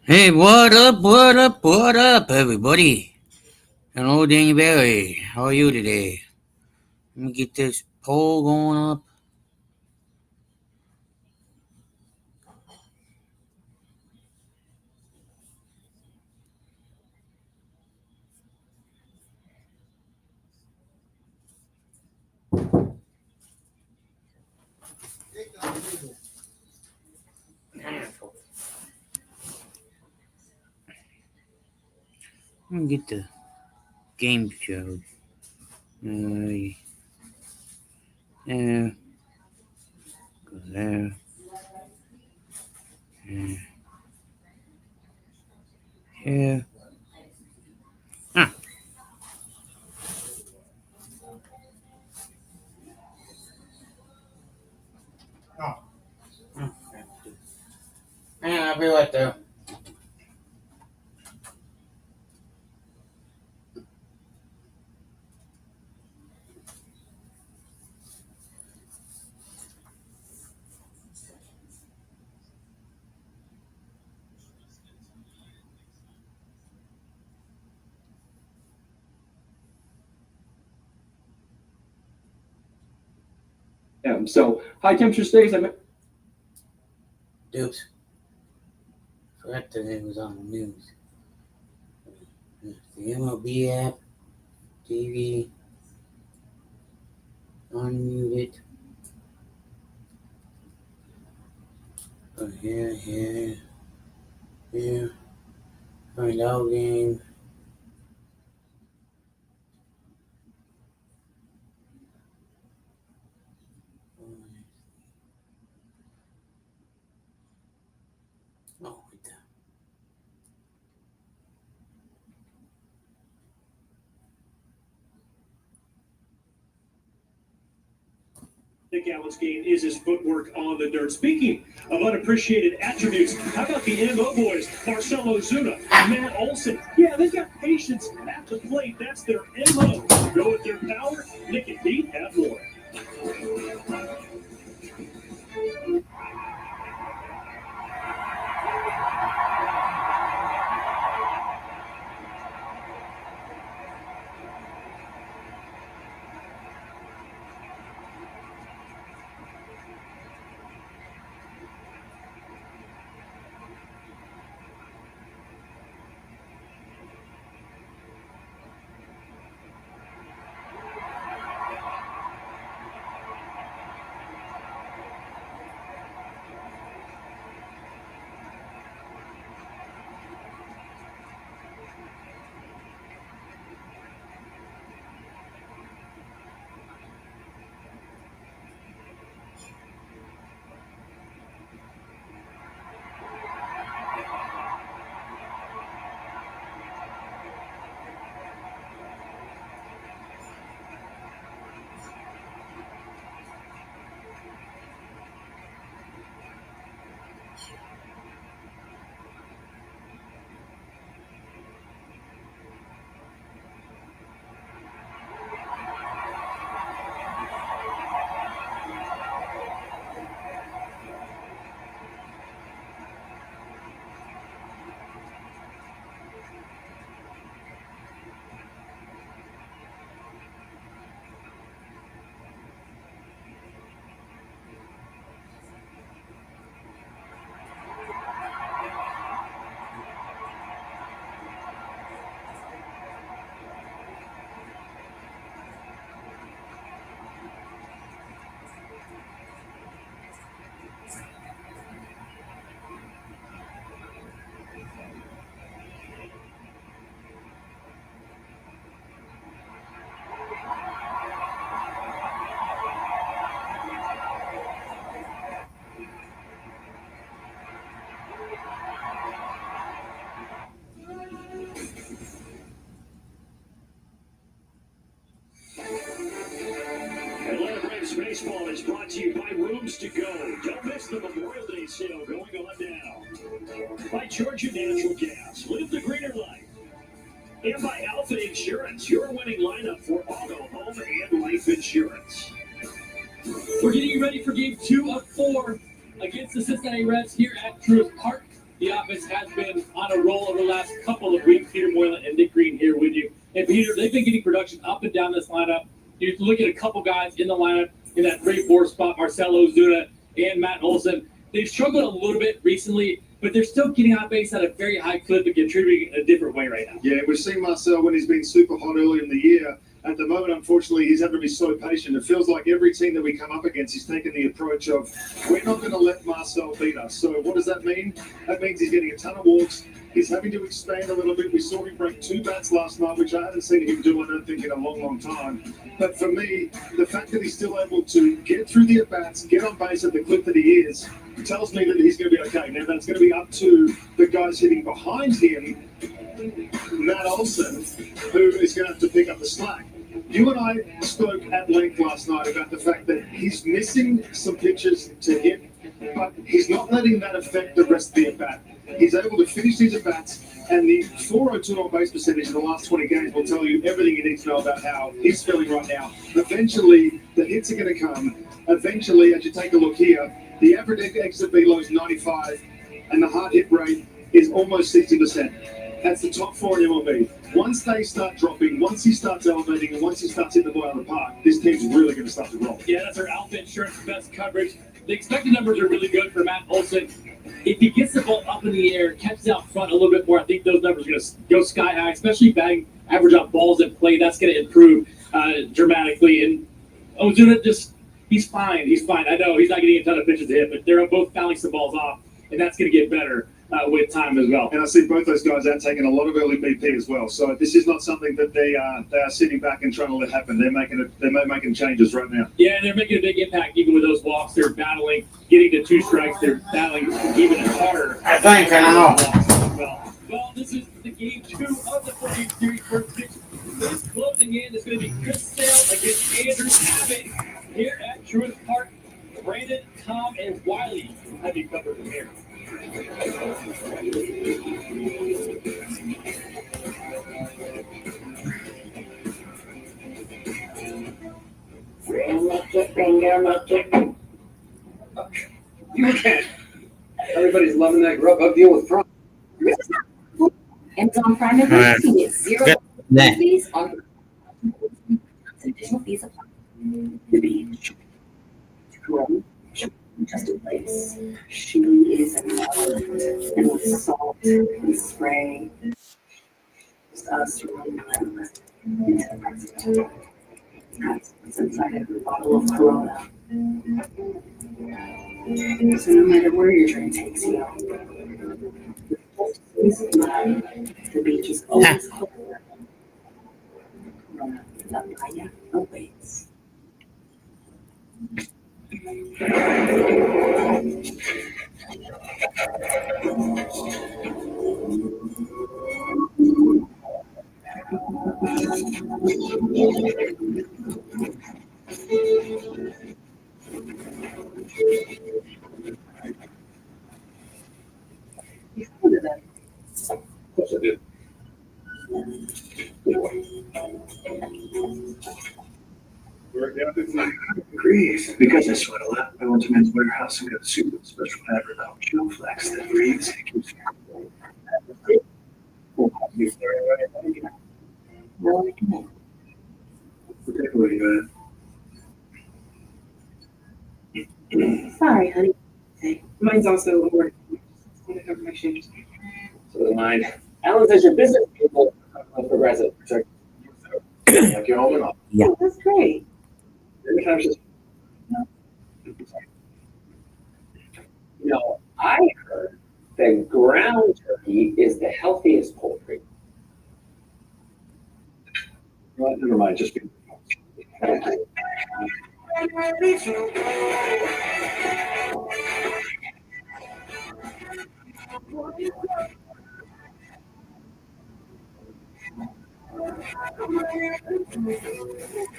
Hey, what up, everybody? Hello, Daniel Barry. How are you today? Let me get this poll going up. Let me get the game show. There, go there, there, here. Ah, ah, I'll be right there. So high temperature stays. Oops. Forgot that it was on the news. The MLB app, TV, unmuted. Here. Find out game. Oh, right there. Nick Allen's game is his footwork on the dirt. Speaking of unappreciated attributes, how about the MO boys? Marcelo Ozuna, Matt Olson. Yeah, they've got patience at the plate. That's their MO. Go with their power. Nick and Pete have more. Atlanta Braves baseball is brought to you by Rooms to Go. Don't miss the Memorial Day sale going on now. By Georgia Natural Gas. Live the greener life. And by Alpha Insurance, your winning lineup for auto, home, and life insurance. We're getting you ready for game 2 of 4 against the Cincinnati Reds here at Truist Park The offense has been on a roll over the last couple of weeks. Peter Moylan and Nick Green here with you. And Peter, they've been getting production up and down this lineup. You look at a couple guys in the lineup in that 3-4 spot, Marcelo Ozuna and Matt Olson. They've struggled a little bit recently, but they're still getting on base at a very high clip and contributing in a different way right now. Yeah, we've seen Marcel when he's been super hot early in the year. At the moment, unfortunately, he's having to be so patient. It feels like every team that we come up against, he's taking the approach of, we're not going to let Marcel beat us. So what does that mean? That means he's getting a ton of walks. He's having to expand a little bit. We saw him break 2 bats last night, which I haven't seen him do, I don't think, in a long, long time. But for me, the fact that he's still able to get through the at-bats, get on base at the clip that he is, tells me that he's going to be okay. Now, that's going to be up to the guys hitting behind him, Matt Olson, who is going to have to pick up the slack. You and I spoke at length last night about the fact that he's missing some pitches to hit, but he's not letting that affect the rest of the at-bat. He's able to finish these at-bats, and the 402 on base percentage in the last 20 games will tell you everything you need to know about how he's feeling right now. Eventually, the hits are going to come. Eventually, as you take a look here, the average exit velo is 95, and the hard hit rate is almost 60%. That's the top 4 in MLB. Once they start dropping, once he starts elevating, and once he starts hitting the ball out of the park, this team's really going to start to roll. Yeah, that's our Alpha Insurance best coverage. The expected numbers are really good for Matt Olson. If he gets the ball up in the air, catches out front a little bit more, I think those numbers are going to go sky high, especially batting average on balls in play. That's going to improve dramatically. And Ozuna he's fine. He's fine. I know he's not getting a ton of pitches to hit, but they're both fouling some balls off, and that's going to get better with time as well. And I see both those guys out taking a lot of early BP as well. So this is not something that they are sitting back and trying to let happen. They're making changes right now. Yeah, and they're making a big impact even with those walks. They're battling, getting to 2 strikes. They're battling even harder. I think I know. Well, this is the game 2 of the 4-game series. First pitch is closing in. It's going to be Chris Sale against Andrew Abbott here at Truist Park. Brandon, Tom, and Wiley have you covered from here. You can. Everybody's loving that Grubhub deal with Prime. And it's on Prime Membership. You get 0 fees on additional fees applied. The beach. Just a place. She is in love, and with salt and spray. Just us running into the president. That's what's inside every bottle of Corona. So no matter where your train takes you, the beach is always cold. Corona, la playa awaits. Of course I did. Breathe. Because I sweat a lot, I went to Men's Warehouse and got a suit with a special pattern on Chill Flex that breathes and keeps me cool. What takeaway you had? Sorry, honey. Mine's also a word. I want to cover my shoes. So is mine. Alan says your business people are progressive. Like your home and all. Yeah, that's great. Every time she's. You know, I heard that ground turkey is the healthiest poultry. Well, never mind, just be.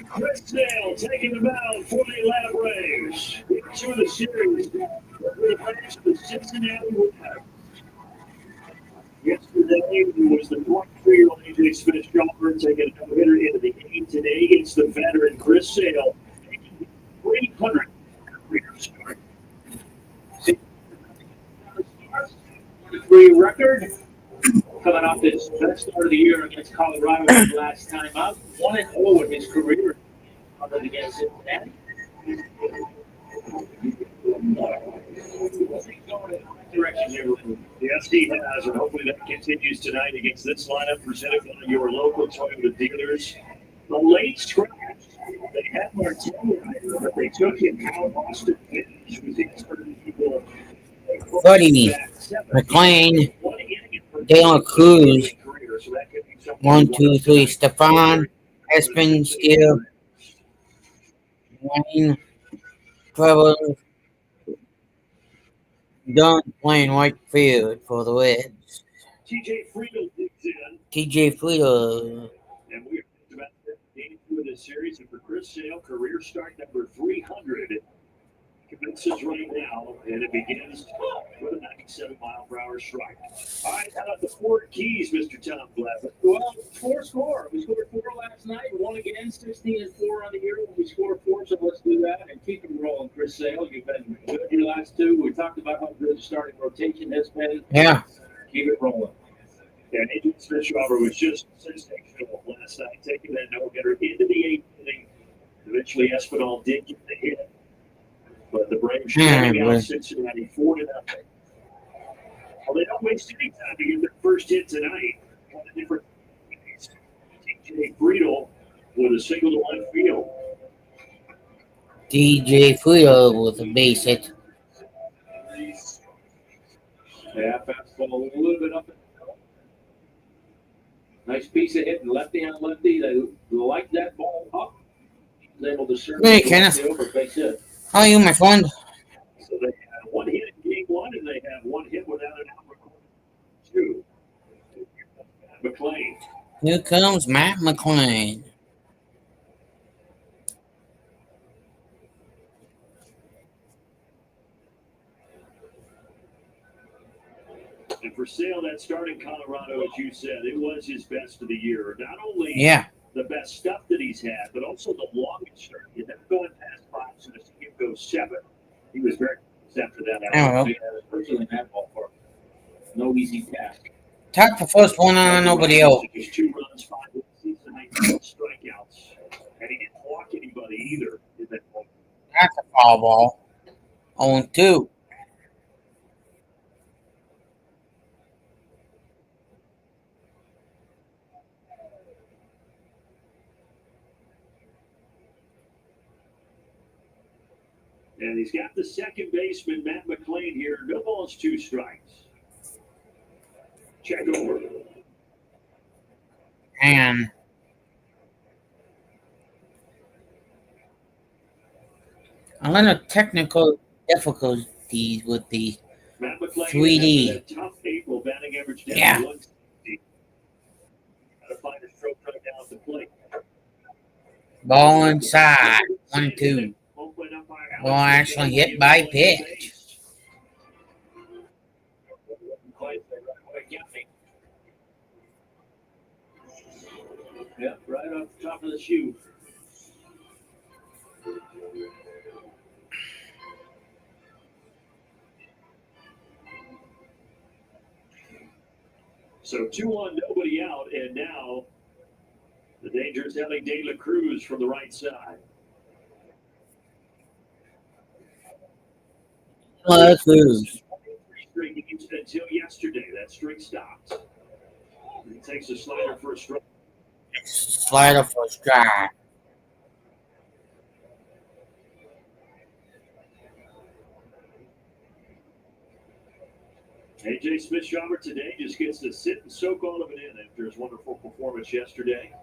Chris Sale taking the mound for the Atlanta Braves. To the series, the Braves of the Cincinnati Reds. Yesterday was the 23-year-old AJ Smith-Shelford taking a no-hitter into the game. Today it's the veteran Chris Sale taking 300 career start. off his best start of the year against Colorado his last time out. 1-0 in his career against Cincinnati. Yes, he has, and hopefully that continues tonight against this lineup presented by your local Toyota dealers. The late scratch, they had Martin, but they took him out Boston Finish, who thinks certain people. Buddy, McLean, Dale Cruz, 1, 2, 3, Stefan, Espen, Skip, Wayne, Trevor, Dunn playing right field for the Reds. TJ Friedel digs in. TJ Friedel. And we are about 17 of this series, and for Chris Sale, career start number 300 commences right now, and it begins with a 97-mile-per-hour strike. All right, how about the four keys, Mr. Tom Glavin? Well, 4 score. We scored 4 last night, 1 again, 16-4 on the year. We scored 4, so let's do that and keep it rolling, Chris Sale. You've been good your last 2. We talked about how good the starting rotation has been. Yeah. Keep it rolling. And Adrian Smith-Schreiber was just sensational last night, taking that no-hitter into the 8th inning. Eventually, Espinal did get the hit, but the Braves shutting out Cincinnati 4-0. Well, they don't waste any time to get their first hit tonight. On a different base. TJ Friedel with a single to left field. TJ Friedel with a base hit. Yeah, fastball a little bit up. Nice piece of hitting, lefty on lefty. They like that ball up. He was able to serve Hey, the Kenneth. base hit. How are you, my friend? So they had 1 hit in game 1, and they have 1 hit without an out. 2. McLean. Here comes Matt McLean. And for Sale, that start in Colorado, as you said, it was his best of the year. Not only the best stuff that he's had, but also the longest start. He never gone past 5, so to see him go 7. He was very close after that. Especially in that ballpark. No easy task. Top the first one on nobody else. Just 2 runs, 5 hits, and 19 strikeouts. And he didn't walk anybody either in that ball. That's a foul ball. 0-2. And he's got the second baseman, Matt McLean, here. No balls, 2 strikes. Check over. And a lot of technical difficulties with the Matt McLean 3D. Tough April, batting average down Yeah. to 160. Got to find a stroke right down at the plate. Ball inside. 1-2. Well, actually hit by pitch. Yeah, right off the top of the shoe. So 2-1, nobody out, and now the danger is having De La Cruz from the right side. Cruz. Until yesterday, that streak stopped. He takes a slider for a strike. Slider for a strike. AJ Smith-Schreiber today just gets to sit and soak all of it in after his wonderful performance yesterday.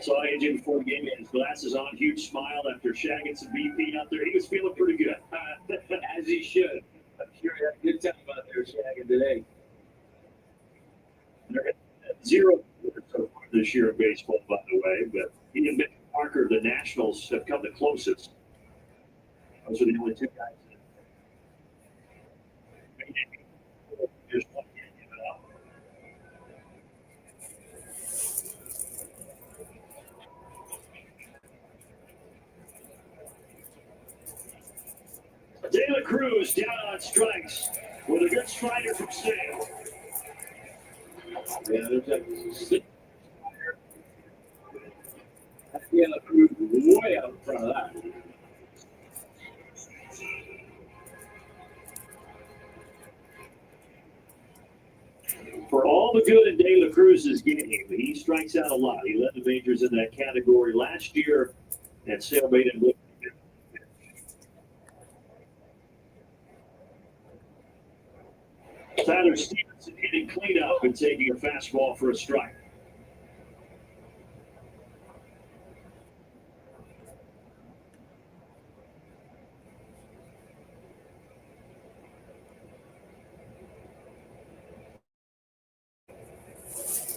Saw AJ before the game, he had his glasses on, huge smile after shagging some BP out there. He was feeling pretty good. As he should. I'm sure he had a good time out there shagging today. They're at 0 so far this year in baseball, by the way, but he and Mitch Parker, the Nationals, have come the closest. Those are the only 2 guys. Just one can't give it up. De La Cruz Cruz down on strikes with a good strider from Sale. Yeah, there's that. Yeah, the Cruz way out in front of that. For all the good in De La Cruz's game, he strikes out a lot. He led the majors in that category last year, and Sale made him look. Tyler Stevenson hitting cleanup and taking a fastball for a strike.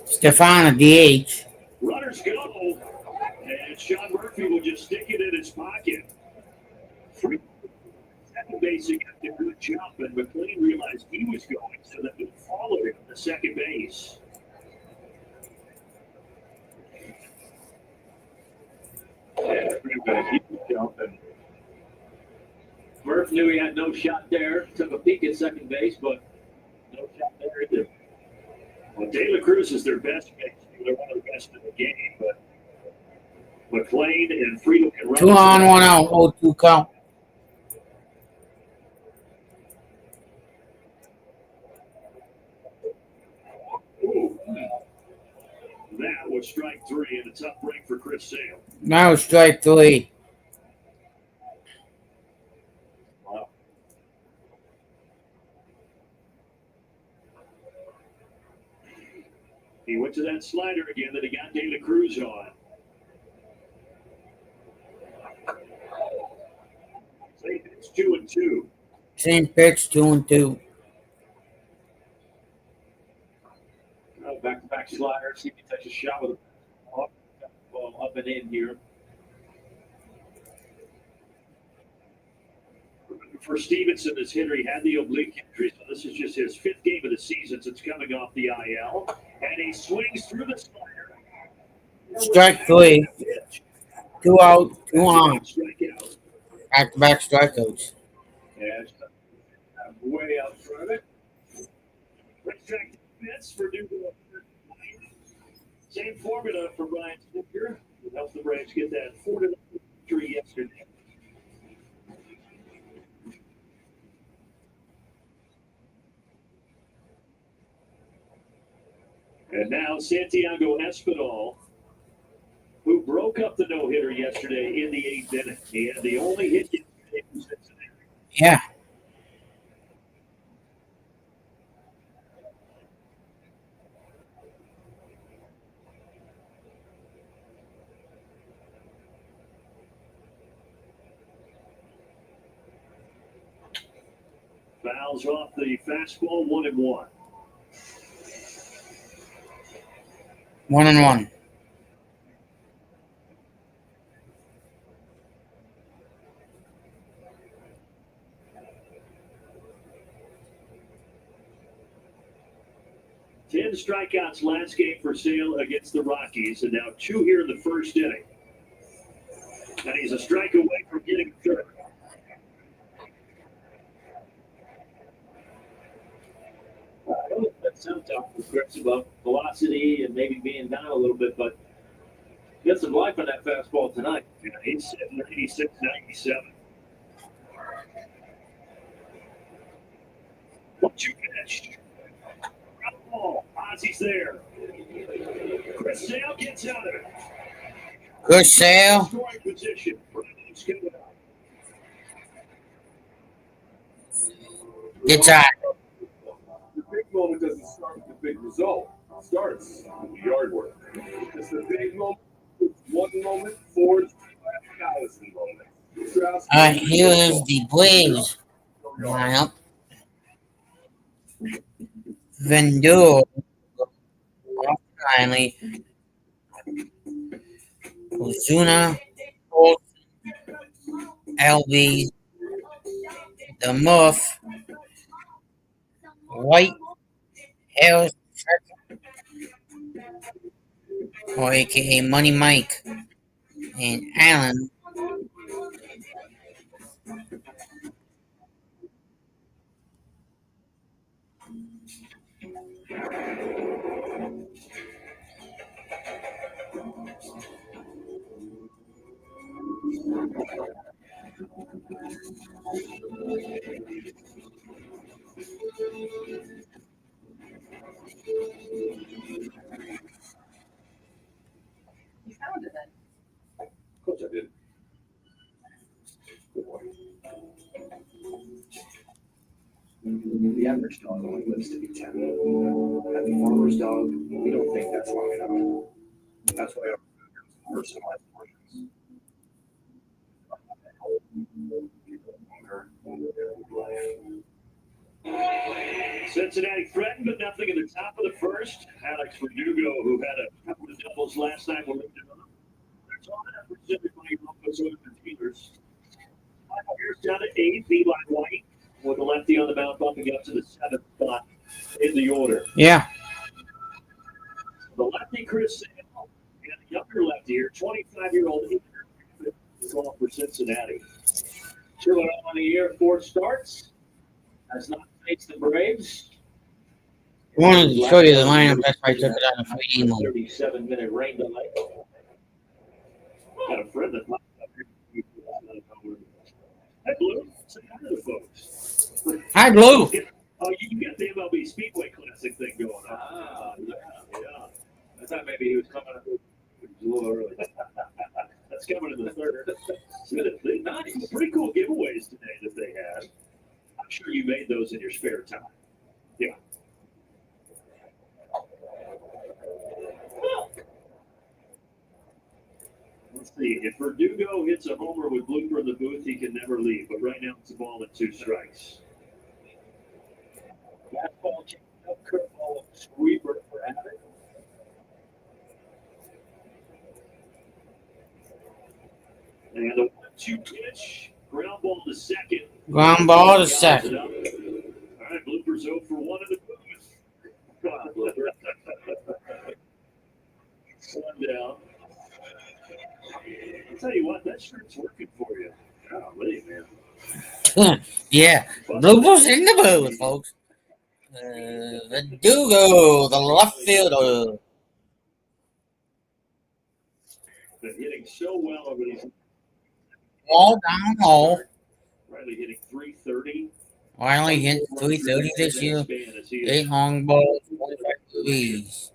Stefan at DH. Runners go, and Sean Murphy will just stick it in his pocket. Second base got a good jump, and McLean realized he was going, so that he followed him to second base. Yeah, pretty good. He was jumping. Murph knew he had no shot there. Took a peek at second base, but no shot there either. Well, De La Cruz is their best base. They're one of the best in the game, but McLean and Friedel can run. 2 on, 1 out, 0-2 count. Ooh. That was strike 3 and a tough break for Chris Sale. Now strike 3. Wow. He went to that slider again that he got De La Cruz on. It's 2-2. Same pitch, 2-2. Back-to-back slider. See if he touches a shot with a ball up and in here. For Stevenson, this hitter, he had the oblique injury, so this is just his 5th game of the season since coming off the IL. And he swings through the slider. Strike 3. 2 out, 2 on. Strikeout. Back-to-back strikeouts. Yeah, it's way out front of it. Strike defense for Newell. Same formula for Ryan Snitker, who helped the Braves get that 4-0 victory yesterday. And now Santiago Espinal, who broke up the no-hitter yesterday in the 8th inning. He had the only hit yesterday from Cincinnati. Yeah. Fouls off the fastball, 1-1. 1-1. Ten strikeouts last game for Sale against the Rockies, and now 2 here in the first inning. And he's a strike away from getting third. I know that some talk with Chris about velocity and maybe being down a little bit, but get some life on that fastball tonight. Yeah, he's sitting 96, 97. Once you finish. Oh, Ozzy's there. Chris Sale gets out of it. Good Sale. Scoring position. Gets out. The big moment doesn't start with the big result. It starts with the yard work. It's the big moment. One moment, 4,000 moments. Here is the Braves lineup. Vendor, finally, Ozuna, LB, the Muff, White, Harris, or aka Money Mike, and Allen. You found it then. Of course I did. Good boy. The average dog only lives to be 10. At the farmer's dog, we don't think that's long enough. That's why our food comes in personalized portions. Cincinnati threatened, but nothing in the top of the first. Alex Verdugo, who had a couple of doubles last night, will lift it up. That's all that for everybody off those other Steelers. Here's down to 8. Eli White with the lefty on the mound, bumping up to the 7th spot in the order. Yeah. The lefty, Chris Sale, and the younger lefty here, 25-year-old going for Cincinnati. 2-0 on the year, 4 starts. Has not faced the Braves. I wanted to show you the lineup. That's why I took it on a 3D mode. 37-minute rain delay. Got a friend that might have here. Hi, Blue. Say hi to the folks. Hi, Blue. Oh, you got the MLB Speedway Classic thing going on. Ah, yeah. I thought maybe he was coming up a little early. That's coming in the third. Nice. Pretty cool giveaways today that they had. I'm sure you made those in your spare time. Yeah. Let's see. If Verdugo hits a homer with Blooper in the booth, he can never leave. But right now, it's a ball and 2 strikes. Fastball, changeup, curveball, sweeper for Abbott. And a 1-2 pitch. Ground ball to second. Ground ball to second. All right, Blooper's 0 for 1 in the booth. Come on, Blooper. Sun down. I'll tell you what, that shirt's working for you. Golly, man. Yeah. Blue's in the booth, folks. Verdugo, the left fielder. Been hitting so well over these. All down low. Riley hitting 330. Riley hit 330 this year. 8 long balls, 45 degrees.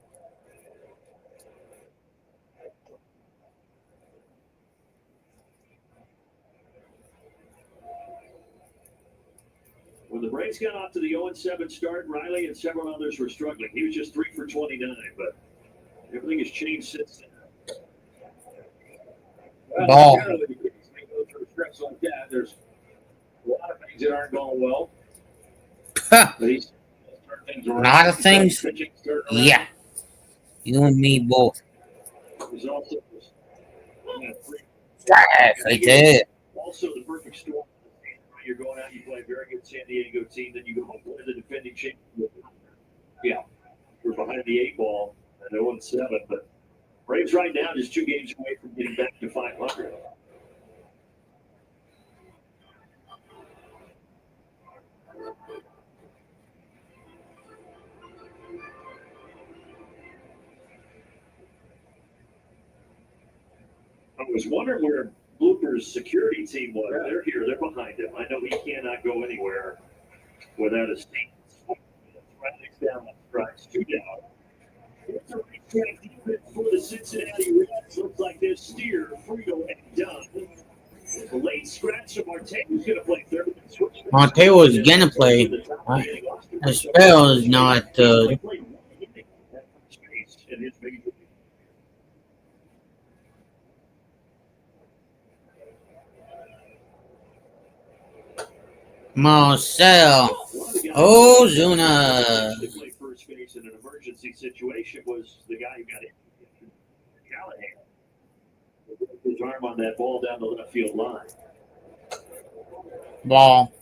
When the Braves got off to the 0-7 start, Riley and several others were struggling. He was just 3 for 29, but everything has changed since then. Well, Ball. generally, when you go through a stretch like that, there's a lot of things that aren't going well. But he's turned things around. A lot of things. Pitching's turned around. Yeah. You and me both. There's also Right there. Also the perfect storm. You're going out, you play a very good San Diego team, then you go home play the defending champion. Yeah, we're behind the 8 ball at 0-7, but Braves right now just 2 games away from getting back to 500. I was wondering where Blooper's security team was. Yeah. They're here. They're behind him. I know he cannot go anywhere without his team. Riley's down on strikes, 2 down. It's a racetrack defense for the Cincinnati Reds. Looks like this steer, Friedel, and done. The late scratch of Marte who's going to play third. Marte was going to play. The spell is not good. Marcel Ozuna. First base in an emergency situation was the guy who got hit. Callahan. His arm on that ball down the left field line. Ball.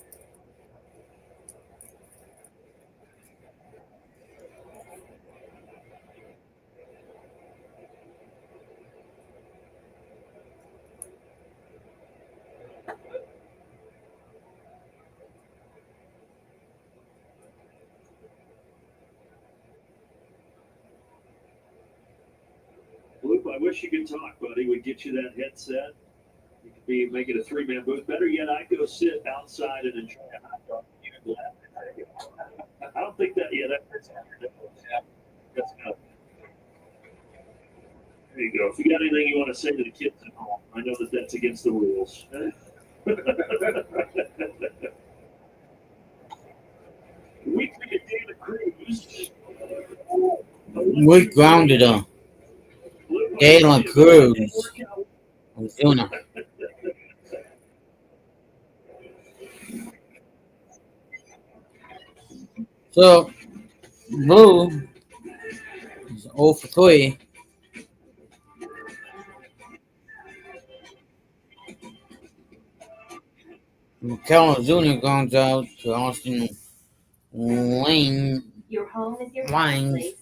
I wish you could talk, buddy. We'd get you that headset. You could be making a 3-man booth. Better yet, I'd go sit outside and enjoy a hot dog. I don't think that. Yeah, that's that's kind of. There you go. If you got anything you want to say to the kids at home, I know that that's against the rules. Weekly at Dana Cruz. We grounded him. Dalen Cruz. Ozuna. So, Blue is 0 for 3. McKellen Jr. goes out to Austin Lane. Your home is your Lines. place.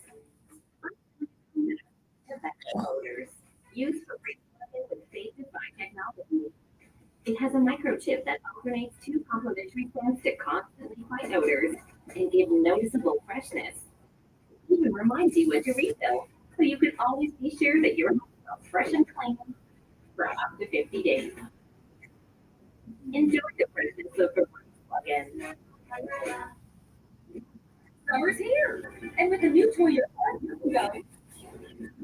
Tobacco odors. Used for pre-plugging with safe-to-find technology. It has a microchip that alternates 2 complementary scents to constantly fight odors and give noticeable freshness. It even reminds you when to refill, so you can always be sure that your home smells fresh and clean for up to 50 days. Enjoy the freshness of the plug-in. Summer's here, and with a new Toyota, you can go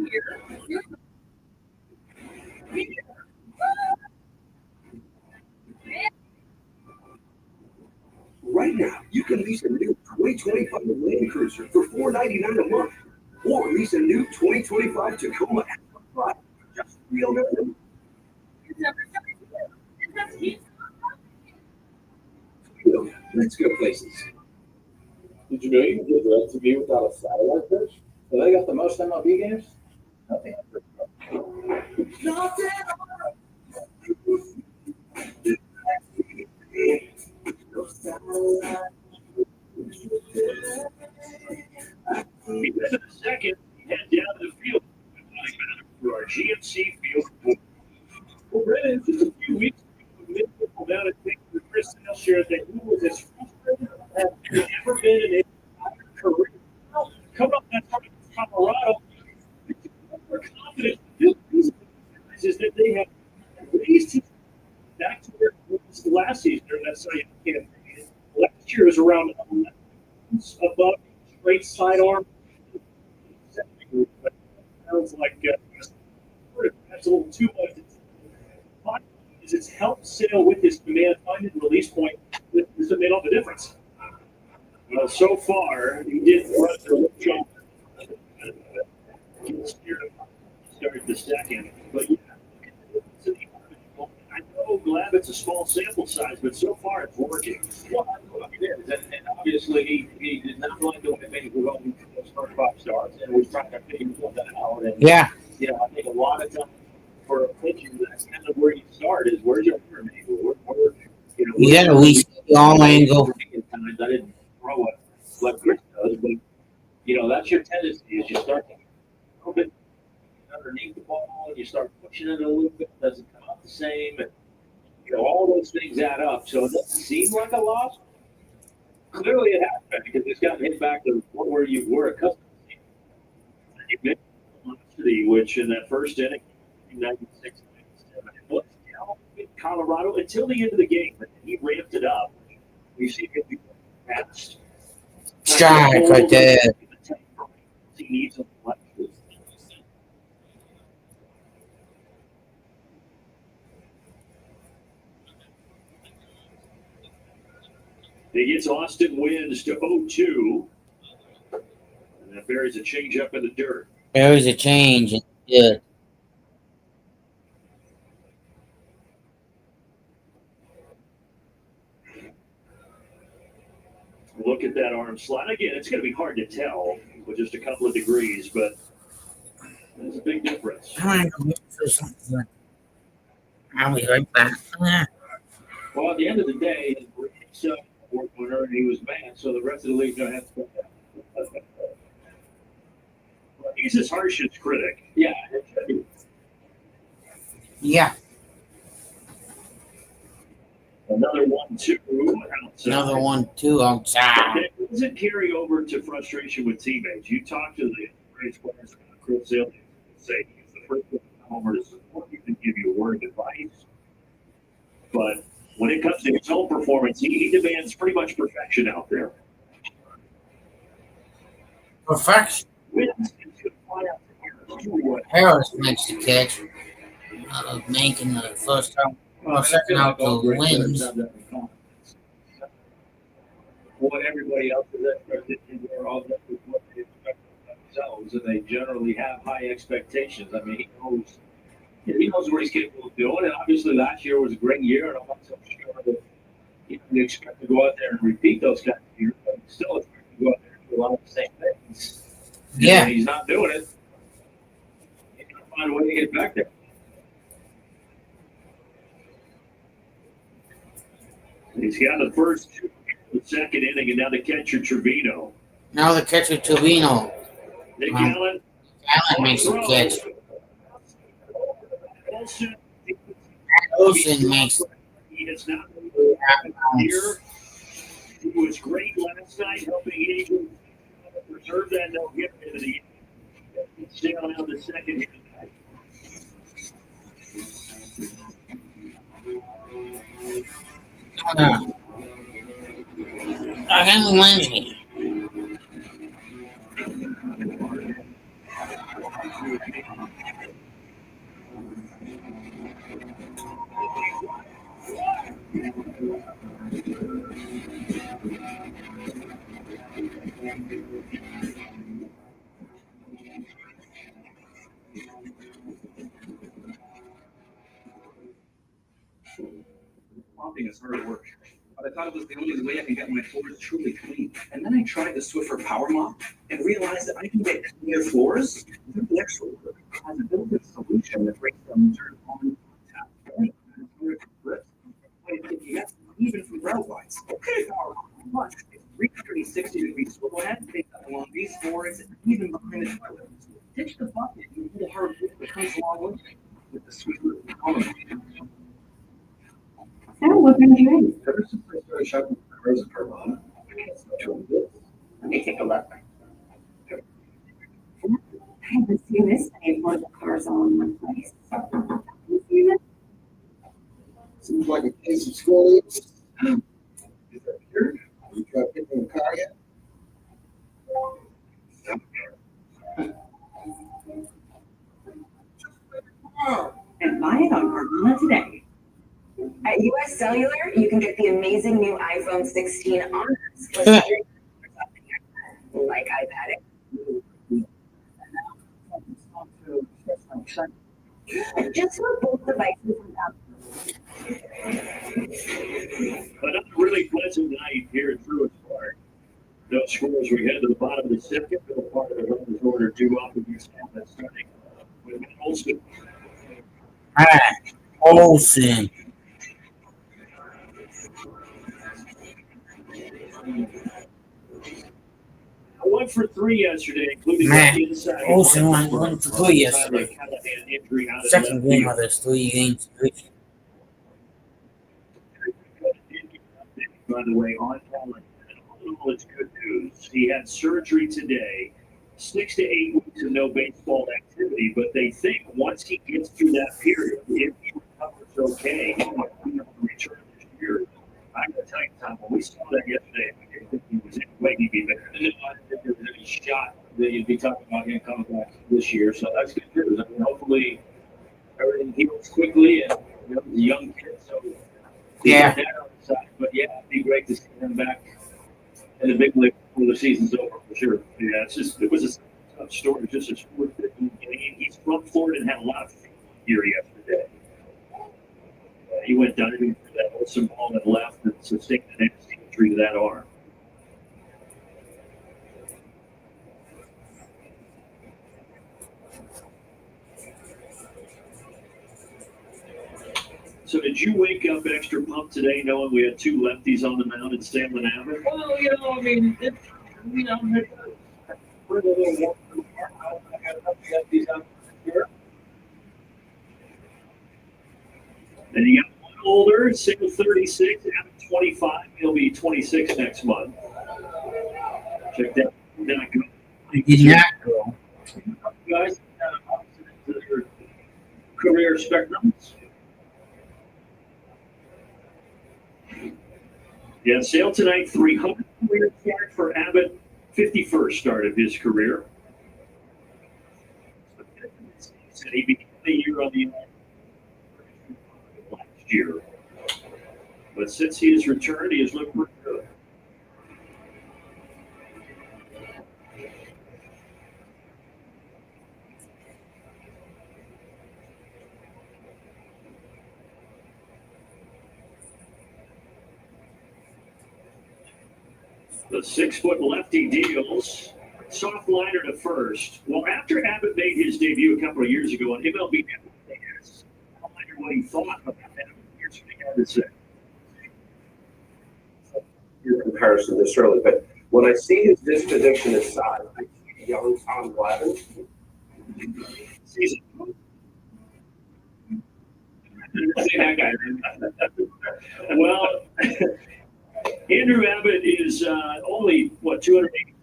here. Right now, you can lease a new 2025 Land Cruiser for $499 a month, or lease a new 2025 Tacoma for just $309. Let's go places. Did you know you can get direct TV without a satellite dish? So they got the most MLB games? Nothing. Because in a second, head down to the field for our GMC field. Well, Brennan, just a few weeks ago, down at Chris Sale shared that he was as frustrated as he's ever been in his career. Coming up that time in Colorado, more confident is that they have raised his back to where he was last season during that Cy Young campaign. Last year was around 11 above straight sidearm. Sounds like that's a little too much. It's helped Sale with his command funded release point. This has made all the difference. Well, so far, he did run the jump. Started the second. But yeah, I know glad it's a small sample size, but so far it's working. Well, it is. And obviously, he did not like the way things were going for those first 5 starts, and was trying to figure that out. And, Yeah. You know, I think a lot of times for a pitcher, that's kind of where you start is where's your arm angle? Yeah, we see all angle. Times I didn't throw it like Chris does, but, you know, that's your tendency is you start to get a little bit underneath the ball and you start pushing it a little bit. It doesn't come out the same. And, you know, all those things add up. So it doesn't seem like a loss. Clearly it has been because it's gotten hit back to where you were accustomed to. And you missed velocity, which in that first inning, 96, 97, it was down in Colorado until the end of the game. But he ramped it up. We've seen him be fast. Strike right there. He needs a left. He gets Austin wins to 0-2. And that buries a change up in the dirt. There is a change. Yeah. Look at that arm slide. Again, it's going to be hard to tell with just a couple of degrees, but there's a big difference. I'll be right back. Well, at the end of the day, so winner and he was mad, so the rest of the league's going to have to go down. He's his harshest critic. Yeah. Yeah. Another 1-2 outside. Another 1-2 outside. It doesn't carry over to frustration with teammates. You talk to the Reds players, Chris Sale, say he's the afraid to come over to support you and give you a word of advice. But when it comes to his own performance, he demands pretty much perfection out there. Perfection. Wins. Harris makes the catch, making the first out, second out to wins. What everybody else is expecting, they're all up with what they expect of themselves, and they generally have high expectations. I mean, he knows what he's capable of doing, and obviously last year was a great year, and I'm not so sure that you expect to go out there and repeat those kinds of years, but still expect to go out there and do a lot of the same things. Yeah. And when he's not doing it, he's going to find a way to get back there. He's got the first two, the second inning, and now the catcher Trevino. Now the catcher Trevino. Nick Allen. Allen makes the catch. Olsen makes He has not been here. He was great last night, helping Eagles preserve that no-hitter into the sail out the second inning. Henry Lindsay. Pumping is hard work. But I thought it was the only way I can get my floors truly clean. And then I tried the Swiffer Power Mop and realized that I can get clear floors without the extra work. It has a built-in solution that breaks down dirt on tap. Even from grout lines. Okay, Power Mop. It's 360-degree swivel head based along these boards and even behind the toilet. Ditch the bucket and do the hard work that comes along with the Swiffer Power Mop. Oh, what kind of drink? Ever since I started shopping for cars in Carvana, Let me take a look. I haven't seen this many affordable cars all in one place. Have you seen it? Seems like a case of scoliosis. Is that here? Have you tried picking a car yet? And buy it on Carvana today. At US Cellular, you can get the amazing new iPhone 16 on us. Like I've had it. Just for both devices without. Another really pleasant night here at Truist Park. No scores. We head to the bottom of the second. Middle part of the runners order due up against Tampa, starting with Olsen. Olsen. One for three yesterday, including Man, the inside. Olsen won 1 for 3 yesterday. Second game of this 3 games. By the way, on talent, all it's good news. He had surgery today, 6 to 8 weeks of no baseball activity, but they think once he gets through that period, if he recovers okay, he might be able to return this year. I'm going to tell you, Tom, when we saw that yesterday, I didn't think he was any way he'd be better. I didn't think there was any shot that you'd be talking about him coming back this year, so that's good news. I mean, hopefully everything heals quickly, and he's a young kid, so Yeah. But yeah, it'd be great to see him back in the big league before the season's over for sure. Yeah, it was a tough story. Just a sport that he's from Florida and had a lot of fun here yesterday. He went diving for that Olsen ball and left and sustained an nasty injury to that arm. So did you wake up extra pumped today knowing we had two lefties on the mound in Salmon Abbott? Well, I mean, we're a little warm to the park. I got enough lefties out here. And you got one older, single 36, Abbott 25. He'll be 26 next month. Check that. Not good. He did not go. Guys, career spectrum. Yeah, sale tonight, 300 career start for Abbott, 51st start of his career. He began the year on the last year. But since he has returned, he has looked pretty good. The 6-foot lefty deals. Soft liner to first. Well, after Abbott made his debut a couple of years ago on MLB, I wonder what he thought about that. Here's what he had to say. Your comparison this early, but when I see his disposition aside, I see young Tom Glavine. Season. See that guy. Well, Andrew Abbott is only, 280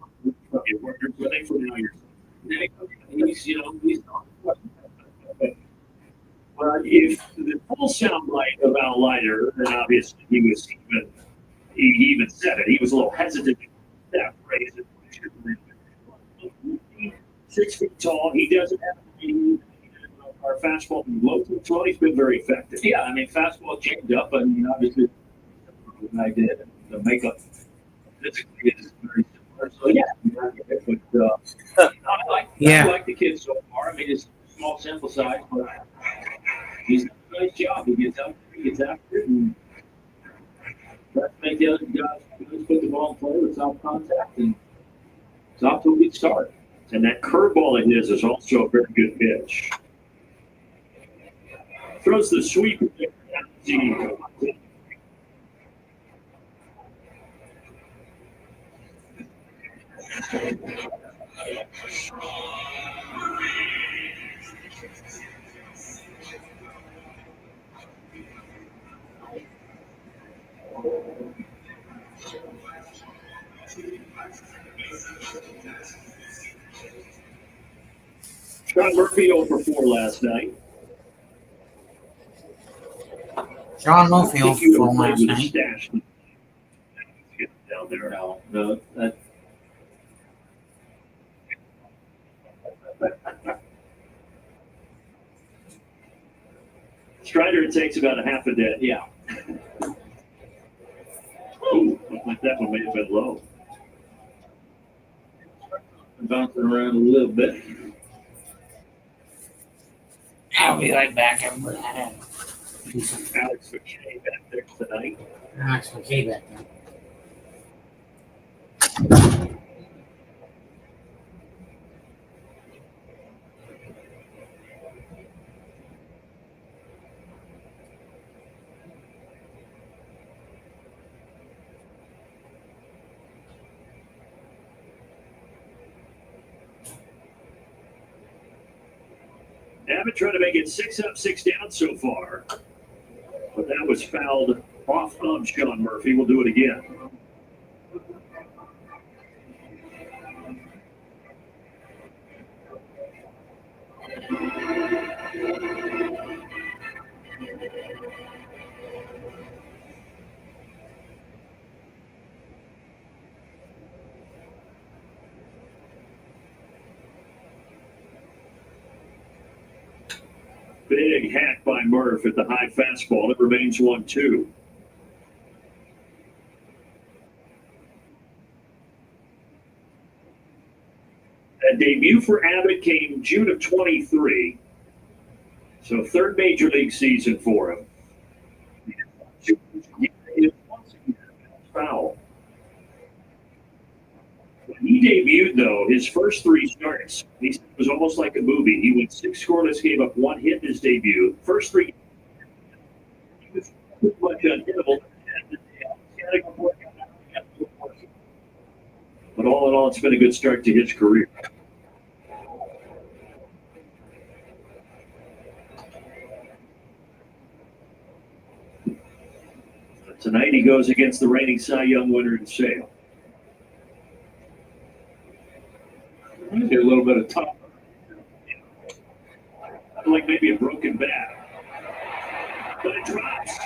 workers, I think, for 9 years. He's well, if the full sound bite of Al Leiter, then obviously he even said it. He was a little hesitant to that phrase. 6 feet tall. He doesn't have our fastball low to throw. He's been very effective. Yeah, I mean, fastball changed up, and obviously, I did. The makeup physically is very similar. So, yeah, but I like the kid so far. I mean, it's a small sample size, but he's done a nice job. He gets out there, he gets after it, and tries to make the other guys put the ball in play without contact, and it's off to a good start. And that curveball of his is also a very good pitch. Throws the sweep. Sean Murphy 0 for 4 last night. Sean Murphy 0 for 4 last night. Down there. No, that. Strider, it takes about a half a day. Yeah. Ooh, looked like that one may have been low. Bouncing around a little bit. I'll be right back, everybody. Alex McKay back there tonight. Alex McKay back there. Abbott trying to make it 6 up, 6 down so far. But that was fouled off of Sean Murphy. We'll do it again. Big hack by Murph at the high fastball. It remains 1-2. That debut for Abbott came June of 23. So third major league season for him. Foul. When he debuted, though, his first 3 starts, it was almost like a movie. He went 6 scoreless, gave up 1 hit in his debut. First 3, he was pretty much unhittable. But all in all, it's been a good start to his career. Tonight he goes against the reigning Cy Young winner in Sale. Get a little bit of top. like maybe a broken bat. But it drops.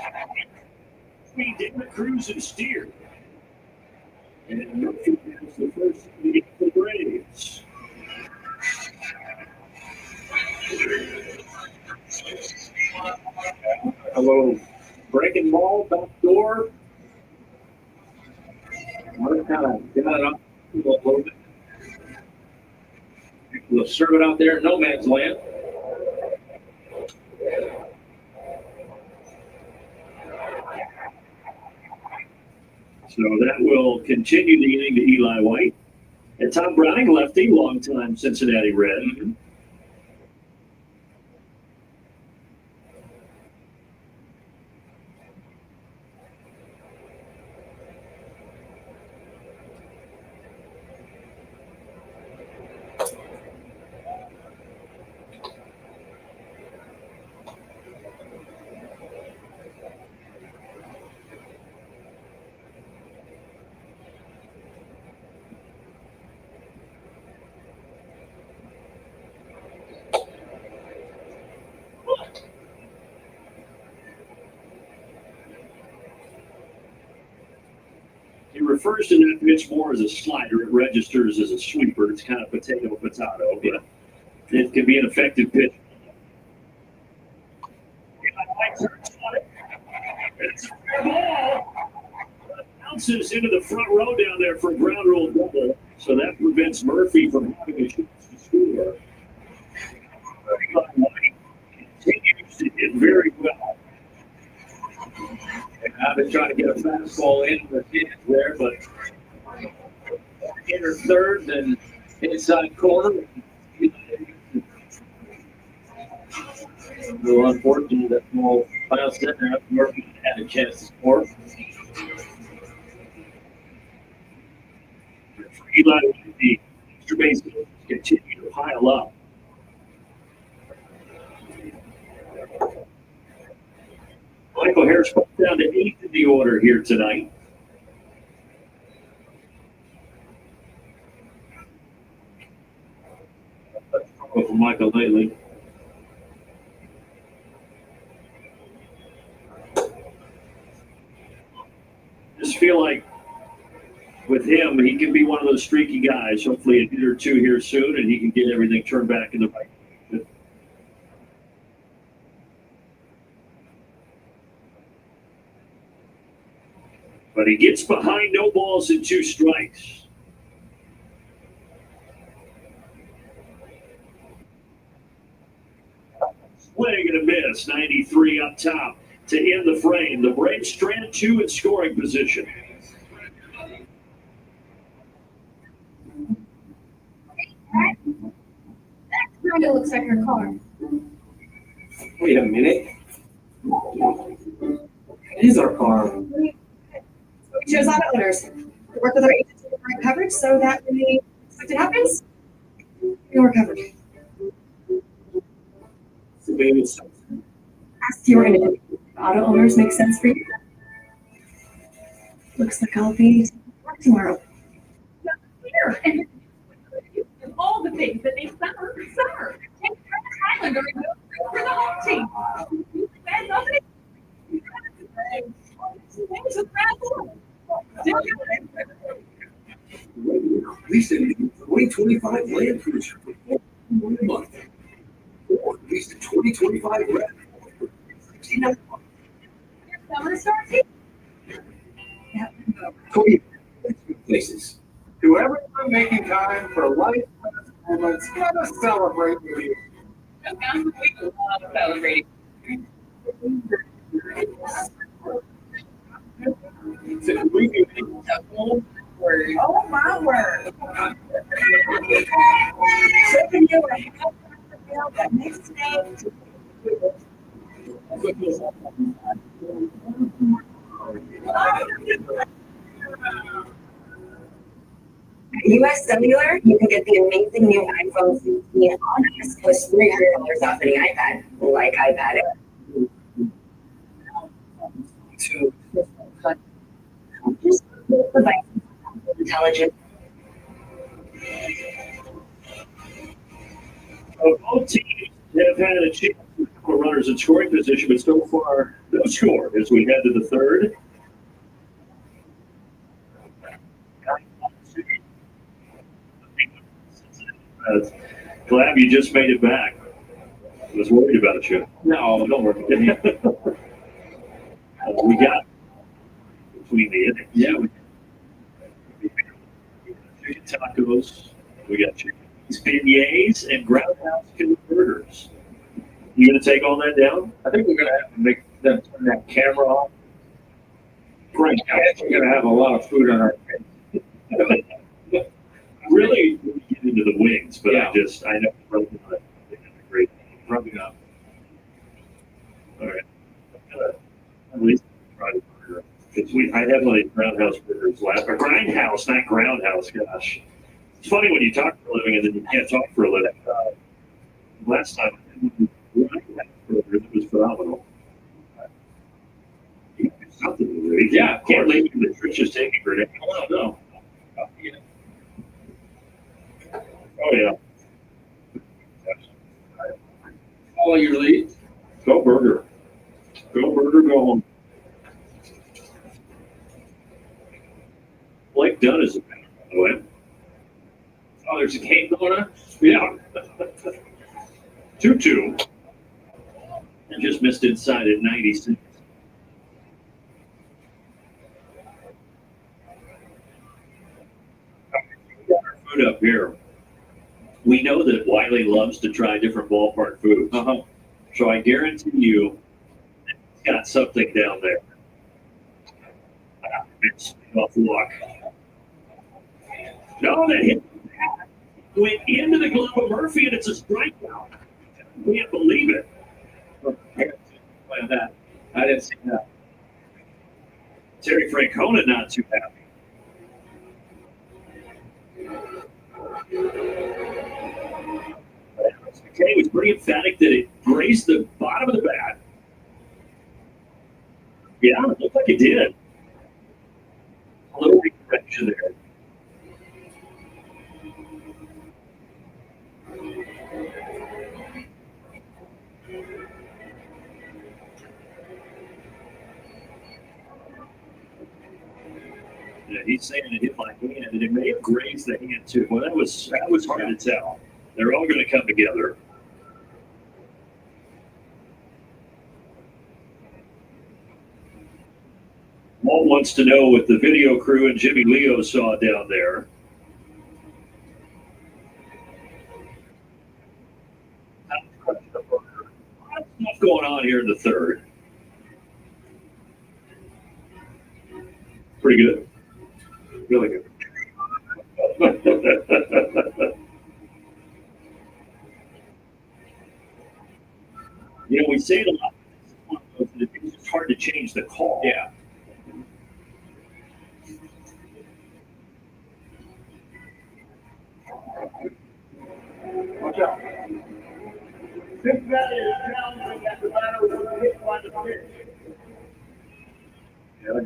Between David Cruz and Steer. And Murphy has the first lead for the Braves. A little breaking ball, back door. Murphy kind of got it up a little bit. We'll serve it out there, no man's land. So that will continue the inning to Eli White. And Tom Browning, lefty, longtime Cincinnati Red. Mm-hmm. He refers to that pitch more as a slider. It registers as a sweeper. It's kind of potato, but it can be an effective pitch. It's a fair ball. Bounces into the front row down there for a ground rule double. So that prevents Murphy from having a chance to score. Continues to hit very well. And I've been trying to get a fastball in the hands there, but inner third and inside corner. A little unfortunate that ball bounced in there. Murphy had a chance to score. For Eli, the extra base continue to pile up. Michael Harris put down to 8th in the order here tonight. For Michael lately. Just feel like with him, he can be one of those streaky guys. Hopefully a hit or two here soon, and he can get everything turned back in the right. But he gets behind, no balls and 2 strikes. Swing and a miss, 93 up top to end the frame. The Braves strand 2 in scoring position. That kind of looks like her car. Wait a minute. It is our car. We chose auto owners. We work with our agents to provide coverage so that when the expected happens, we're covered. So baby, Asked you were going to do. Auto owners make sense for you. Looks like I'll be work tomorrow. Here, and all the things that make summer. Take Highland or go for the home team. And nobody. We said 2025 Land Cruiser for 1 month. Or at least a 2025 Red. Summer starts here. Places. To everyone making time for life moments, let us celebrate with you. Celebrating. Oh my word. Shipping you a half bill that next day. At US Cellular, you can get the amazing new iPhone 16 on us plus $300 off any iPad, like iPad Air. Just device intelligence. Both teams They've had a chance with a couple of runners in scoring position, but so far, no score as we head to the third. Glad you just made it back. I was worried about you. No, don't worry. We got between the innings. Yeah, we chicken tacos. We got chicken beignets and groundhouse killer burgers. You gonna take all that down? I think we're gonna have to make them turn that camera off. Great. We're gonna have a lot of food on our face. Really get into the wings, but Yeah. I know rubbing on it. Great. Rubbing up. All right. At least try the burger. Because I had my groundhouse burgers last. Or grindhouse, not groundhouse. Gosh, it's funny when you talk for a living and then you can't talk for a living. Last time I had grindhouse burger, it was phenomenal. You can do something with it. Yeah, of Can't course. leave the Trish is taking for it. Oh, no. Oh yeah. Follow your lead. Go burger. Go burger. Go home. Blake Dunn is a batter, by the way. Oh, there's a game going on? Yeah. 2-2. And just missed inside at 96. We got our food up here. We know that Wiley loves to try different ballpark foods. Uh-huh. So I guarantee you, he's got something down there. It's off luck. No, that hit went into the glove of Murphy, and it's a strikeout. I can't believe it. That. I didn't see that. Terry Francona not too happy. McKay was pretty emphatic that it grazed the bottom of the bat. Yeah, it looked like it did. A little recorrection there. Yeah, he's saying it hit my hand, and it may have grazed the hand too. Well, that was hard to tell. They're all going to come together. Walt wants to know what the video crew and Jimmy Leo saw down there. Lots of stuff going on here in the third. Pretty good. Really good. We say it a lot. It's just hard to change the call. Yeah. Watch out. Cincinnati is challenging at the batter with hit by the pitch. Yeah,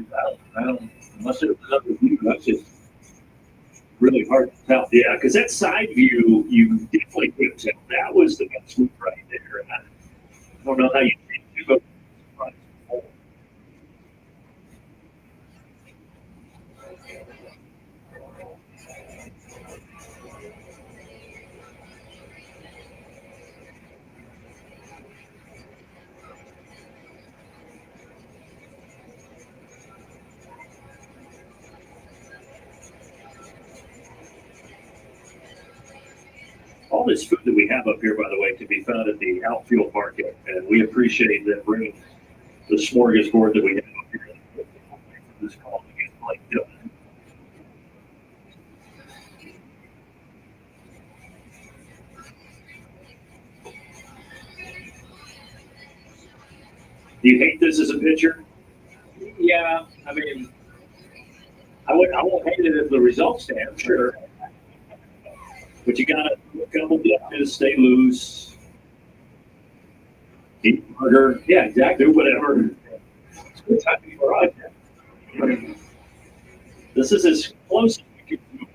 I don't, unless it was up with you, that's just really hard to tell. Yeah, because that side view, you definitely couldn't tell. That was the best move right there. And I don't know how you go. All this food that we have up here, by the way, can be found at the outfield market, and we appreciate that bringing the smorgasbord that we have up here. This call against Blake Dunn. Do you hate this as a pitcher? Yeah, I mean, I won't hate it if the results stand. Sure. But you got to a couple pitches, stay loose, eat harder. Yeah, exactly. Do whatever. It's a good time to be right. This is as close as we can do.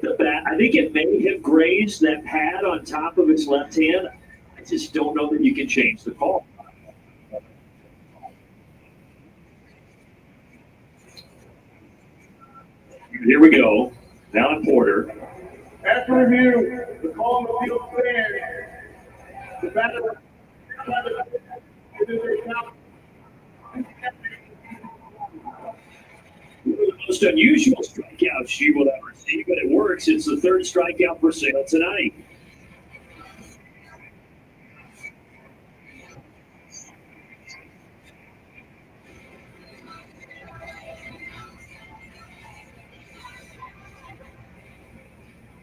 hit the bat. I think it may have grazed that pad on top of his left hand. I just don't know that you can change the call. Here we go. Now on Porter. After review, the call on the field stands. The batter. One of the most unusual strikeouts you will ever see, but it works. It's the third strikeout for Sale tonight.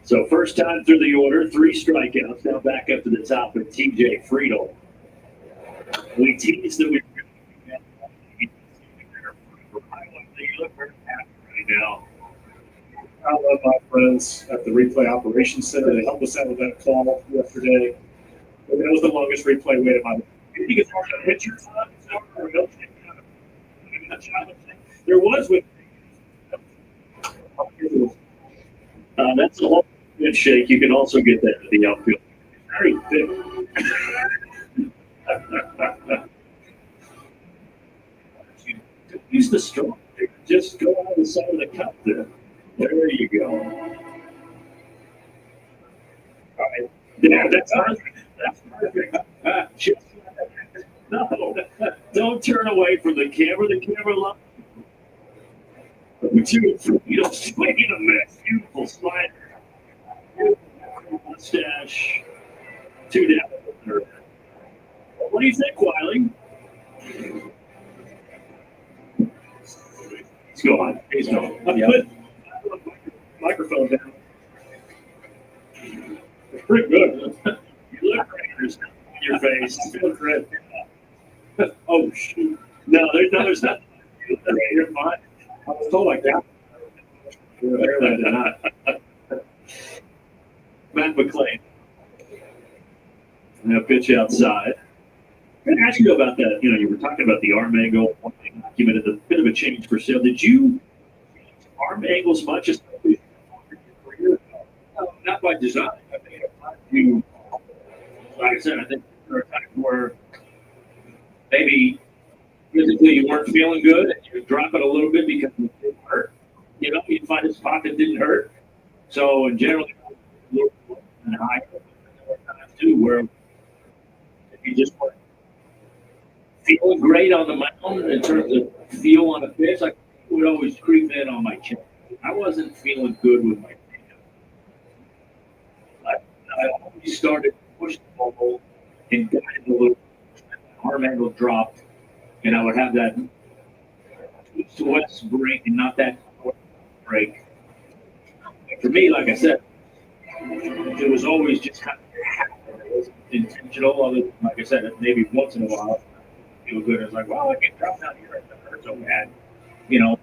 So first time through the order, 3 strikeouts. Now back up to the top with TJ Friedel. We teased that we look very happy right now. I love my friends at the replay operations center. They helped us out with that call yesterday. And that was the longest replay wait of my life. You can talk about pitchers. There was with. That's a whole good shake. You can also get that at the outfield. Very thick. Use the straw. Just go on the side of the cup there. There you go. All right. Yeah, that's perfect. That's perfect. No, don't turn away from the camera. The camera loves you. You don't swing in a mess. Beautiful slider. Beautiful mustache. 2 down. What do you think, Wiley? He's gone. He's gone. Yep. Microphone down. It's pretty good. You look great. There's nothing on your face. You feel great. Oh, shoot. No, there's nothing. You're fine. I was told like that. Matt McClain. Now pitch outside. I'm going to ask you about that. You know, you were talking about the arm angle. One thing documented a bit of a change for Sale. Did you arm angles much as your career? Not by design. I think you, like I said, I think there are times where maybe physically you weren't feeling good and you drop it a little bit because it didn't hurt. You know, you find a spot that didn't hurt. So, in general, a little and higher. There were times too where if you just weren't feeling great on the mound in terms of feel on the pitch, like it would always creep in on my chin. I wasn't feeling good with my chin. I always started pushing the ball and got it a little. Arm angle dropped, and I would have that east to west break and not that break. And for me, like I said, it was always just kind of happening. It wasn't intentional. Other than, like I said, maybe once in a while, I feel good. It's like, well, I can drop down here. It doesn't hurt so bad. You know,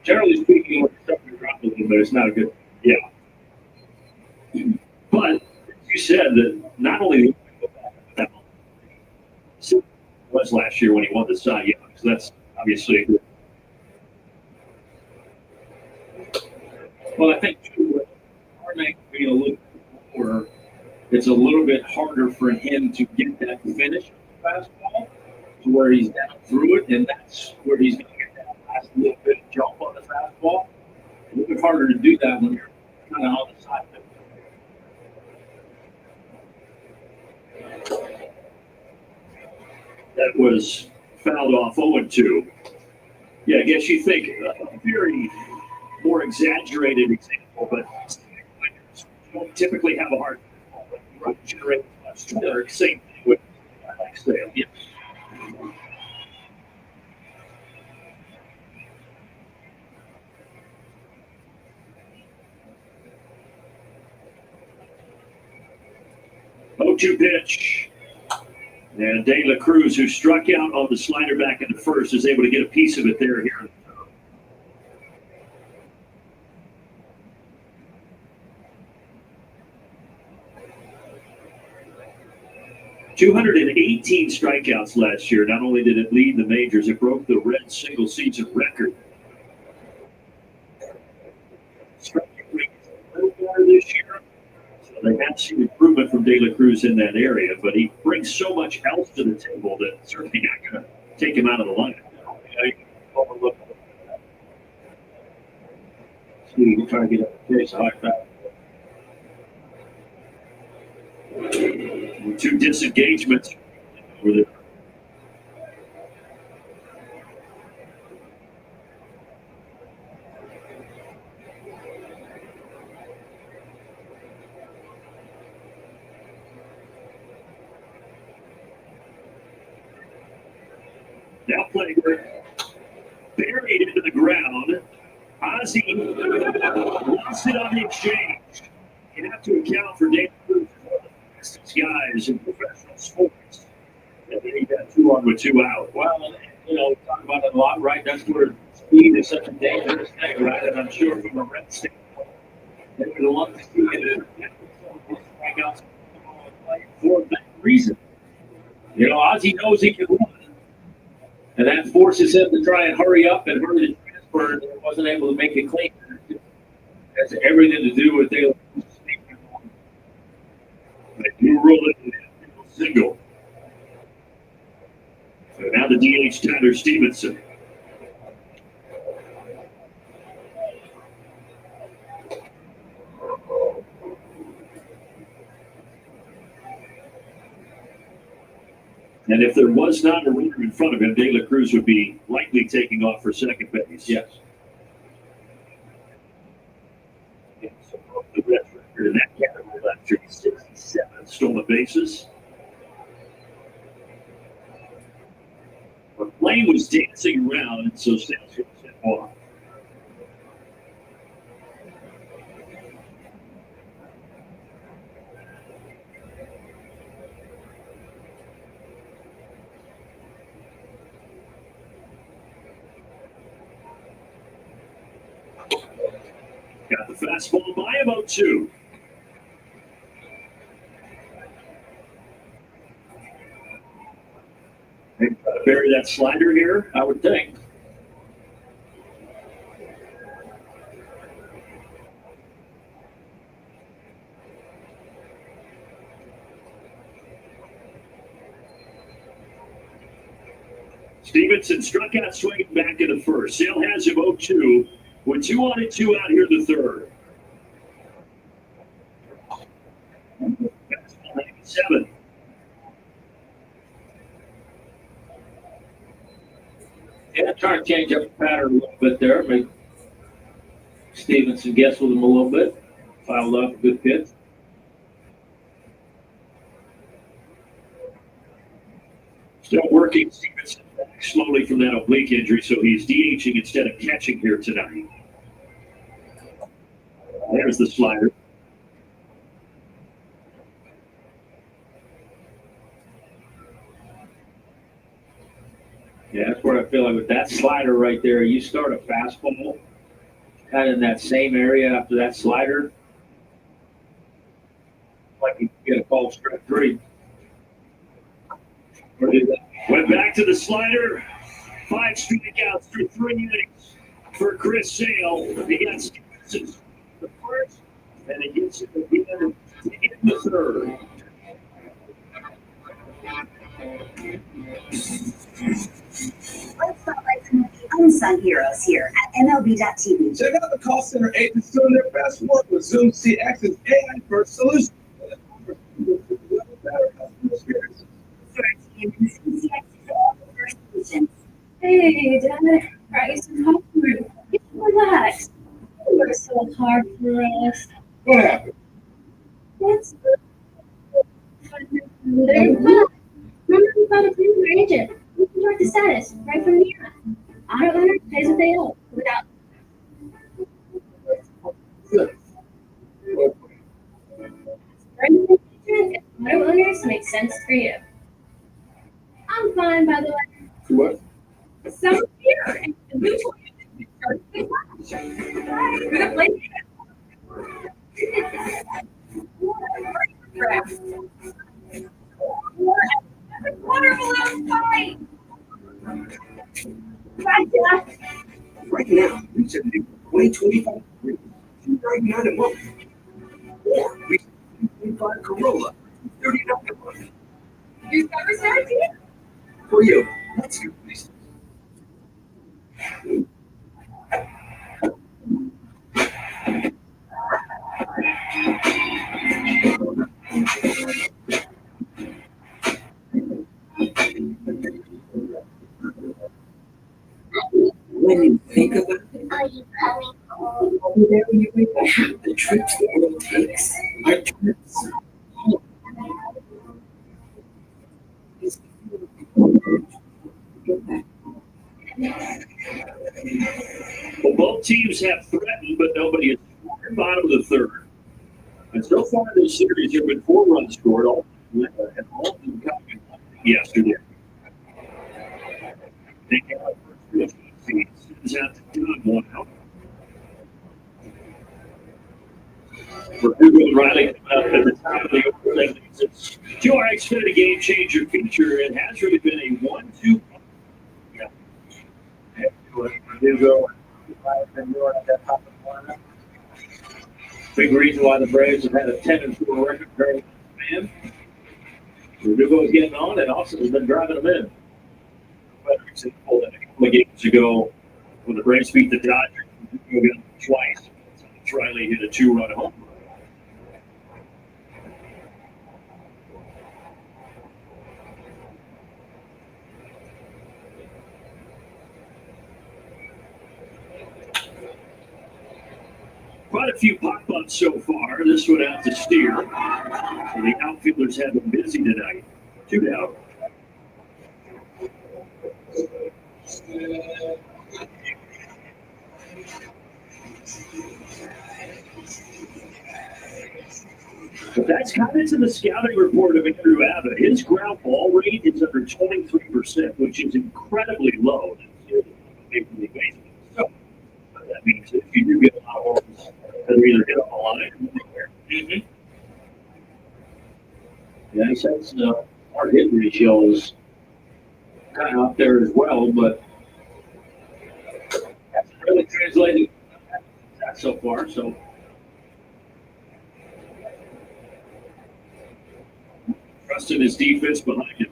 generally speaking, when you're starting to drop a little bit, it's not a good. Yeah. But you said that not only was last year when he won the Cy Young, so that's obviously a good. Well, I think too, arm angle being a little bit lower, it's a little bit harder for him to get that finish of the fastball to where he's down through it, and that's where he's going to get that last little bit of jump on the fastball. A little bit harder to do that when you're kind of on the side of it. That was fouled off 0-2. Yeah, I guess you think a very more exaggerated example, but don't typically have a hard time generate much torque. Same thing with Sale. Yeah. Oh-2 pitch. And De La Cruz, who struck out on the slider back in the first, is able to get a piece of it there here in the third. .218 strikeouts last year. Not only did it lead the majors, it broke the Reds single-season record. Striking rate this year. So they have seen improvement from De La Cruz in that area, but he brings so much else to the table that certainly not going to take him out of the lineup. Overlook. See, trying to get up the pace. I like that. Two disengagements over there. Now playing buried into the ground. Ozzie lost it on the exchange. You have to account for Dave Cruz, one of the fastest guys in professional sports. And then he got 2 on with 2 out. Well, we talk about it a lot, right? That's where speed is such a dangerous thing, right? And I'm sure from a Red standpoint, they would love to see it strikeouts for that reason. Ozzie knows he can run. And that forces him to try and hurry up and hurry the transfer, and he wasn't able to make it clean. It has everything to do with the new rule in single. And now the DH Tyler Stevenson. And if there was not a runner in front of him, De La Cruz would be likely taking off for second base. Yes. Yeah, so the Reds record in that category last year, 67 stolen bases. But Lane was dancing around, and so Sales was hit off. Got the fastball by about 2. Maybe try to bury that slider here, I would think. Stevenson struck out swinging back in the first. Sale has him 0-2 with 2 on and 2 out here in the third. 97. Yeah, trying to change up the pattern a little bit there. Make Stevenson guess with him a little bit. Fouled off a good pitch. Still working Stevenson back slowly from that oblique injury, so he's DHing instead of catching here tonight. There's the slider. Yeah, that's where I feel like with that slider right there, you start a fastball kind of in that same area after that slider. Like you get a call strike 3. Went back to the slider. 5 strikeouts through 3 innings for Chris Sale. He got Stevenson the first, and he gets it again in the third. Let's spotlight some of the unsung heroes here at MLB.tv. Check out the call center agents doing their best work with Zoom CX's AI-first solution. Better customer experience. Hey, Dad, brought you some popcorn. Just relax. You work so hard for us. What happened? That's Remember we found a cleaner agent. We can track the status right from the app. Auto owner pays what they owe without. Auto owners make sense for you. I'm fine, by the way. What? So here, and the new one is we're gonna play water balloon fight. Right now, reach a new 2025 right now a month. Or we 25 Corolla, $39 a month. Your summer starts here. For you. Let's go, please. When you think about it, I'll be there when you wake up. The trips the world takes are trips. Well, both teams have threatened, but nobody has scored. Bottom of the third. And so far this series, there have been 4 runs scored, all and all of them coming yesterday. They got our first pitch. Cincinnati down 1 out. Verdugo and Riley coming up at the top of the order. It's to our Xfinity Game Changer feature. It has really been a 1-2. Yeah. Verdugo and been doing at that top of the lineup. Big reason why the Braves have had a 10-4 record during the man. Verdugo is getting on, and Austin has been driving them in. Better example than a couple of games ago when the Braves beat the Dodgers. Verdugo got them twice. Riley hit a 2-run home run. Quite a few pop-ups so far. This one out to steer. So the outfielders have been busy tonight. 2 down. But that's kind of to the scouting report of Andrew Abbott. His ground ball rate is under 23%, which is incredibly low. So that means if you do get a lot of balls, they'll either hit on the line or nowhere. Mm-hmm. Yeah, he says our hit ratio is kind of up there as well, but that's really translating that so far. So trusting his defense behind him.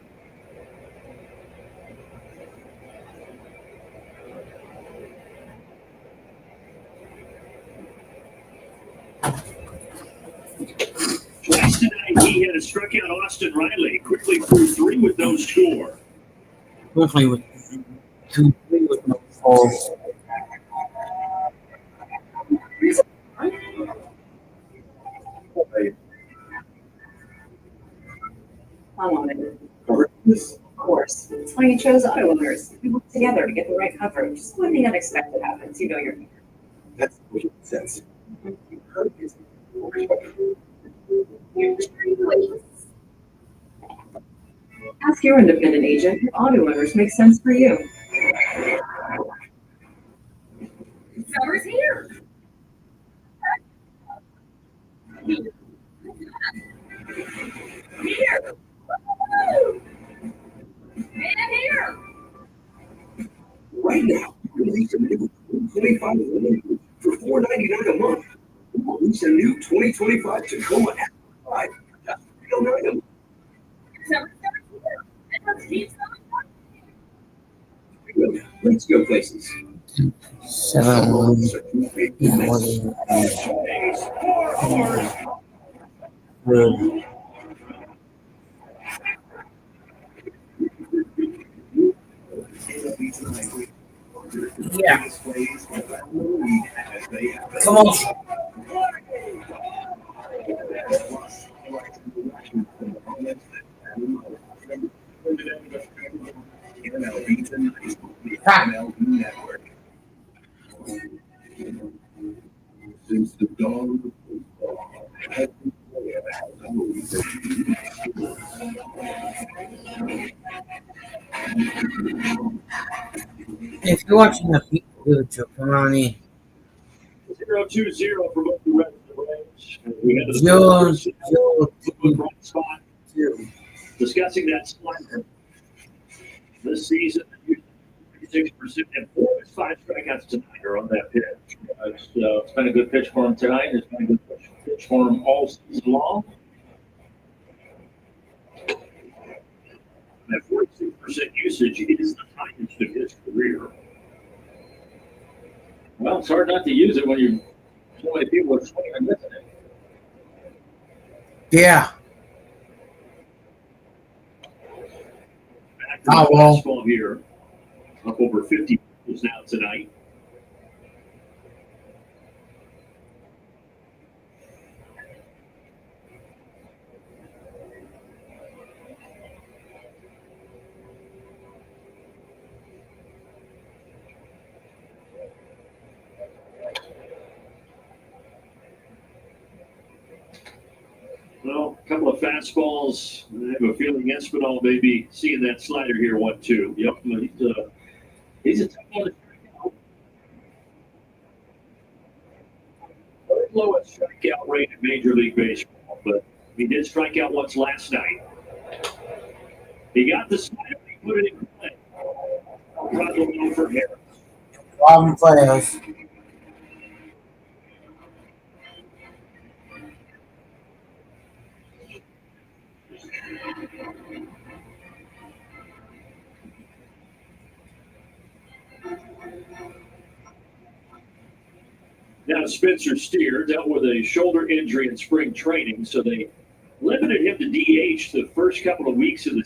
Twice tonight, he had struck out Austin Riley. Quickly threw 3 with no score. Quickly with 2-3 with no score. I wanted it. Of course. That's why you chose auto owners. We work together to get the right coverage. So when the unexpected happens, you know you're here. That's what it says. Ask your independent agent if auto owners make sense for you. Summer's here. Here. Woo! And here. Right now, release a new 2025 for $4.99 a month. Release a new 2025 Tacoma F5 for just $3.99 a month. Summer's here. And let's keep Let's go places. 7 Yeah. Come on. MLB Network. Since the dawn of football, every player has always If you're watching the YouTube, come on in. 0-2-0 for both the Reds and the Braves. We had Joe, spot discussing that slider. This season, 36% and 4 of his 5 strikeouts tonight are on that pitch. It's been a good pitch for him tonight. It's been a good pitch pitch for him all season long. That 46% usage is the highest of his career. Well, it's hard not to use it when you so many people are swinging and missing it. Yeah. Back to the fastball here. Up over 50 miles now tonight. Well, a couple of fastballs. I have a feeling Espinal may be seeing that slider here 1-2. Yep, he's a tough one to strike out. Third lowest strikeout rate in Major League Baseball, but he did strike out once last night. He got the slider, he put it in play. Problem for Harris. Problem for Harris. Now Spencer Steer dealt with a shoulder injury in spring training, so they limited him to DH the first couple of weeks of the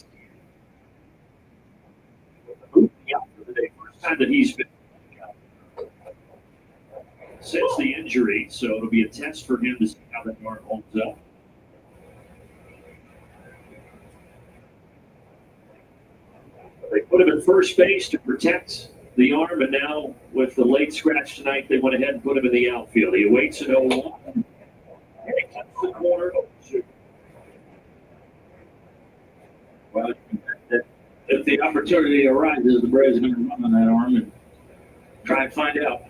season. First time that he's been since the injury, so it'll be a test for him to see how that arm holds up. They put him at first base to protect the arm, and now with the late scratch tonight, they went ahead and put him in the outfield. He awaits an 0-1, and he comes to the corner. Well, if the opportunity arises, the Braves are going to run on that arm and try and find out.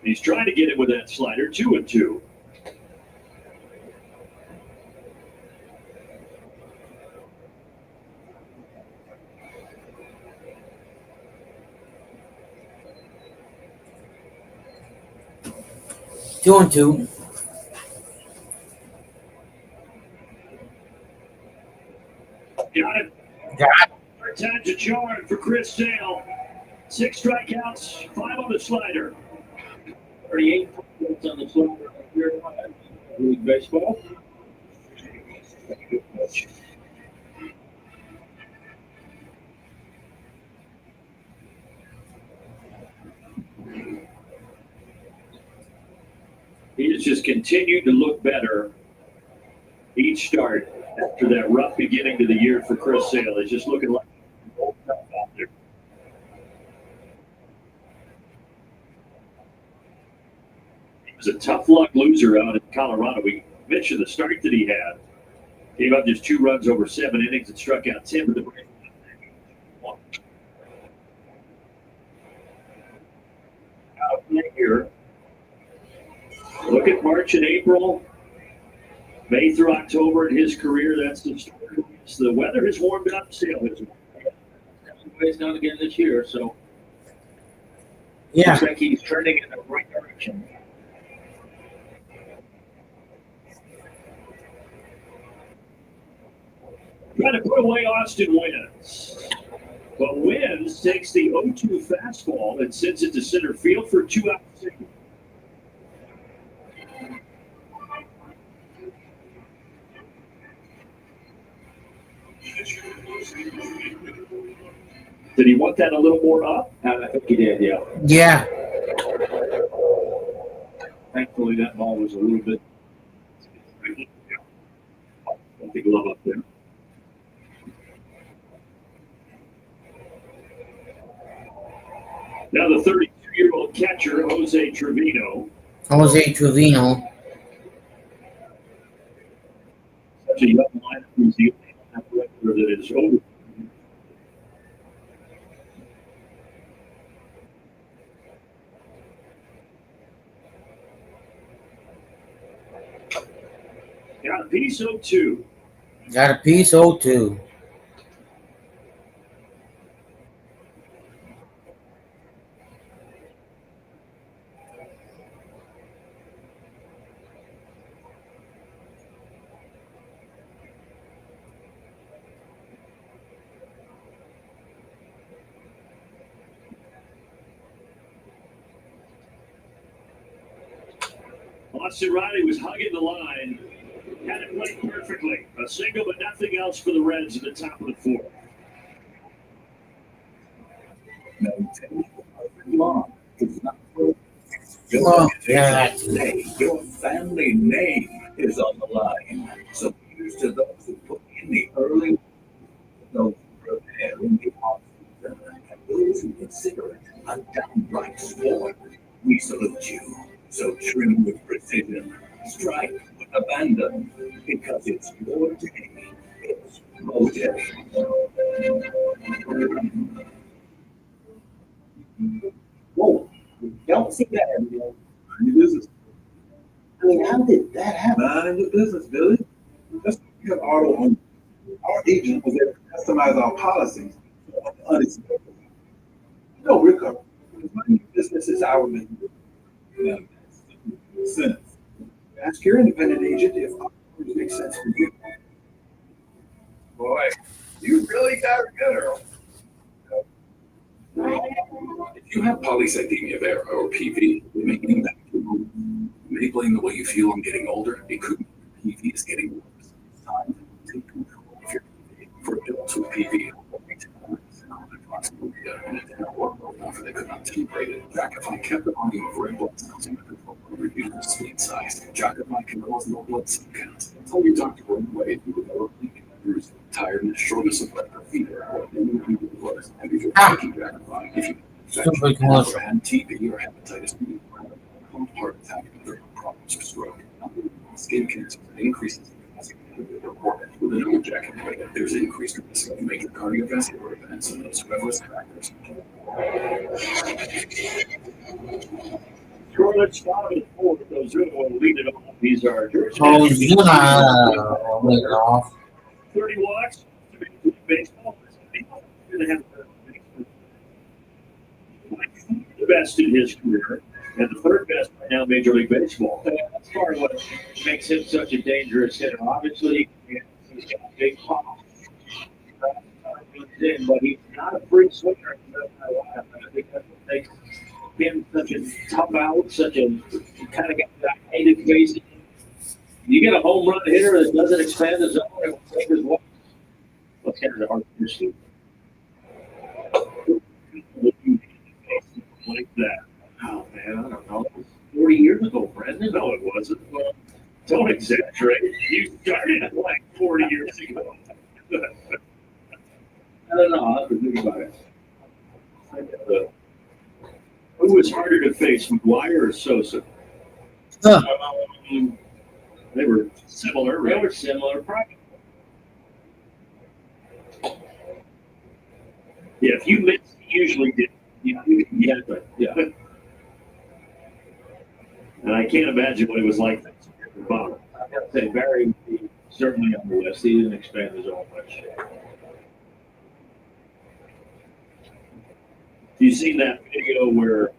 He's trying to get it with that slider, 2-2. Two and two. Got it. Got it. Third time's a charm for Chris Sale. 6 strikeouts, 5 on the slider. 38 points on the slider here in League Baseball. He has just continued to look better each start after that rough beginning to the year for Chris Sale. He's just looking like out there. He was a tough luck loser out in Colorado. We mentioned the start that he had. Gave up just 2 runs over 7 innings and struck out 10 with the Braves. Out here. Look at March and April, May through October in his career. That's the story. The weather has warmed up. Sale has warmed up. He's down again this year, so Yeah. looks like he's turning in the right direction. Trying to put away Austin Wins. But Wins takes the 0-2 fastball and sends it to center field for 2 outs. Did he want that a little more up? I think he did, yeah. Yeah. Thankfully, that ball was a little bit. Put the glove up there. Now the 32-year-old catcher, Jose Trevino. Jose Trevino. Such a young lineup who's the only lineup that is over. apiece 0-2. Got a piece 0-2. Austin Riley was hugging the line. Had it played perfectly. A single, but nothing else for the Reds at the top of the fourth. Your family name is on the line. So here's to those who put in the early, those who prepare in the off-season, and those who consider it a downright sport. We salute you. So trim with precision, strike with abandon, because it's your day. It's Mo Day. Whoa, don't see that everywhere. Mind your business. I mean, how did that happen? Mind your business, Billy. That's why we have auto owners. Our agent was able to customize our policies for the unexpected. No, we're covered. Because minding your business is our business. Yeah, makes sense. Ask your independent agent if our offers make sense for you. Boy, you really got her good, Earl. If you have polycythemia vera or PV, it may be back to normal. You may blame the way you feel on getting older. It could be PV is getting worse. It's time to take control of your PV. For adults with PV, and it didn't work well enough, they could not tolerate it. Jakafi kept the volume of red blood cells under control and reduced the spleen size. Jakafi can cause low blood cell counts. Tell your doctor right away if you develop leaking, bruising, tiredness, shortness of breath, or fever, or any of the blood, and be sure to keep Jakafi if you had TB or hepatitis B, or heart attack, and other problems or stroke. Skin cancer increases with an overjacket, there's increased risk of major cardiovascular events and those who have risk factors. Scoreless 5-4. Those who will lead it off. These are Georgia. Oh, you know, lead it off. 30 walks to make baseball. The best in his career, and the third best right now in Major League Baseball. That's part of what makes him such a dangerous hitter. Obviously, he's got a big pop. But he's not a free swinger. I think that's what makes him such a tough out, such a kind of guy that I hated facing. You get a home run hitter that doesn't expand his zone and will take his walk. That's kind of the hard to see. Like that. Oh, man, I don't know. It was 40 years ago, Brendan. No, it wasn't. Well, don't exaggerate. You started like 40 years ago. I don't know. I'll have to think about it. Who was harder to face, McGuire or Sosa? They were similar, right? They were similar. Probably. Yeah, if you missed, you usually did. Yeah. And I can't imagine what it was like at the bottom. I've got to say, Barry would be certainly on the list. He didn't expand his own much. You seen that video where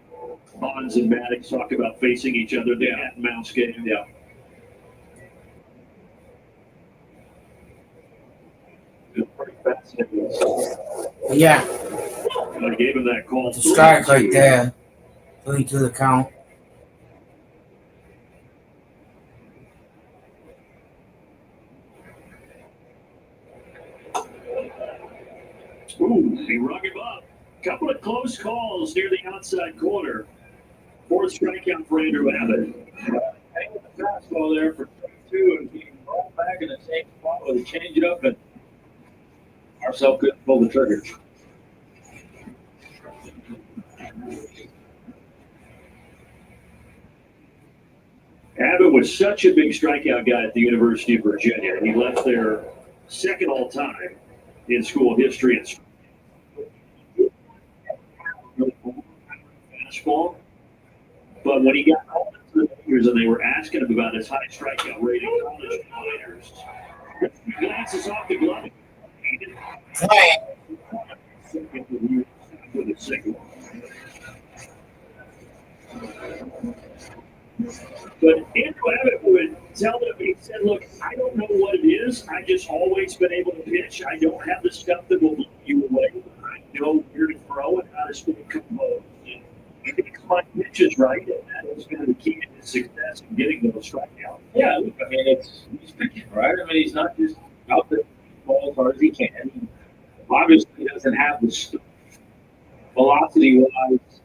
Bonds and Maddox talk about facing each other? The cat and mouse game. Yeah. It's pretty fascinating. Yeah. I gave him that call. The strike right there. 3 to the count. Ooh, he rung him up. Couple of close calls near the outside corner. Fourth strikeout for Andrew Abbott. Hang with the fastball there for 2, and he rolled back in the same spot with a change up, and Marcel couldn't pull the trigger. Abbott was such a big strikeout guy at the University of Virginia. He left there second all time in school history and fastball. But when he got home the majors, and they were asking him about his high strikeout rate in college minors. He glances off the glove. With a single. But Andrew Abbott would tell them, he said, look, I don't know what it is. I just always been able to pitch. I don't have the stuff that will blow you away. I know where to throw and how to stay composed. He thinks my pitch is right, and that is going to be the key to his success in getting those strikeouts. Yeah, look, I mean, he's pitching, right? I mean, he's not just out there ball as hard as he can. He obviously doesn't have the stuff, velocity-wise,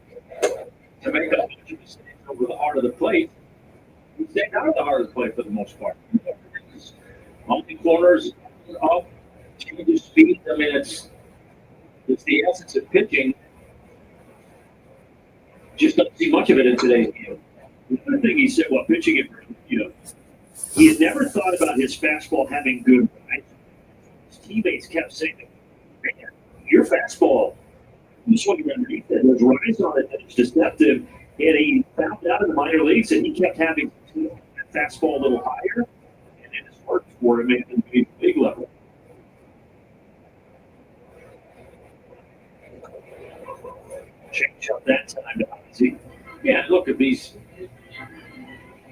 to make a bunch of mistakes over the heart of the plate. He's staying out of the heart of the plate for the most part. Multi corners up, changes speed. I mean, it's the essence of pitching. Just don't see much of it in today's game. I think he said, well, pitching it, he had never thought about his fastball having good rise. His teammates kept saying, man, your fastball, you swing it underneath it, there's rise on it, and it's deceptive. And he found out in the minor leagues that he kept having that fastball a little higher, and it has worked for him at the big level. Change up that time to Ozzy. Yeah, look, if he's,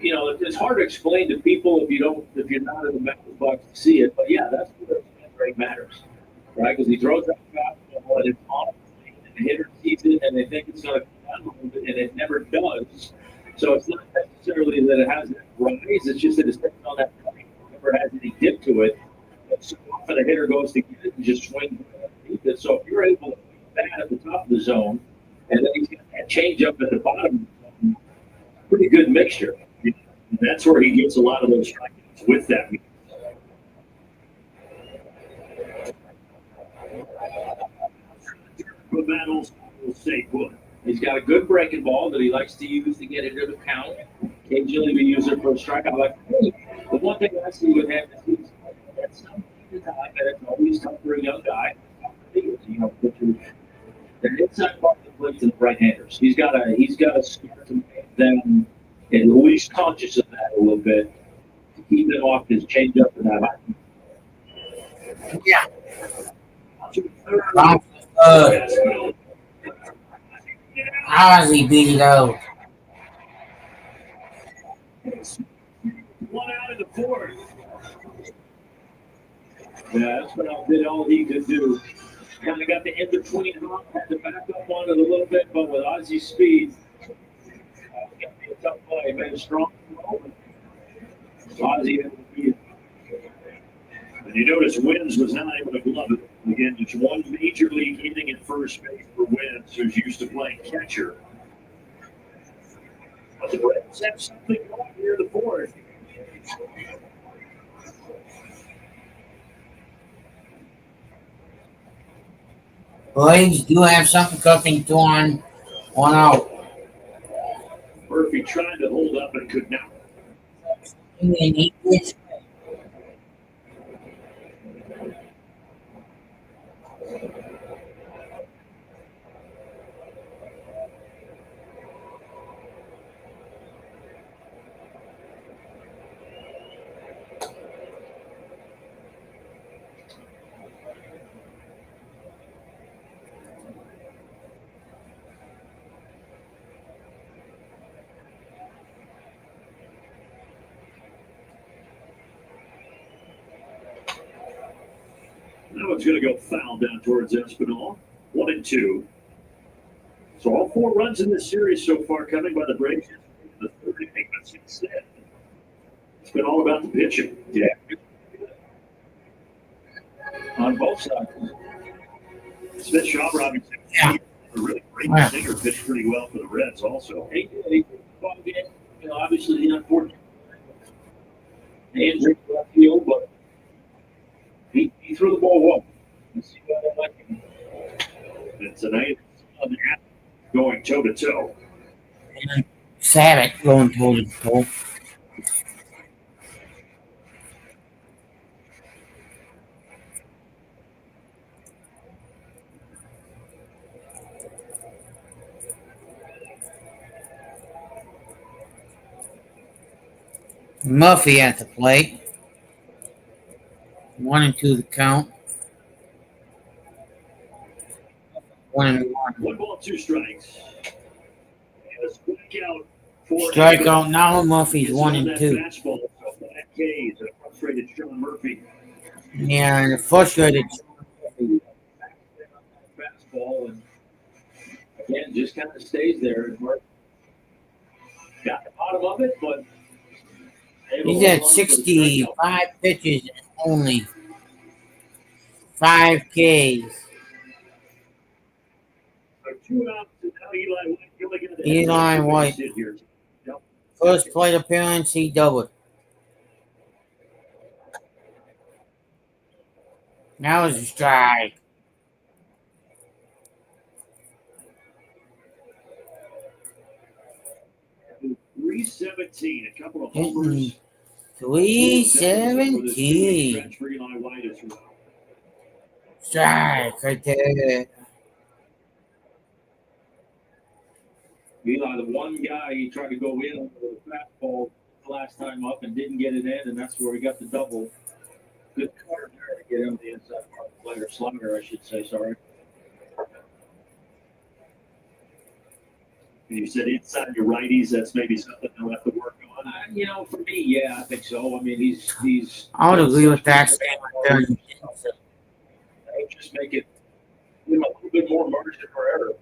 it's hard to explain to people if you're not in the batter's box to see it. But yeah, that's where rate matters, right? Because he throws that fastball and it's on, and the hitter sees it and they think it's going to come down a little bit, and it never does. So it's not necessarily that it has that rise; it's just that it's taking on that plane. It never has any dip to it. But so often the hitter goes to get it and just swings underneath it. So if you're able to put that at the top of the zone, and then he's got that change up at the bottom, pretty good mixture. And that's where he gets a lot of those strikeouts with that. The battles will stay put. He's got a good breaking ball that he likes to use to get into the count. Occasionally we use it for a strikeout. Like, hey, the one thing I see with him is he's at some point in time, and it's always tough for a young guy. The inside part of the plate to the right-handers. He's got to start to make them at least conscious of that a little bit to keep them off his changeup and that. Yeah. Ozzy beat it out. One out in the fourth. Yeah, that's what did all he could do. Kind of got the in-between hump, had to back up on it a little bit, but with Ozzy's speed, got to be a tough play. Made a strong throw. Ozzy had to beat it. And you notice Wins was not able to glove it. Again, just one major league inning at first base for Wins, who's used to playing catcher. But the Reds have something going here in the fourth. Braves do have something cooking to on out. Murphy tried to hold up and could not. And he gets That one's going to go foul down towards Espinal. 1-2. So all 4 runs in this series so far coming by the Braves. The third inning, that's instead. It's been all about the pitching. Yeah. On both sides. Smith Shaw Robinson. Yeah. A really great singer, pitched pretty well for the Reds also. He did again. Obviously the unfortunate injury to left field, but he threw the ball well. Let's see what I like him. And tonight, going toe-to-toe. Sabat going toe-to-toe. Murphy at the plate. 1-2 the count. 1-1. 1 ball, 2 strikes. And a strikeout for Strikeout now. Murphy's It's on that 1-2. fastball. So that K's and a frustrated Sean Murphy. Yeah, and the frustrated. Fastball, and again, just kind of stays there. And Mark got the bottom of it, but He's at 65 pitches and only 5 Ks. So 2 outs, and now Eli White. Eli White. First plate appearance, he doubled. Now it's a strike. .317, a couple of homers. 317. For Eli White as well. Strike right there. Eli, the one guy he tried to go in with a fastball last time up and didn't get it in, and that's where he got the double. Good cutter there to get him the inside part of the plate, or slider, I should say, sorry. You said inside your righties, that's maybe something they'll have to work on. You know, for me, yeah, I think so. I mean, he's. I would agree with that. Just make it, a little bit more margin for error.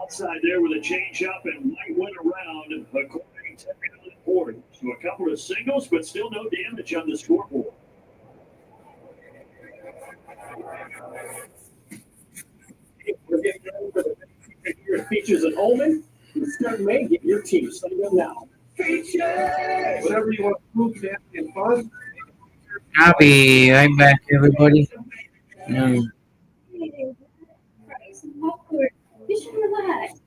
Outside there with a changeup, and White went around according to the board. So a couple of singles, but still no damage on the scoreboard. We're getting ready for the features at Holman. Start May, get your team. Sign them now. Whatever you want to prove to and fun. I'll be right back, everybody. You should relax.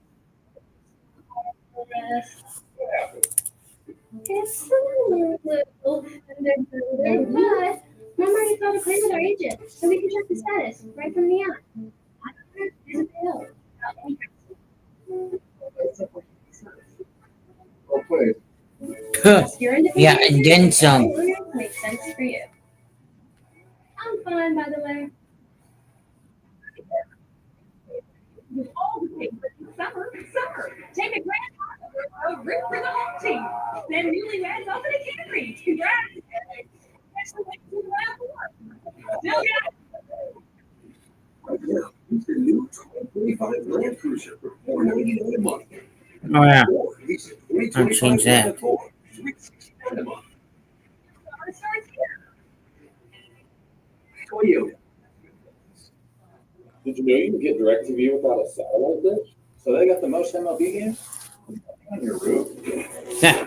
It's so little under, but Mom already filed a claim with our agent, so we can check the status right from the app. Yeah, and then some. Makes sense for you. I'm fine, by the way. With all the things, summer. Take a grand root for the home team. Then newlyweds off in a cannery. Congrats. Especially when you have four. Still got Right now, it's the new 2025 Land Cruiser for $499 a month. Oh, yeah. Or lease a I'll change that. for $369 a month. summer starts here. Toyota. Did you know you can get DirecTV without a satellite dish? So they got the most MLB games on your roof. Yeah.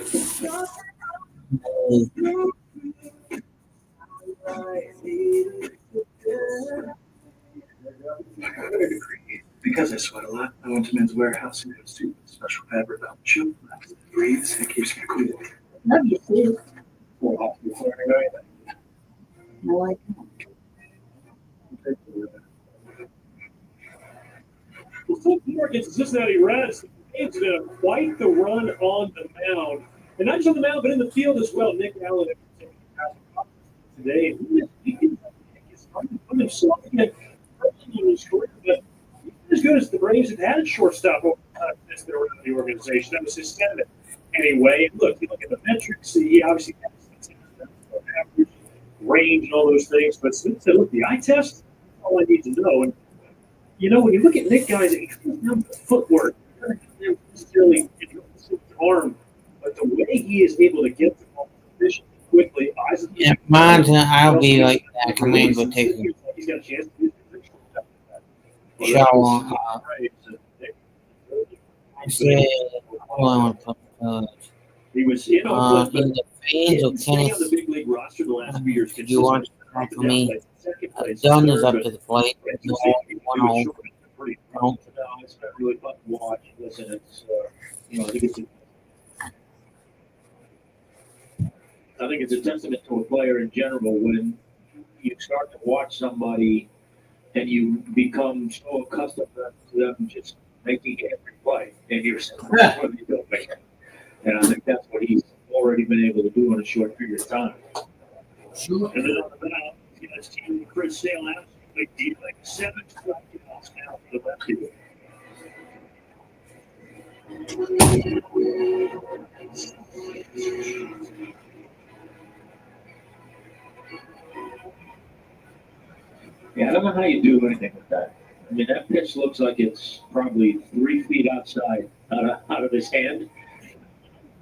Because I sweat a lot, I went to Men's Warehouse and got a suit with special fabric on the shoe. It breathes and it keeps me cool. Love you too. Well, off before I know anything. I like that. Well, so far against the Cincinnati Reds, it's quite the run on the mound. And not just on the mound, but in the field as well. Nick Allen today. He can put himself in his career, but as good as the Braves have had at shortstop over since they were in the organization. That was his sentiment anyway. And look, you look at the metrics, he obviously has average range and all those things. But since look, the eye test, all I need to know. And you know, when you look at Nick, guys, it comes down to footwork. Not necessarily his arm, but the way he is able to get the ball efficiently, quickly, eyes of the Yeah, mine's I'll be right back. I'm going to go take He's got a chance to do a shower. I said, hold on. He was in in the fans of tennis, the big league roster the last few years. you want to talk to me? Dunn is up to the plate. No, 1-0. No, it's not really fun to watch. Listen, it's I think it's a testament to a player in general when you start to watch somebody and you become so accustomed to them just making every play, and you're saying, what are they doing? And I think that's what he's already been able to do in a short period of time. Sure. And then on the mound, you know, his team, Chris Sale, absolutely dealing 7 strikeouts now for the lefty. Yeah, I don't know how you do anything with that. I mean, that pitch looks like it's probably 3 feet outside, out of his hand.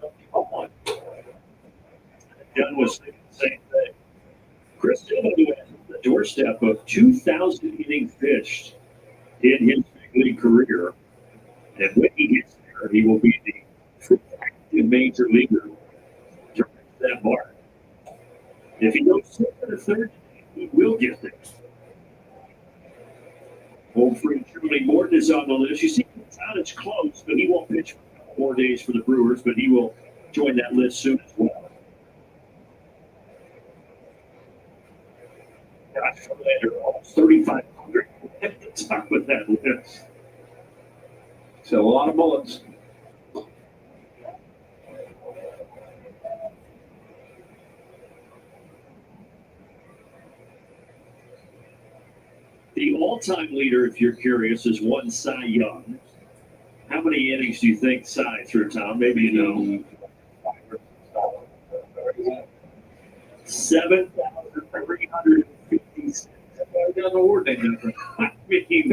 Come on. Dunn was thinking the same thing. Chris Dillon at the doorstep of 2,000 innings pitched in his big league career. And when he gets there, he will be the first active major leaguer to reach that mark. If he goes second or third, he will get there. Old friend Truly Morton is on the list. You see, it's close, but he won't pitch for a couple more days for the Brewers, but he will join that list soon as well. Gosh, they're almost 3,500 at the top of that list. So a lot of bullets. The all-time leader, if you're curious, is one Cy Young. How many innings do you think Cy threw, Tom? Maybe you know. 7,356. I mean,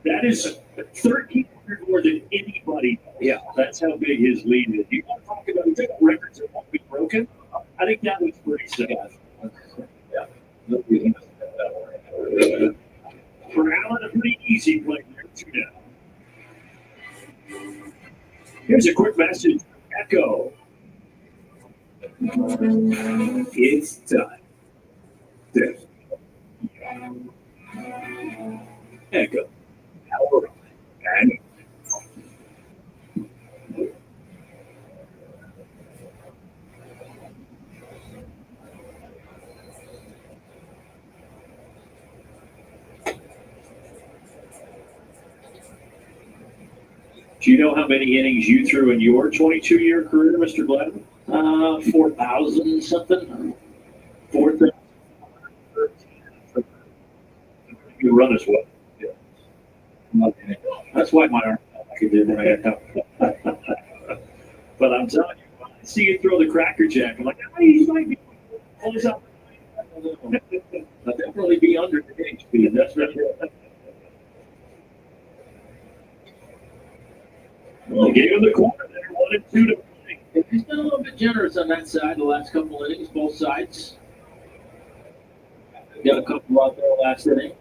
that is 1,300 more than anybody. Yeah. That's how big his lead is. You want to talk about records that won't be broken? I think that was pretty sad. Yeah. For Allen, a pretty easy play there, 2 down. Here's a quick message from Echo. It's time. Echo. And do you know how many innings you threw in your 22-year career, Mr. Gladden? 4,000 something. 4,013. You run as well. Yeah. That's why my arm I did when I got out. But I'm telling you, when I see you throw the Cracker Jack, I'm like, he might be close up. I'll definitely be under the gauge speed. That's right. Well, gave him the corner there, 1 and 2 to play. He's been a little bit generous on that side the last couple of innings, both sides. Got a couple out there last inning.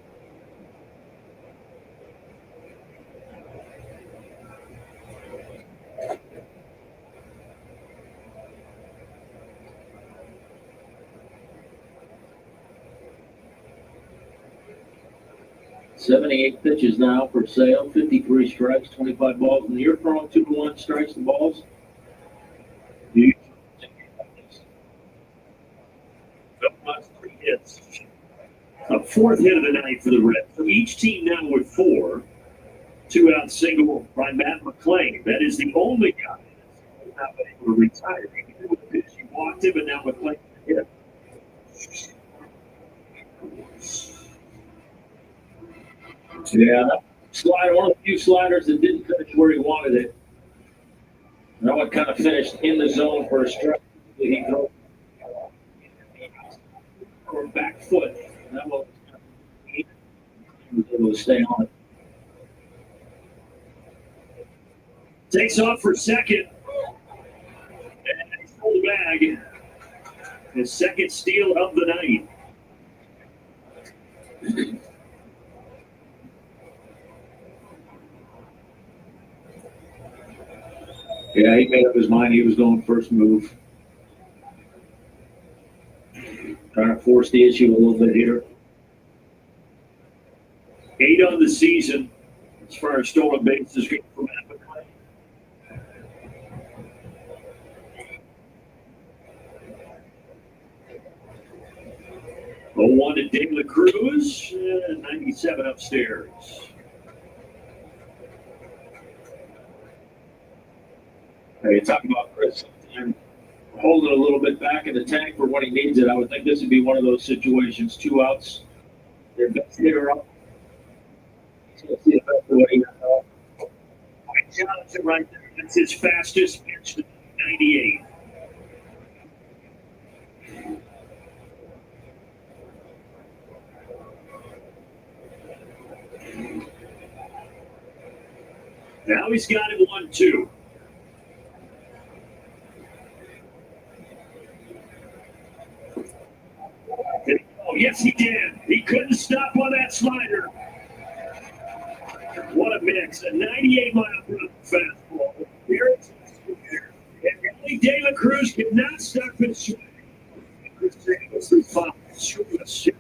"78 pitches now for Sale, 53 strikes, 25 balls. And you're throwing 2-1 strikes and balls." The 3 hits. A 4th hit of the night for the Reds. So each team now with 4. 2-out single by Matt McClain. That is the only guy that's not been able to retire. He walked him, and now McClain hit. Yeah, slider, one of the few sliders that didn't finish where he wanted it. That one kind of finished in the zone for a strike. He threw or back foot. That one he was able to stay on it. Takes off for second. And he's full bag. His second steal of the night. Yeah, he made up his mind he was going first move. Trying to force the issue a little bit here. 8 on the season as far as stolen bases go from Matt McClain. Oh, 1 to De La Cruz, 97 upstairs. Hey, you talk about Chris sometimes holding a little bit back in the tank for when he needs it. I would think this would be one of those situations. 2 outs. Their best hitter up. See the best of what he got. Mike Johnson right there. That's his fastest pitch to 98. Now he's got it 1-2. Oh, yes, he did. He couldn't stop on that slider. What a mix. A 98-mile-per-hour fastball. Here it's and Ellie De La Cruz cannot stop his swing.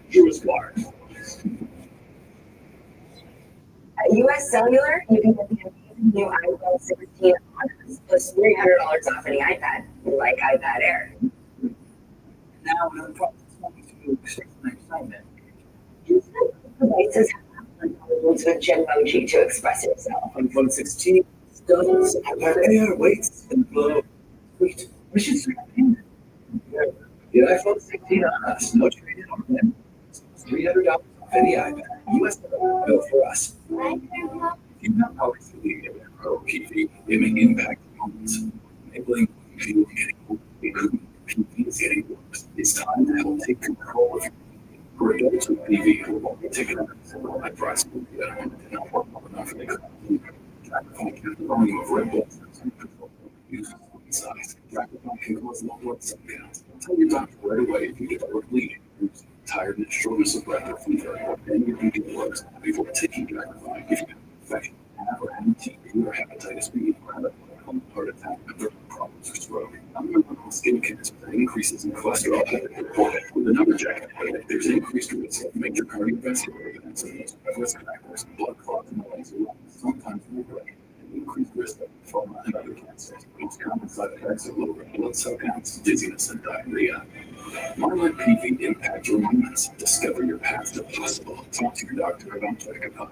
Truist Park. At US Cellular, you can get the amazing new iPhone 16 on us, plus $300 off any iPad, like iPad Air. Now we're in the process of moving to external excitement. Devices have intelligence with Genmoji to express yourself. iPhone 16 does iPad Air waits and blow. Wait, we should start paying. The iPhone 16 on us, no trade-in on them. $300 off any iPad. US built for us. If you have always believed in Pro PV, it may impact moments. Enabling PV PV is getting worse. It's time to help take control of your for adults with PV who won't be taken up by price will be better and not work long enough for the the volume of red blood cells and control. Use size. Dracopon can cause long blood cell counts. Tell your doctor right away if you develop bleeding, tiredness, shortness of breath, or fever, or any of the works before taking Dracopon. If you have an infection, have or any TB or hepatitis B, or have a heart attack, other problems, or stroke. Skin cancer increases in cholesterol with another jacket. There's increased risk of major cardiovascular events and most risk factors, blood clots, and noise, sometimes neglect, and increased risk of lymphoma and other cancers. Most common side effects are low red blood cell counts, dizziness, and diarrhea. Why let PV impact your moments? Discover your path to possible. Talk to your doctor about Dracopon.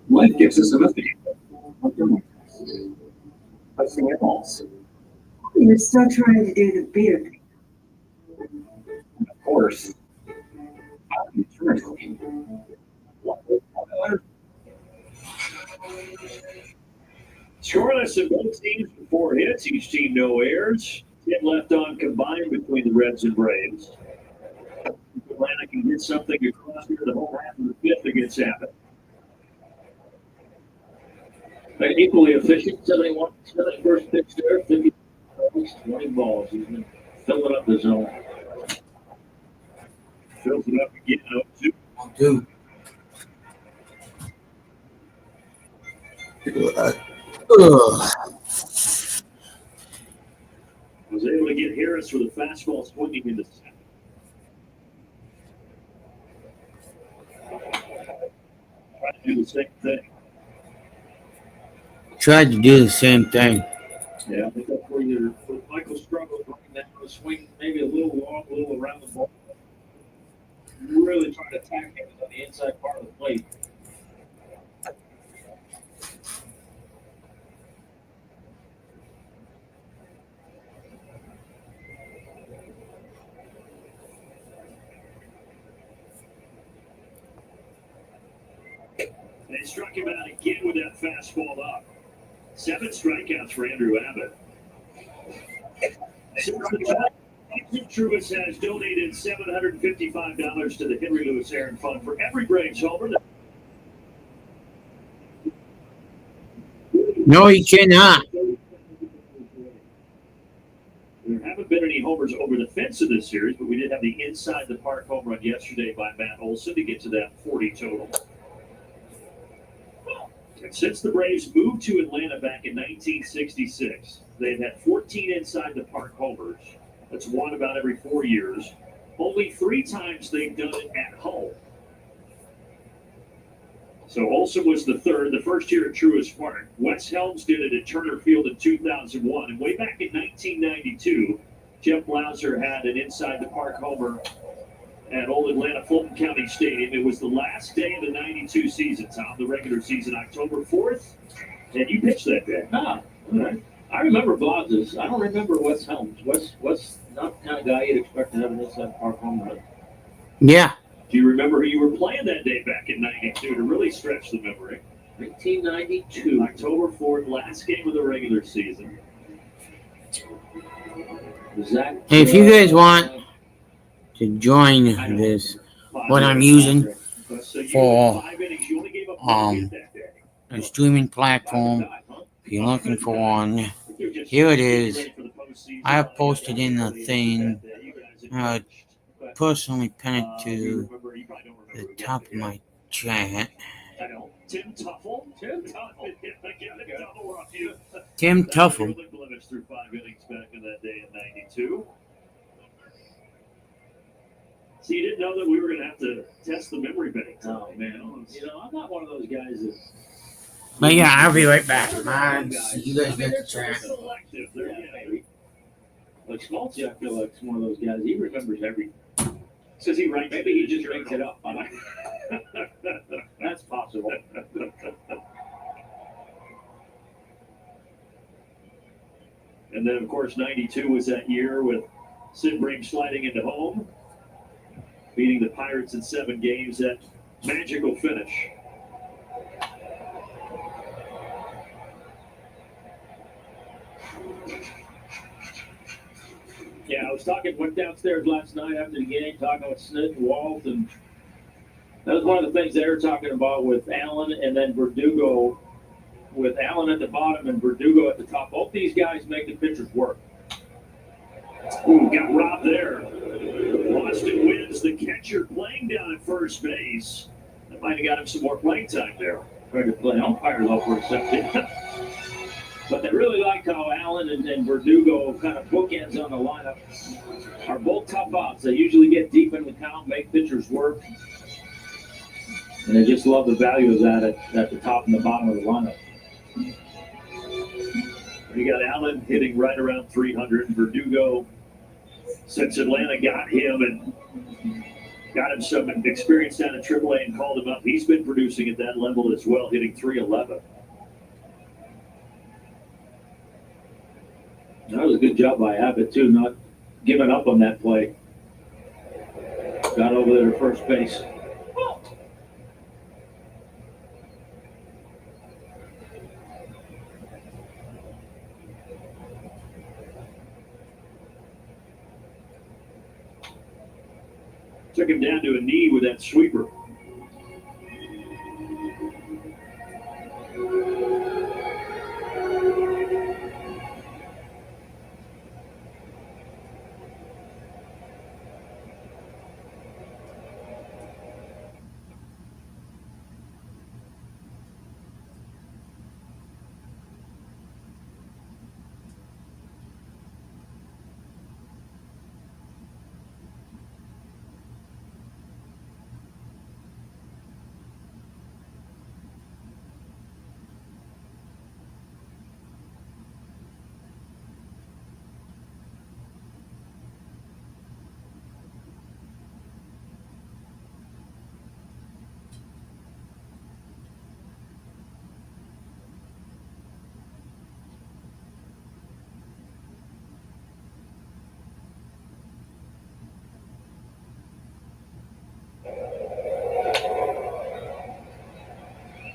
Life gives us a message. Placing it also. You're still trying to do the beard. Of course. Scoreless in both teams with 4 hits. Each team no errors. 10 left on combined between the Reds and Braves. If Atlanta can get something across here the whole half of the 5th against Abbott. They're equally efficient. 71st pitch there. 50, at least 20 balls. He's been filling up the zone. Fills it up again. 0-2. Was able to get Harris with a fastball swinging into second. Trying to do the same thing. Tried to do the same thing. Yeah, I think that's where Michael struggled running down the swing, maybe a little long, a little around the ball. Really trying to attack him on the inside part of the plate. They struck him out again with that fastball up. 7 strikeouts for Andrew Abbott. Truist has donated $755 to the Henry Louis Aaron Fund for every Braves homer. No, he cannot. There haven't been any homers over the fence in this series, but we did have the inside the park home run yesterday by Matt Olson to get to that 40 total. And since the Braves moved to Atlanta back in 1966, they've had 14 inside the park homers. That's one about every 4 years. Only 3 times they've done it at home. So Olson was the third, the first year at Truist Park. Wes Helms did it at Turner Field in 2001. And way back in 1992, Jeff Blauser had an inside the park homer at Old Atlanta Fulton County Stadium. It was the last day of the 92 season, Tom, the regular season, October 4th. And you pitched that day. Ah, all right. I remember Blas's. I don't remember Wes Helms. Wes not the kind of guy you'd expect to have an inside park home run. Yeah. Do you remember who you were playing that day back in '92 to really stretch the memory? 1992. October 4th, last game of the regular season. Zach, Hey, if you guys want to join this, what I'm using for a streaming platform, if you're looking for one, here it is. I have posted in the thing. Personally pin it to the top of my chat. Tim Tuffle. Tim Tuffle. Through 5 innings back in that day in '92. So you didn't know that we were going to have to test the memory bank. Oh man, I'm not one of those guys that. But yeah, I'll be right back. You guys get the chat. Like Schmaltz, I feel like it's one of those guys. He remembers everything. Says he writes. Maybe he just makes it up. That's possible. And then, of course, '92 was that year with Sid Bream sliding into home, beating the Pirates in 7 games. That magical finish. Yeah, I was went downstairs last night after the game, talking with Snit and Walt, and that was one of the things they were talking about with Allen and then Verdugo, with Allen at the bottom and Verdugo at the top. Both these guys make the pitchers work. Ooh, got robbed there. Boston wins. The catcher playing down at first base. That might have got him some more playing time there. Tried to play umpire though for a second. But they really liked how Allen and Verdugo kind of bookends on the lineup. Are both tough outs. They usually get deep in the count, make pitchers work. And they just love the value of that at the top and the bottom of the lineup. You got Allen hitting right around 300. Verdugo, since Atlanta got him and got him some experience down at AAA and called him up, he's been producing at that level as well, hitting 311. That was a good job by Abbott, too, not giving up on that play. Got over there to first base. Took him down to a knee with that sweeper.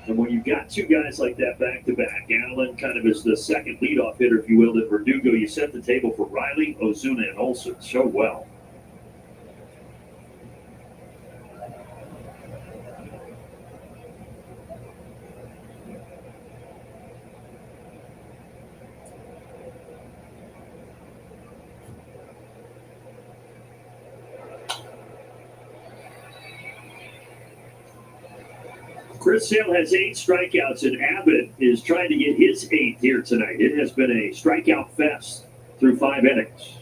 And when you've got 2 guys like that back-to-back, Allen kind of is the second leadoff hitter, if you will, that Verdugo, you set the table for Riley, Ozuna, and Olsen so well. Chris Sale has 8 strikeouts, and Abbott is trying to get his 8th here tonight. It has been a strikeout fest through 5 innings.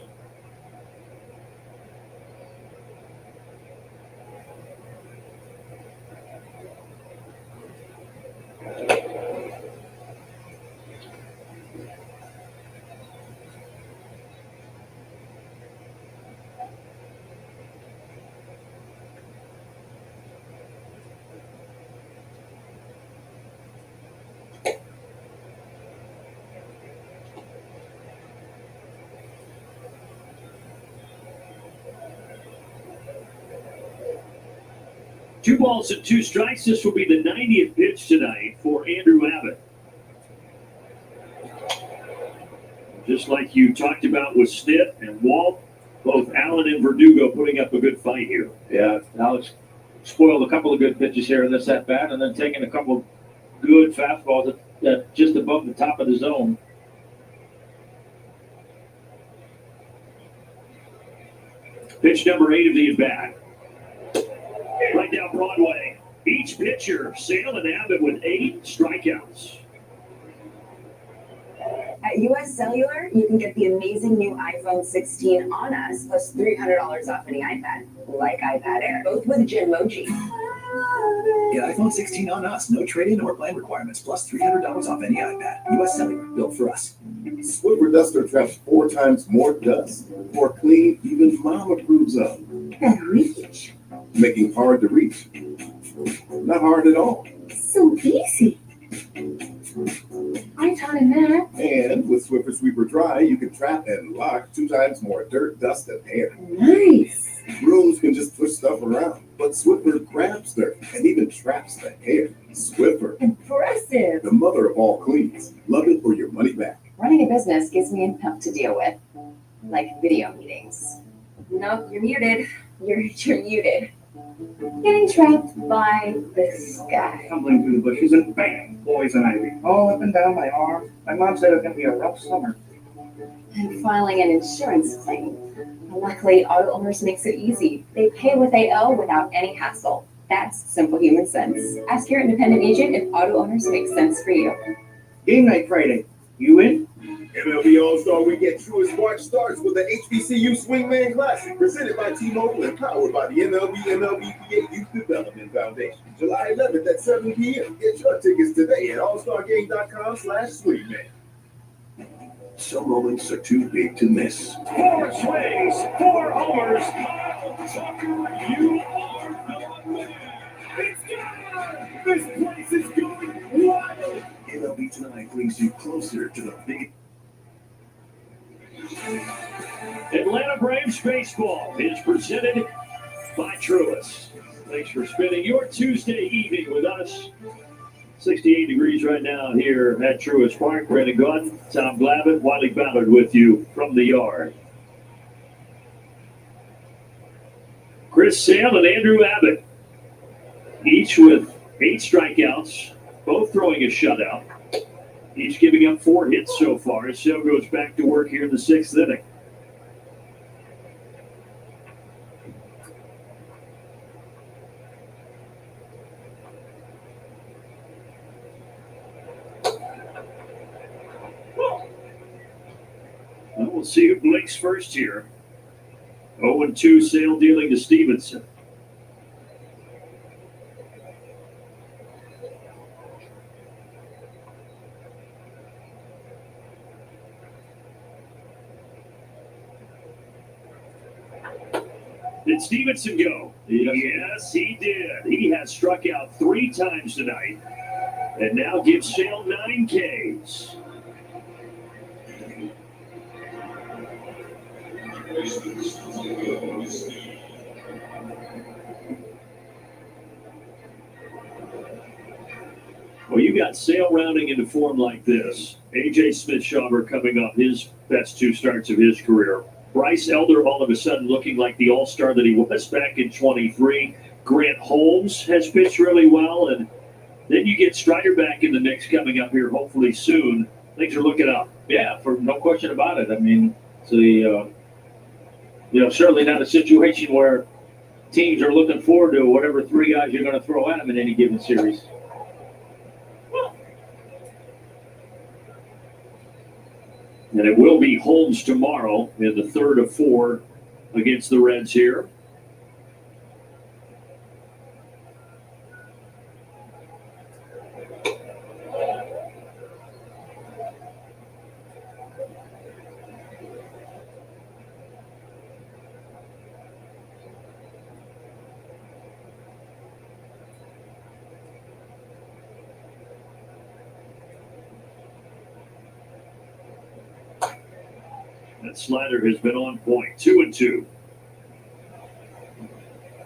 2 balls and 2 strikes. This will be the 90th pitch tonight for Andrew Abbott. Just like you talked about with Snit and Walt, both Allen and Verdugo putting up a good fight here. Yeah, Alex spoiled a couple of good pitches here in this at bat, and then taking a couple of good fastballs that just above the top of the zone. Pitch number 8 of the at-bat. Right down Broadway. Each pitcher, Sale and Abbott with 8 strikeouts. At US Cellular, you can get the amazing new iPhone 16 on us, plus $300 off any iPad, like iPad Air, both with Genmoji. Get iPhone 16 on us. No trade-in or plan requirements, plus $300 off any iPad. US Cellular, built for us. Swiffer Duster traps 4 times more dust, more clean, even Mom approves of. And reach. Making hard to reach. Not hard at all. So easy. I taught him that. And with Swiffer Sweeper Dry, you can trap and lock 2 times more dirt, dust, and hair. Nice. Brooms can just push stuff around, but Swiffer grabs dirt and even traps the hair. Swiffer. Impressive. The mother of all cleans. Love it or your money back. Running a business gives me enough to deal with, like video meetings. Nope, you're muted. You're muted. Getting trapped by this guy. Tumbling through the bushes and bam, poison ivy all up and down my arm. My mom said it was going to be a rough summer. And filing an insurance claim. Luckily, auto owners makes it easy. They pay what they owe without any hassle. That's simple human sense. Ask your independent agent if auto owners make sense for you. Game night Friday. You in? MLB All-Star Weekend Truist Park starts with the HBCU Swingman Classic, presented by T-Mobile and powered by the MLBPA Youth Development Foundation. July 11th at 7 p.m. Get your tickets today at allstargame.com/swingman. Some moments are too big to miss. 4 swings, 4 homers. You are the man. It's done! This place is going wild! MLB Tonight brings you closer to the big. Atlanta Braves Baseball is presented by Truist. Thanks for spending your Tuesday evening with us. 68 degrees right now here at Truist Park. Brandon Gunn, Tom Glavine, Wiley Ballard with you from the yard. Chris Sale and Andrew Abbott, each with 8 strikeouts, both throwing a shutout. Each giving up 4 hits so far. Sale goes back to work here in the 6th inning. Well, we'll see who blinks first here. 0-2 Sale dealing to Stevenson. Did Stevenson go? Yes, he did. He has struck out 3 times tonight and now gives Sale 9 Ks. Well, you got Sale rounding into form like this. A.J. Smith-Shawver coming off his best 2 starts of his career. Bryce Elder all of a sudden looking like the all-star that he was back in 23. Grant Holmes has pitched really well. And then you get Strider back in the mix coming up here hopefully soon. Things are looking up. Yeah, for no question about it. I mean, it's certainly not a situation where teams are looking forward to whatever 3 guys you're going to throw at them in any given series. And it will be Holmes tomorrow in the 3rd of 4 against the Reds here. That slider has been on point. 2-2.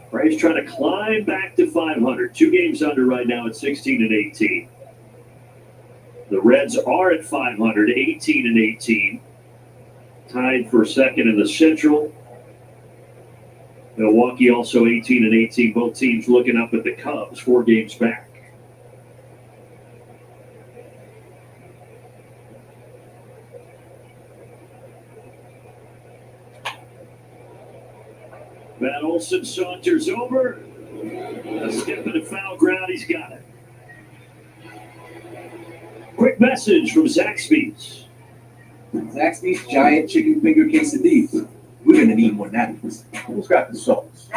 Braves Braves trying to climb back to 500. 2 games under right now at 16 and 18. The Reds are at 500, 18 and 18. Tied for second in the Central. Milwaukee also 18 and 18. Both teams looking up at the Cubs, 4 games back. Matt Olson saunters over. A step into foul ground, he's got it. Quick message from Zaxby's. Zaxby's giant chicken finger quesadillas. We're gonna need more napkins. Who's got the sauce?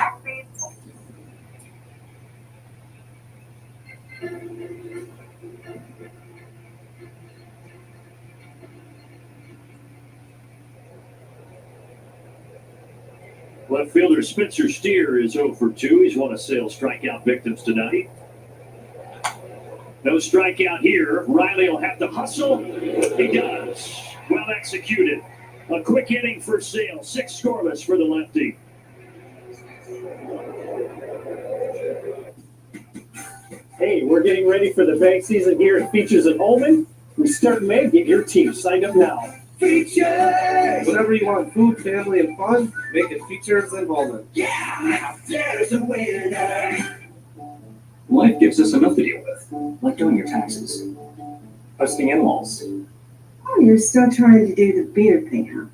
Left fielder Spencer Steer is 0 for 2. He's one of Sale's strikeout victims tonight. No strikeout here. Riley will have to hustle. He does. Well executed. A quick inning for Sale. 6 scoreless for the lefty. Hey, we're getting ready for the bank season here at Features at Holman. We start in May. Get your team signed up now. Features! Whatever you want, food, family, and fun, make it Features and Baldwin. Yeah, there's a winner. Life gives us enough to deal with, like doing your taxes, hosting in-laws, Oh, you're still trying to do the beard thing, huh?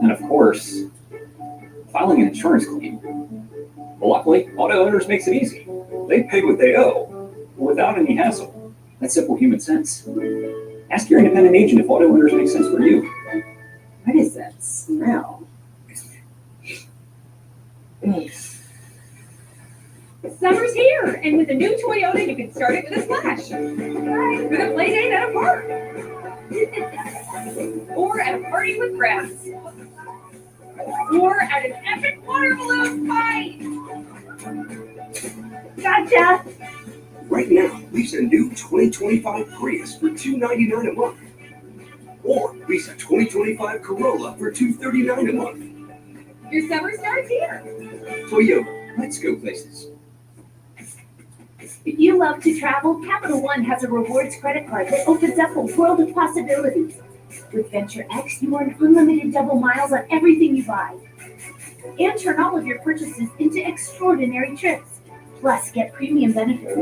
and of course, filing an insurance claim. But luckily, auto owners makes it easy. They pay what they owe without any hassle. That's simple human sense. Ask your independent agent if auto owners make sense for you. What is that smell? Summer's here, and with a new Toyota, you can start it with a splash. With a play date at a park. Or at a party with friends. Or at an epic water balloon fight. Gotcha! Right now, lease a new 2025 Prius for $299 a month. Or lease a 2025 Corolla for $239 a month. Your summer starts here. Toyota, let's go places. If you love to travel, Capital One has a rewards credit card that opens up a world of possibilities. With Venture X, you earn unlimited double miles on everything you buy. And turn all of your purchases into extraordinary trips. Plus, get premium benefits.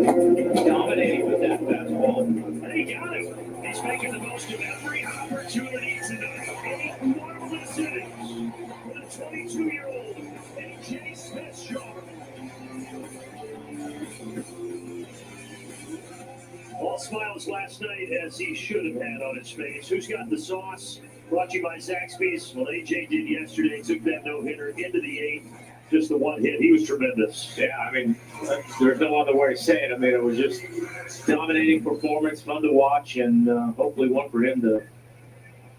Dominating with that fastball. And he got it. He's making the most of every opportunity tonight. 8 marvelous innings for the 22-year-old A.J. Smith-Shawver. All smiles last night, as he should have had on his face. Who's got the sauce? Brought to you by Zaxby's. Well, AJ did yesterday. Took that no-hitter into the 8th. Just the one hit. He was tremendous. Yeah, I mean, there's no other way to say it. I mean, it was just dominating performance, fun to watch, and hopefully one for him to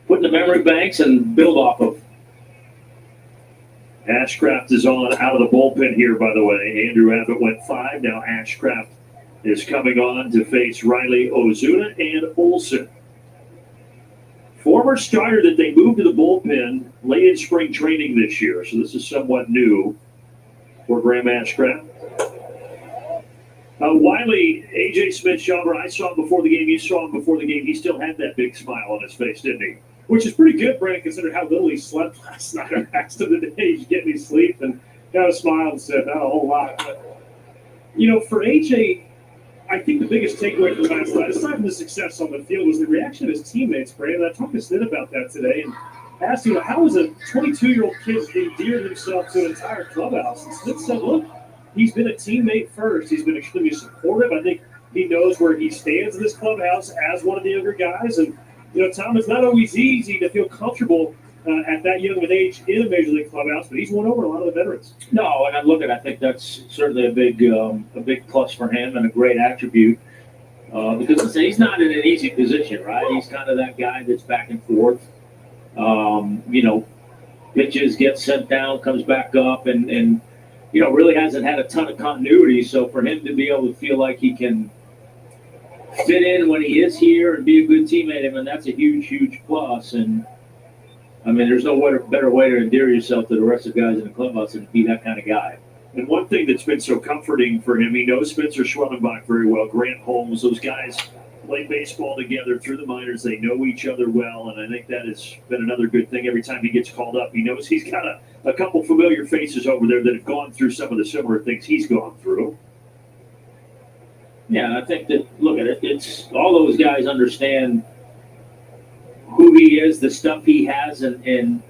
put in the memory banks and build off of. Ashcraft is on out of the bullpen here, by the way. Andrew Abbott went 5. Now Ashcraft is coming on to face Riley Ozuna and Olson. Former starter that they moved to the bullpen late in spring training this year, so this is somewhat new for Graham Ashcraft. Wiley, A.J. Smith-Shawver, I saw him before the game, you saw him before the game. He still had that big smile on his face, didn't he? Which is pretty good, Brandon, considering how little he slept last night. I asked him today, he's getting any sleep, and kind of smiled and said, not a whole lot. But, you know, for A.J., I think the biggest takeaway from last night, aside from the success on the field, was the reaction of his teammates, Brandon. I talked to Snit about that today and asked him, how is a 22-year-old kid endeared himself to an entire clubhouse? And Snit said, look, he's been a teammate first. He's been extremely supportive. I think he knows where he stands in this clubhouse as one of the younger guys. And, you know, Tom, it's not always easy to feel comfortable at that young of an age in a Major League clubhouse, but he's won over a lot of the veterans. No, and I think that's certainly a big plus for him and a great attribute because he's not in an easy position, right? He's kind of that guy that's back and forth. You know, pitches, gets sent down, comes back up, and you know, really hasn't had a ton of continuity. So for him to be able to feel like he can fit in when he is here and be a good teammate, I mean, that's a huge plus. And I mean, there's no better way to endear yourself to the rest of the guys in the clubhouse than to be that kind of guy. And one thing that's been so comforting for him, he knows Spencer Schwellenbach very well, Grant Holmes, those guys play baseball together through the minors. They know each other well, and I think that has been another good thing. Every time he gets called up, he knows he's got a couple familiar faces over there that have gone through some of the similar things he's gone through. Yeah, I think that, look at it, it's all those guys understand who he is, the stuff he has, and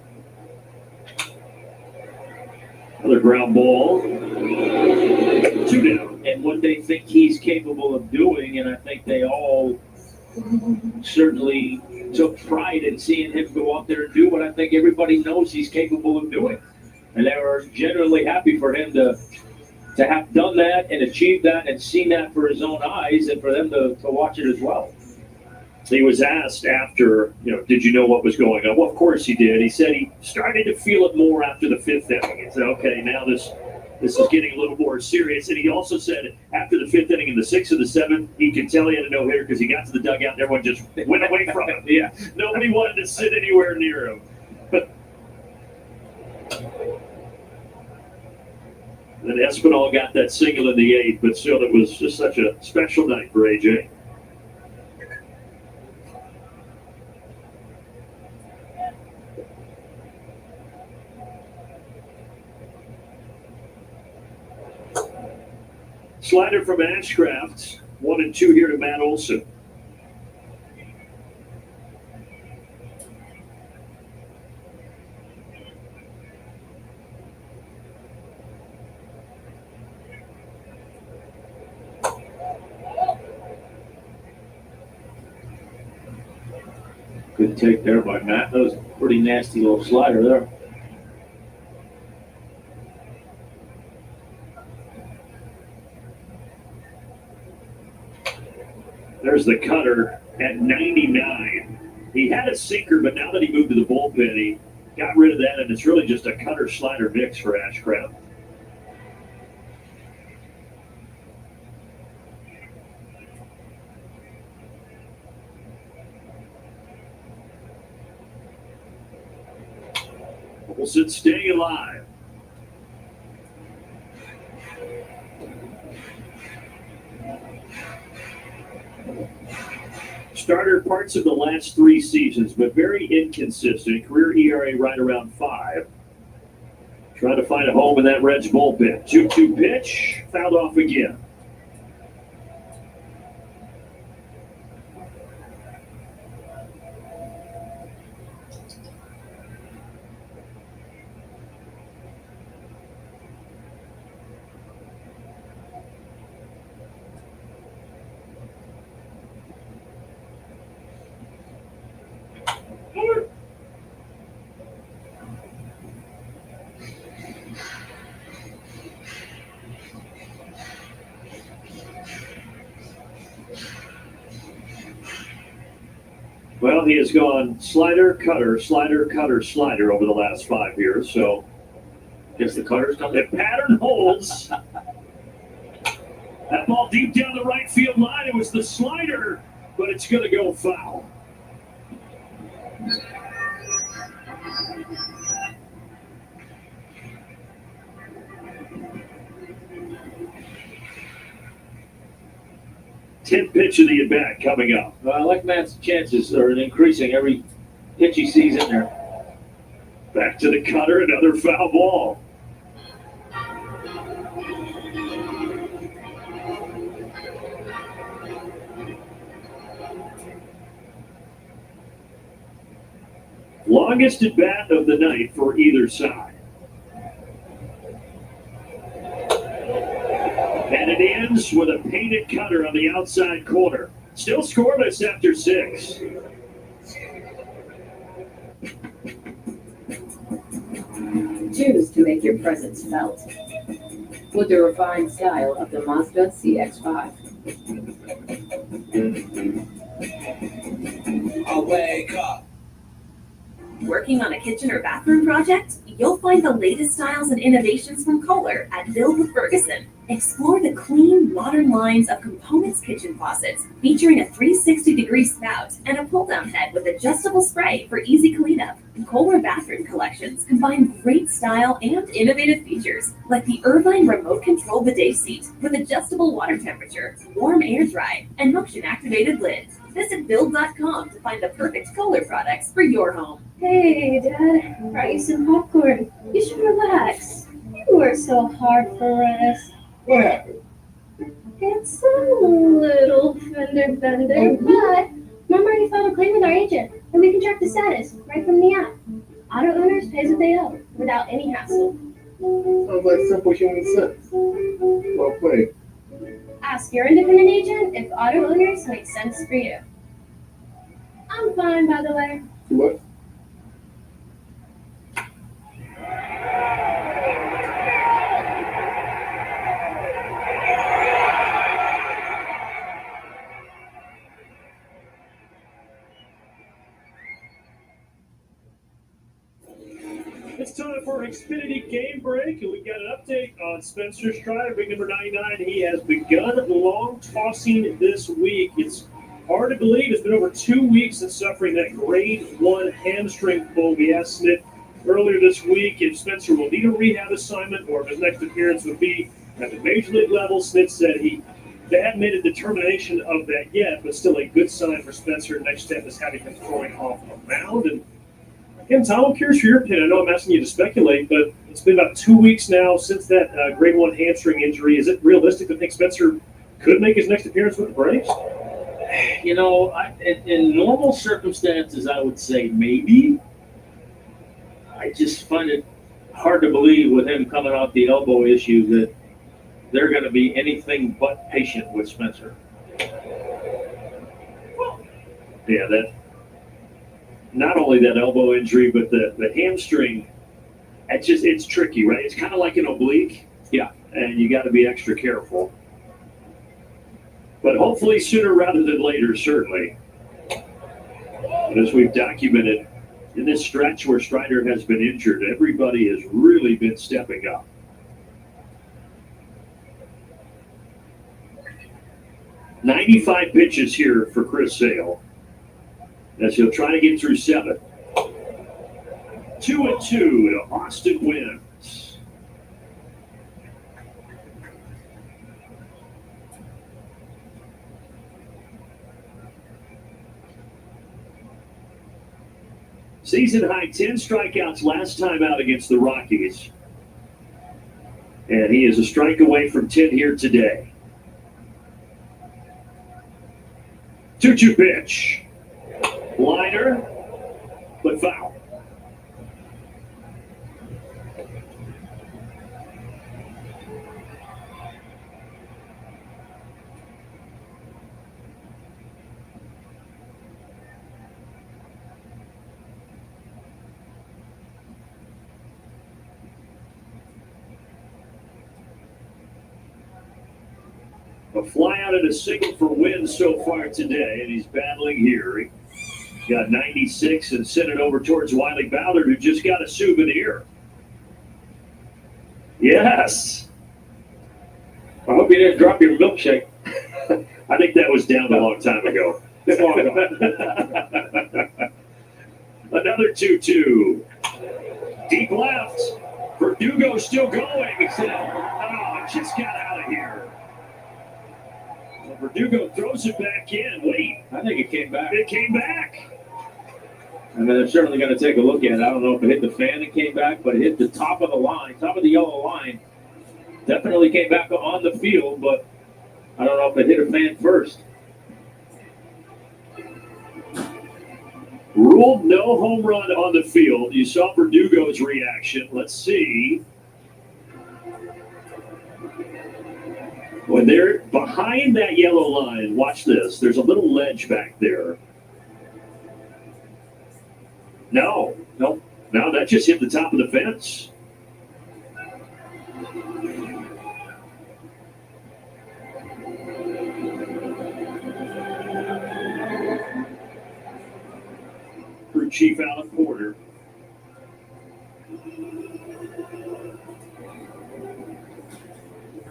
another ground ball. 2 down. And what they think he's capable of doing, and I think they all certainly took pride in seeing him go out there and do what I think everybody knows he's capable of doing. And they were generally happy for him to have done that and achieved that and seen that for his own eyes and for them to watch it as well. He was asked after, did you know what was going on? Well, of course he did. He said he started to feel it more after the 5th inning. He said, okay, now this is getting a little more serious. And he also said after the 5th inning and the 6th and the 7th, he could tell he had a no-hitter because he got to the dugout and everyone just went away from him. Yeah, nobody wanted to sit anywhere near him. Then Espinal got that single in the 8th, but still it was just such a special night for AJ. Slider from Ashcraft, 1-2 here to Matt Olson. Good take there by Matt. That was a pretty nasty little slider there. There's the cutter at 99. He had a sinker, but now that he moved to the bullpen, he got rid of that, and it's really just a cutter-slider mix for Ashcraft. Olsen staying alive. Starter parts of the last 3 seasons, but very inconsistent. Career ERA right around 5. Trying to find a home in that Reds bullpen. 2-2 pitch, fouled off again. Well, he has gone slider, cutter, slider, cutter, slider over the last 5 years. So, guess the cutter's coming. If pattern holds, that ball deep down the right field line. It was the slider, but it's going to go foul. Tenth pitch of the at-bat coming up. Well, I like Matt's chances are increasing every pitch he sees in there. Back to the cutter, another foul ball. Longest at-bat of the night for either side. And it ends with a painted cutter on the outside corner. Still scoreless after 6. Choose to make your presence felt with the refined style of the Mazda CX-5. I wake up. Working on a kitchen or bathroom project? You'll find the latest styles and innovations from Kohler at Build with Ferguson. Explore the clean, modern lines of components kitchen faucets, featuring a 360-degree spout and a pull-down head with adjustable spray for easy cleanup. Kohler bathroom collections combine great style and innovative features, like the Irvine remote control bidet seat with adjustable water temperature, warm air dry, and motion-activated lids. Visit build.com to find the perfect Kohler products for your home. Hey, Dad, brought you some popcorn. You should relax. You worked so hard for us. What happened? It's a little fender bender, but Mom already filed a claim with our agent, and we can track the status right from the app. Auto owners pays what they owe without any hassle. Sounds like simple human sense. Well played. Ask your independent agent if auto owners make sense for you. I'm fine, by the way. What? It's time for an Xfinity game break, and we've got an update on Spencer Strider, big number 99. He has begun long tossing this week. It's hard to believe it's been over 2 weeks since suffering that grade 1 hamstring pull. We asked Smith earlier this week if Spencer will need a rehab assignment or if his next appearance would be at the major league level. Smith said they haven't made a determination of that yet, but still a good sign for Spencer. Next step is having him throwing off a mound. And again, Tom, I'm curious for your opinion. I know I'm asking you to speculate, but it's been about 2 weeks now since that grade 1 hamstring injury. Is it realistic to think Spencer could make his next appearance with the Braves? You know, in normal circumstances, I would say maybe. I just find it hard to believe with him coming off the elbow issue that they're going to be anything but patient with Spencer. Yeah, that not only that elbow injury, but the hamstring, it's tricky, right? It's kind of like an oblique. Yeah. And you got to be extra careful. But hopefully sooner rather than later, certainly. But as we've documented, in this stretch where Strider has been injured, everybody has really been stepping up. "95 pitches here for Chris Sale, as he'll try to get through 7. 2-2 to Austin wins. Season high 10 strikeouts last time out against the Rockies. And he is a strike away from 10 here today. 2-2 pitch. Liner, but foul. A fly out and a single for wins so far today, and he's battling here. He got 96 and sent it over towards Wiley Ballard, who just got a souvenir. Yes. I hope you didn't drop your milkshake. I think that was down a long time ago. Another 2-2. Deep left. Verdugo still going. Oh, just got out of here. Verdugo throws it back in. Wait. I think it came back. It came back. I mean, they're certainly going to take a look at it. I don't know if it hit the fan and came back, but it hit the top of the line, top of the yellow line. Definitely came back on the field, but I don't know if it hit a fan first. Ruled no home run on the field. You saw Verdugo's reaction. Let's see. When they're behind that yellow line, watch this. There's a little ledge back there. No, that just hit the top of the fence. Crew chief out of quarter.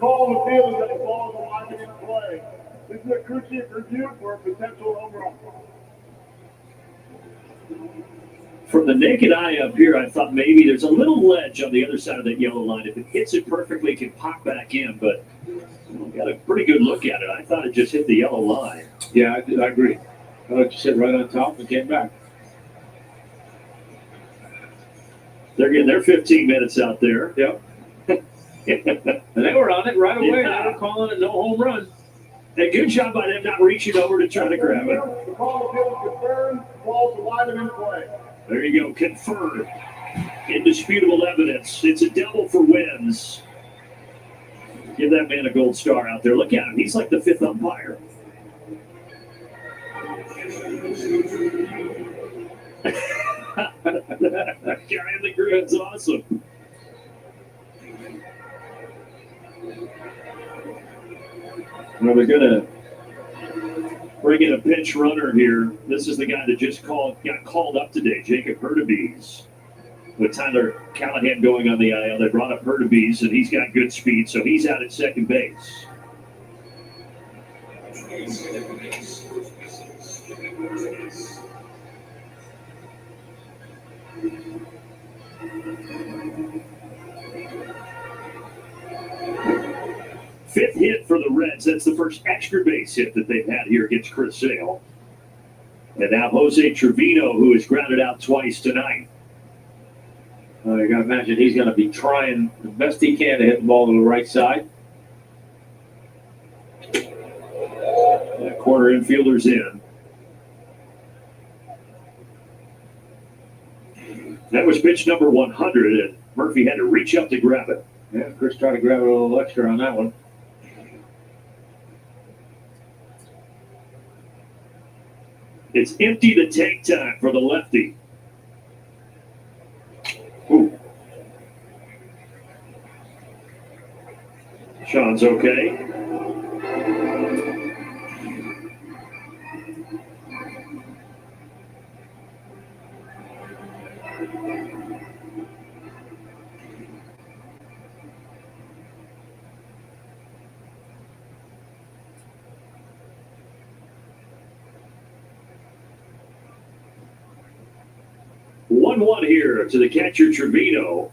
Call on the field is that the ball is alive and in play. This is a crucial review for a potential home run. From the naked eye up here, I thought maybe there's a little ledge on the other side of that yellow line. If it hits it perfectly, it can pop back in, but got a pretty good look at it. I thought it just hit the yellow line. Yeah, I agree. I thought it just hit right on top and came back. They're getting their 15 minutes out there. Yep. And they were on it right away. Yeah. They were calling it no home run. A good job by them not reaching over to try to grab it. The call on the field is confirmed. Ball's alive and in play. There you go, confirmed. Indisputable evidence. It's a double for wins. Give that man a gold star out there. Look at him. He's like the fifth umpire. That guy in the grid's awesome. Well, they're going to bring in a pinch runner here. This is the guy that just got called up today, Jacob Hurtubise. With Tyler Callahan going on the IL, they brought up Hurtubise, and he's got good speed, so he's out at second base. Fifth hit for the Reds. That's the first extra base hit that they've had here against Chris Sale. And now Jose Trevino, who has grounded out twice tonight. You got to imagine he's going to be trying the best he can to hit the ball to the right side. That corner infielder's in. That was pitch number 100, and Murphy had to reach up to grab it. Yeah, Chris tried to grab a little extra on that one. It's empty the tank time for the lefty. Ooh. Sean's okay. One here to the catcher Trevino.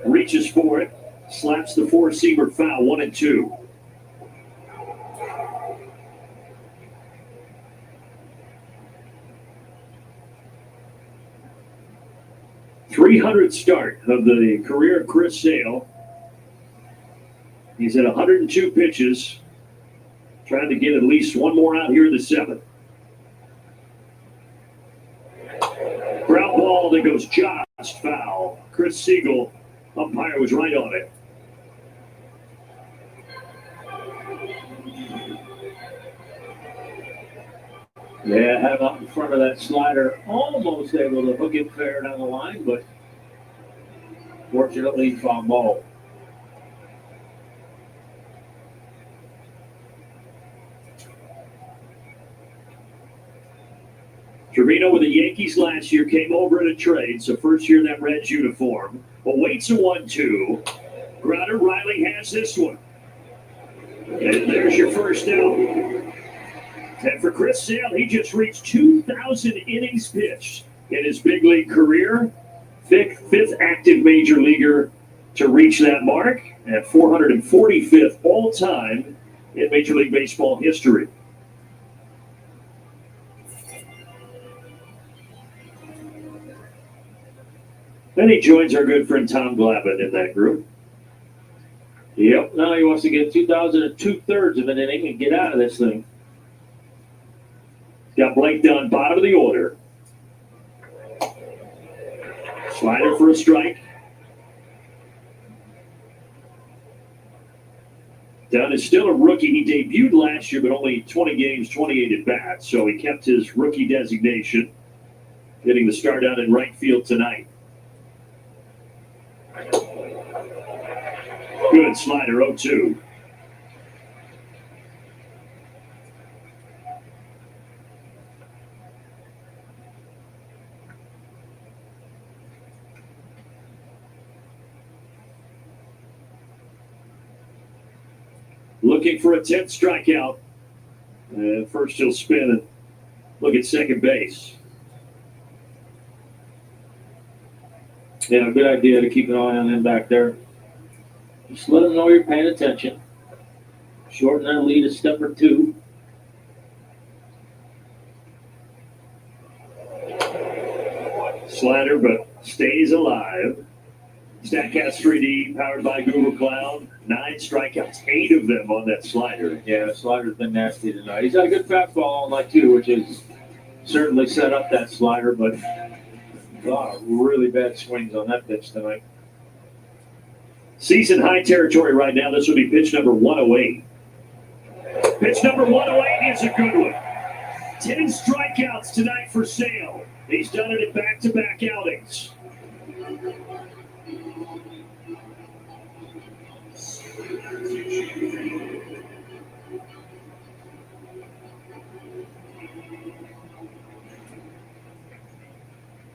Reaches for it. Slaps the four-seamer foul. 1-2. .300 start of the career of Chris Sale. He's at 102 pitches. Trying to get at least one more out here in the seventh. Ground ball that goes just foul. Chris Siegel, umpire, was right on it. Yeah, had him up in front of that slider. Almost able to hook it fair down the line, but fortunately, foul ball. Trevino with the Yankees last year came over in a trade, so first year in that Reds uniform. Awaits a 1-2. Grounder Riley has this one. And there's your first out. And for Chris Sale, he just reached 2,000 innings pitched in his big league career. Fifth active major leaguer to reach that mark at 445th all-time in Major League Baseball history. Then he joins our good friend Tom Glavine in that group. Yep, now he wants to get 2,000 and 2/3 of an inning and get out of this thing. Got Blake Dunn, bottom of the order. Slider for a strike. Dunn is still a rookie. He debuted last year, but only 20 games, 28 at-bats, so he kept his rookie designation, getting the start out in right field tonight. Good slider, 0-2. looking for a 10th strikeout. First he'll spin and look at second base. Yeah, good idea to keep an eye on him back there. Just let him know you're paying attention. Shorten that lead a step or two. Slider, but stays alive. Statcast 3D, powered by Google Cloud. 9 strikeouts, 8 of them on that slider. Yeah, the slider's been nasty tonight. He's got a good fastball all night too, which is certainly set up that slider, but a lot of really bad swings on that pitch tonight. Season high territory right now. This will be pitch number 108. Pitch number 108 is a good one. 10 strikeouts tonight for Sale. He's done it in back-to-back outings.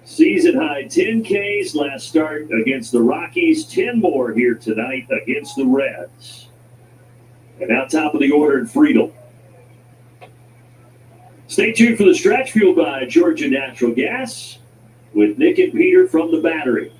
Season high 10 Ks last start against the Rockies. 10 more here tonight against the Reds. And now top of the order in Friedel. Stay tuned for the stretch, fueled by Georgia Natural Gas with Nick and Peter from the Battery.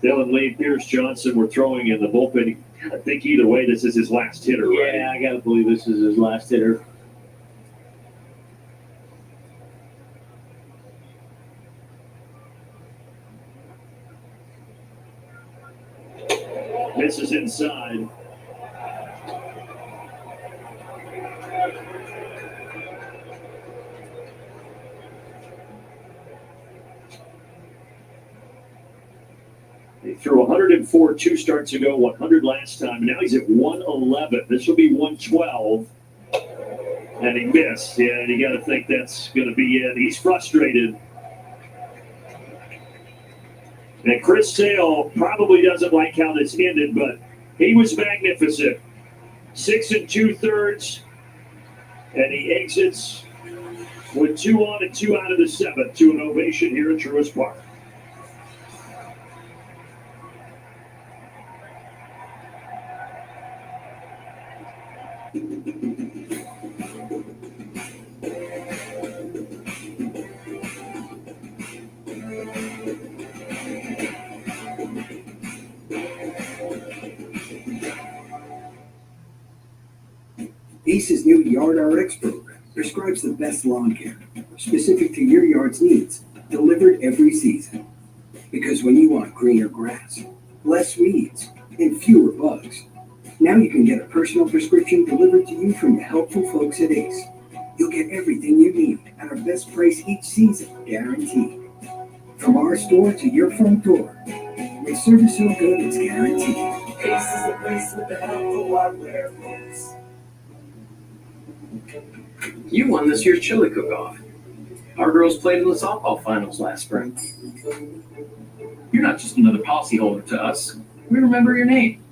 Dylan Lee, Pierce Johnson were throwing in the bullpen. I think either way, this is his last hitter, right? Yeah, I got to believe this is his last hitter. Misses inside. He threw 104 2 starts ago, 100 last time, and now he's at 111. This will be 112. And he missed. Yeah, and you got to think that's going to be it. He's frustrated. And Chris Sale probably doesn't like how this ended, but he was magnificent. 6 2/3, and he exits with 2 on and 2 out of the 7th to an ovation here at Truist Park. ACE's new Yard RX program prescribes the best lawn care, specific to your yard's needs, delivered every season. Because when you want greener grass, less weeds, and fewer bugs, now you can get a personal prescription delivered to you from the helpful folks at ACE. You'll get everything you need at our best price each season, guaranteed. From our store to your front door, with service so good it's guaranteed. ACE is the place with the helpful hardware folks. You won this year's chili cook-off. Our girls played in the softball finals last spring. You're not just another policyholder to us. We remember your name.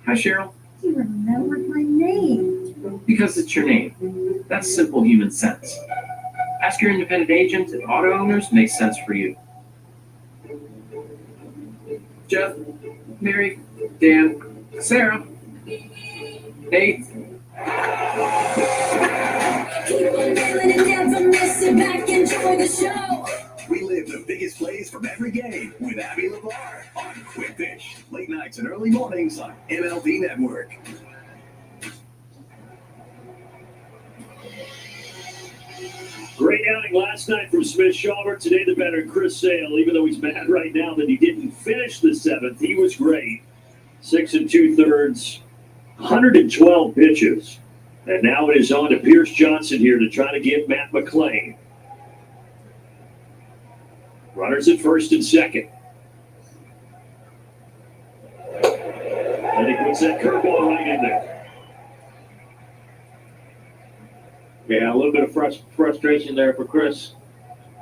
Hi, Cheryl. You remembered my name. Because it's your name. That's simple human sense. Ask your independent agent if auto owners make sense for you. Jeff, Mary, Dan, Sarah, Nate. Keep on feeling it down from this, sit back, enjoy the show. We live the biggest plays from every game with Abby LeVar on Quick Pitch. Late nights and early mornings on MLB Network. Great outing last night from Smith Shawver. Today the veteran Chris Sale, even though he's mad right now that he didn't finish the 7th, he was great. 6 2/3, 112 pitches. And now it is on to Pierce Johnson here to try to get Matt McClain. Runners at first and second. And he puts that curveball right in there. Yeah, a little bit of frustration there for Chris.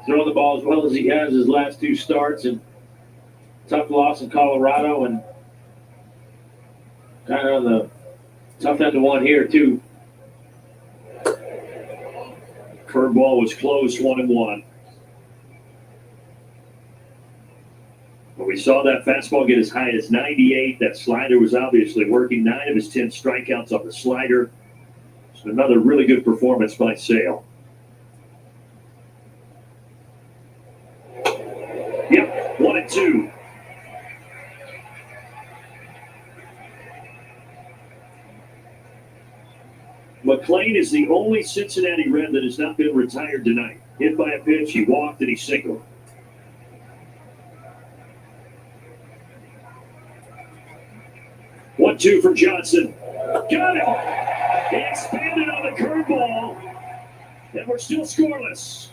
Throwing the ball as well as he has his last 2 starts, and tough loss in Colorado, and Kind of the tough end to one here, too. Curveball was close, 1-1. But we saw that fastball get as high as 98. That slider was obviously working. 9 of his 10 strikeouts on the slider. So another really good performance by Sale. Yep, 1-2. McLean is the only Cincinnati Red that has not been retired tonight. Hit by a pitch, he walked, and he singled. One-two for Johnson. Got it! He expanded on the curveball, and we're still scoreless.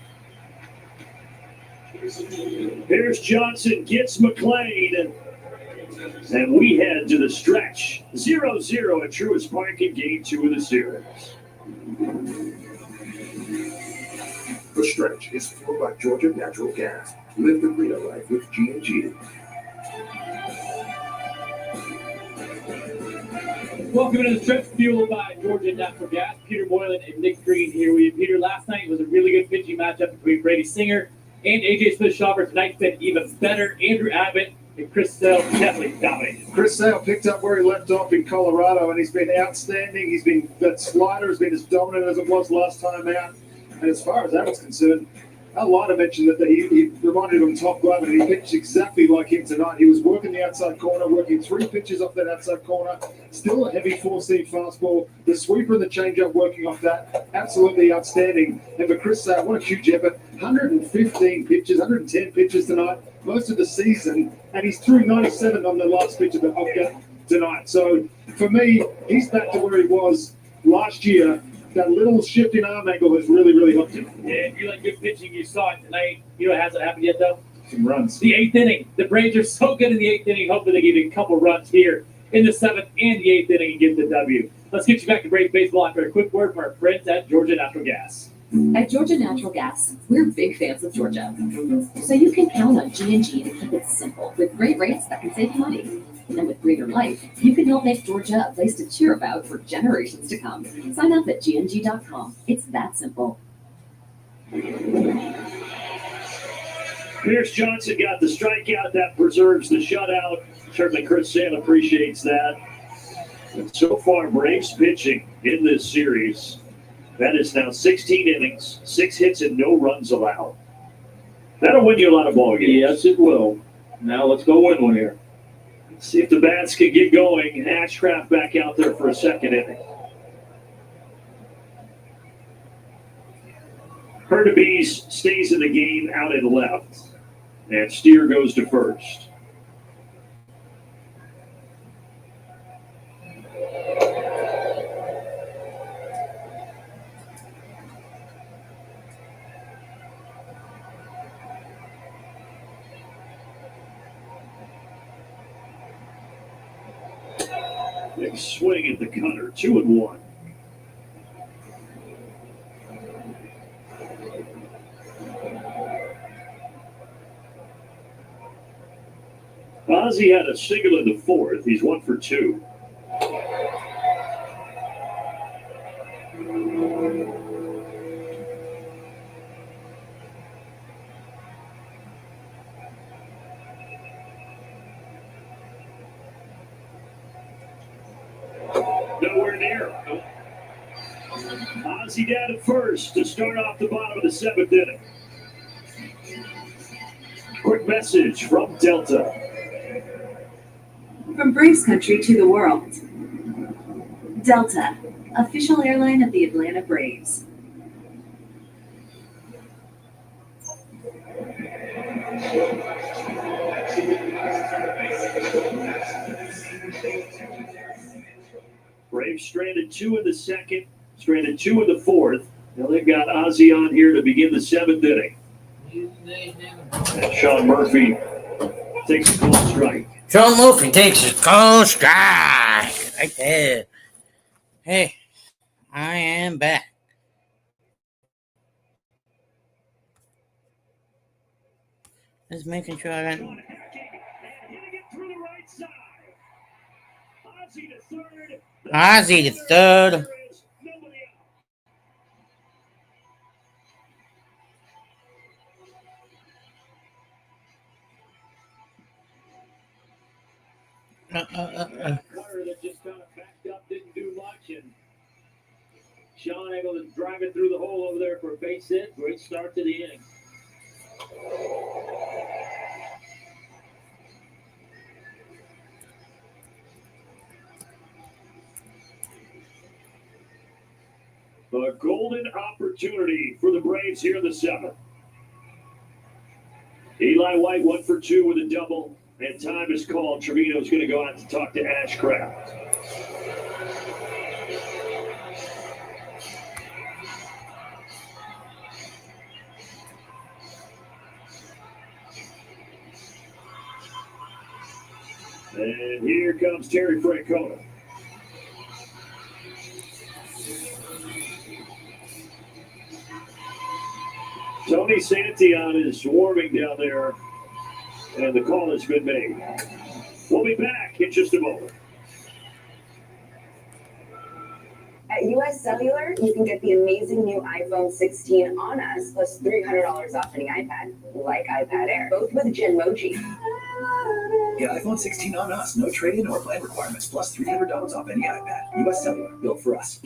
Here's Johnson, gets McLean, and we head to the stretch. 0-0 at Truist Park in Game 2 of the series. The stretch is fueled by Georgia Natural Gas. Live the greener life with G&G. Welcome into the stretch, fueled by Georgia Natural Gas. Peter Moylan and Nick Green here with you. Peter, last night was a really good pitching matchup between Brady Singer and A.J. Smith-Shawver. Tonight's been even better. Andrew Abbott and Chris Sale definitely dominated. Chris Sale picked up where he left off in Colorado, and he's been outstanding. That slider has been as dominant as it was last time out. And as far as that was concerned, Lida mentioned that he reminded him of Top Glove, and he pitched exactly like him tonight. He was working the outside corner, working 3 pitches off that outside corner. Still a heavy 4-seam fastball. The sweeper and the changeup working off that. Absolutely outstanding. And for Chris Sale, what a huge effort. 115 pitches, 110 pitches tonight, most of the season. And he's threw 97 on the last pitch of the game tonight. So for me, he's back to where he was last year. That little shift in arm angle has really, really helped him. Yeah, if you like good pitching, you saw it tonight. You know it hasn't happened yet, though? Some runs. The 8th inning. The Braves are so good in the 8th inning. Hopefully they give you a couple runs here in the 7th and the 8th inning and get the W. Let's get you back to Braves baseball after a quick word from our friends at Georgia Natural Gas. At Georgia Natural Gas, we're big fans of Georgia. So you can count on G&G to keep it simple with great rates that can save you money. And with Greener Life, you can help make Georgia a place to cheer about for generations to come. Sign up at gng.com. It's that simple. Pierce Johnson got the strikeout. That preserves the shutout. Certainly Chris Sale appreciates that. And so far, Braves pitching in this series, that is now 16 innings, 6 hits, and no runs allowed. That'll win you a lot of ball games. Yes, it will. Now let's go win one here. See if the bats can get going. Ashcraft back out there for a second inning. Hurtubise stays in the game out in left. And Steer goes to first. Big swing at the cutter, 2-1. Ozzie had a single in the 4th. He's 1 for 2. Nowhere near. Ozzie down at first to start off the bottom of the 7th inning. Quick message from Delta. From Braves country to the world. Delta, official airline of the Atlanta Braves. Braves stranded 2 in the 2nd, stranded 2 in the 4th. Now they've got Ozzie on here to begin the 7th inning. And Sean Murphy takes a cold strike. Sean Murphy takes a cold strike. Right there. Hey, I am back. Just making sure I got. Ozzy the third. Carter that just kind of backed up, didn't do much, and Sean able to drive it through the hole over there for a base hit. Great start to the inning. A golden opportunity for the Braves here in the seventh. Eli White 1 for 2 with a double, and time is called. Trevino's going to go out to talk to Ashcraft. And here comes Terry Francona. Tony Santillan is warming down there, and the call has been made. We'll be back in just a moment. At US Cellular, you can get the amazing new iPhone 16 on us, plus $300 off any iPad, like iPad Air, both with Genmoji. Get iPhone 16 on us. No trade-in or plan requirements, plus $300 off any iPad. US Cellular, built for us.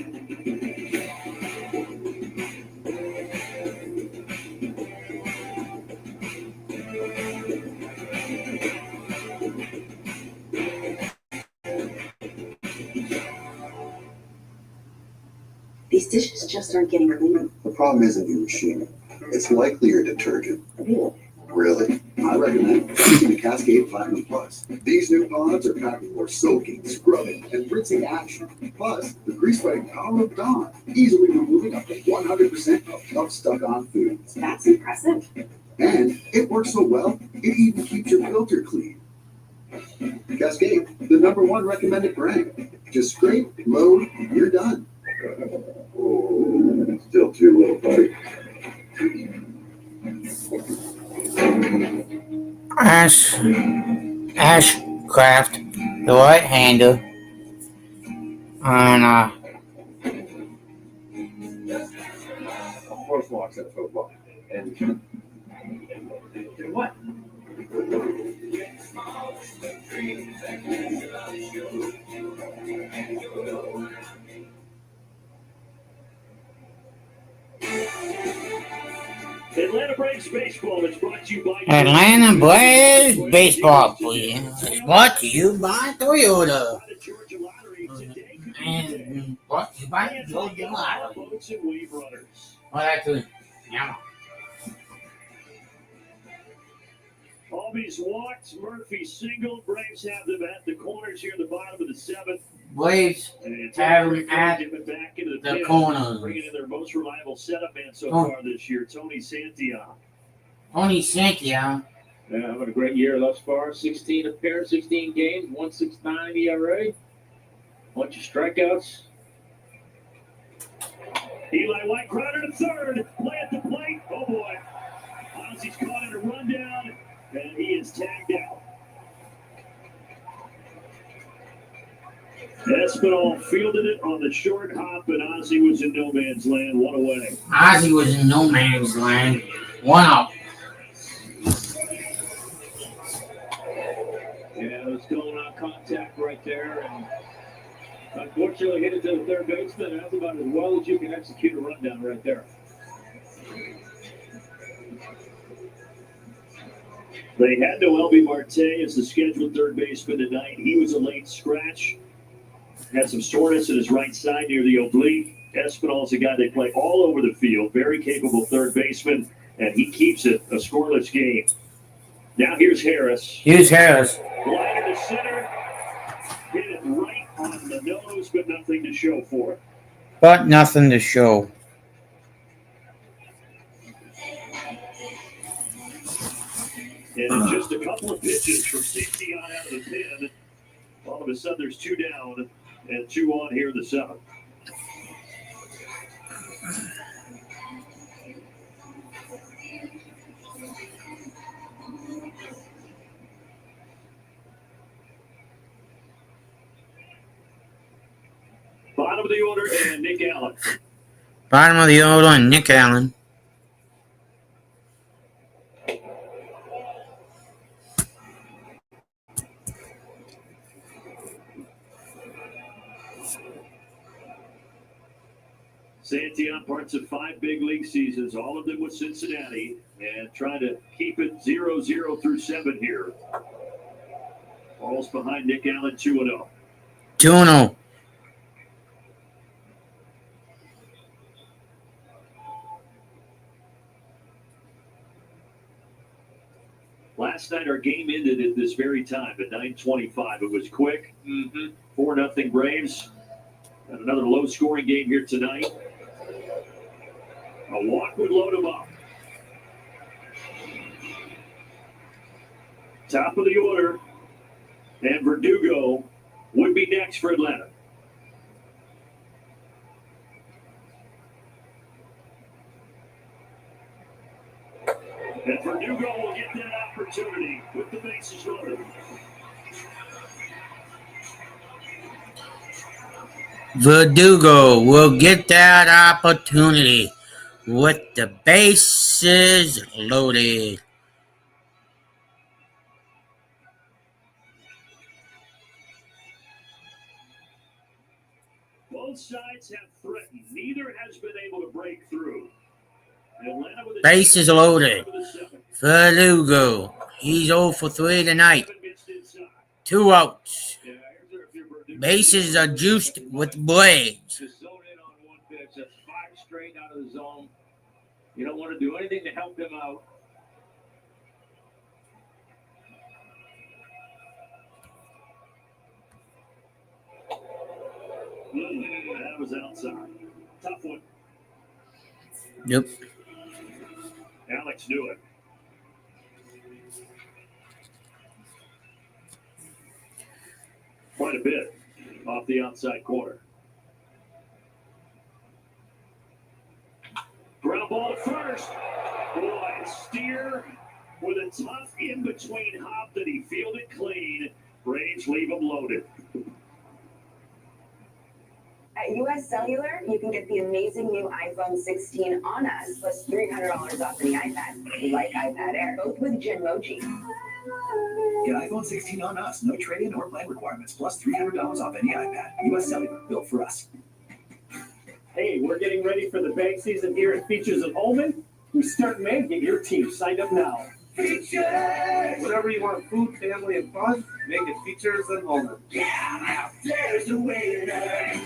These dishes just aren't getting clean. The problem isn't your machine. It's likely your detergent. Really? I recommend using the Cascade Platinum Plus. These new pods are packed with more soaking, scrubbing, and rinsing action. Plus, the grease-fighting power of Dawn, easily removing up to 100% of tough stuck-on foods. That's impressive. And it works so well, it even keeps your filter clean. Cascade, the #1 recommended brand. Just scrape, load, you're done. Oh, still too little, buddy. Ashcraft, the right-hander, and Of course, walks at football. And what? Atlanta Braves baseball is brought to you by Atlanta Braves baseball, please. It's brought to you by Toyota. And brought to you by Georgia Lottery. Well, actually, yeah. Albies walked, Murphy singled. Braves have them at the corners here at the bottom of the seventh. Braves have them at back into the pin, corners. bringing in their most reliable setup man so far this year, Tony Santillan. Tony Santillan. Yeah, having a great year thus far. 16 appearances, 16 games, 1.69 ERA. Bunch of strikeouts. Eli White grounded to third. Play at the plate. Oh boy. Ozzy's caught in a rundown, and he is tagged out. Espinal fielded it on the short hop, and Ozzy was in no man's land. One away. Ozzy was in no man's land. One out. Yeah, it was going on contact right there, and unfortunately hit it to the third baseman. That's about as well as you can execute a rundown right there. They had Noelvi Marte as the scheduled third baseman tonight. He was a late scratch. Had some soreness in his right side near the oblique. Espinal is a guy they play all over the field. Very capable third baseman, and he keeps it a scoreless game. Now here's Harris. Here's Harris. Line to center. Hit it right on the nose, but nothing to show for it. But nothing to show. And in just a couple of pitches from Santillan out of the pin, all of a sudden there's 2 down and 2 on here in the seventh. Bottom of the order, and Nick Allen. Bottom of the order, and Nick Allen. Santi on parts of 5 big league seasons, all of them with Cincinnati, and trying to keep it 0-0 through 7 here. Balls behind Nick Allen, 2-0. 2-0. Last night, our game ended at this very time at 9:25. It was quick. 4-0 Braves. And another low-scoring game here tonight. A walk would load them up. Top of the order. And Verdugo would be next for Atlanta. And Verdugo will get that opportunity with the bases loaded. Verdugo will get that opportunity with the bases loaded. Both sides have threatened. Neither has been able to break through. Atlanta with a Bases loaded. Verdugo. He's 0 for 3 tonight. 2 outs. Bases are juiced with Braves. Just zone in on one pitch. That's 5 straight out of the zone. You don't want to do anything to help him out. That was outside. Tough one. Yep. Alex knew it. Quite a bit off the outside corner. Ground ball to first. Boy, Steer with a tough in-between hop that he fielded clean. Braves leave him loaded. At US Cellular, you can get the amazing new iPhone 16 on us, plus $300 off any iPad, like iPad Air, both with Genmoji. Get iPhone 16 on us. No trade-in or plan requirements, plus $300 off any iPad. US Cellular, built for us. Hey, we're getting ready for the bag season here at Features of Holman. We start May. Get your team signed up now. Features! Whatever you want, food, family, and fun, make it Features and Holman. Yeah, there's a winner.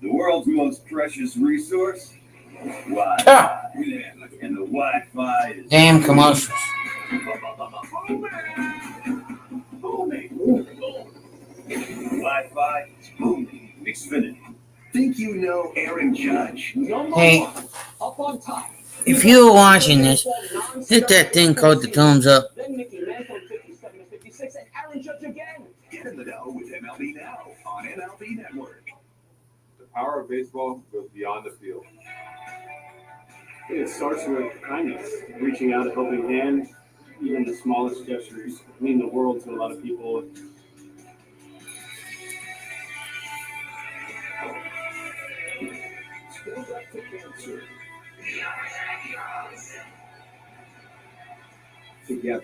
The world's most precious resource? Wi-Fi. And the Wi-Fi is... Damn commercials. Wi-Fi is booming. Xfinity. Think you know Aaron Judge? Hey, if you're watching this, hit that thing called the thumbs up. Get in the know with MLB Now on MLB Network. The power of baseball goes beyond the field. It starts with kindness, reaching out a helping hand. Even the smallest gestures mean the world to a lot of people. Together.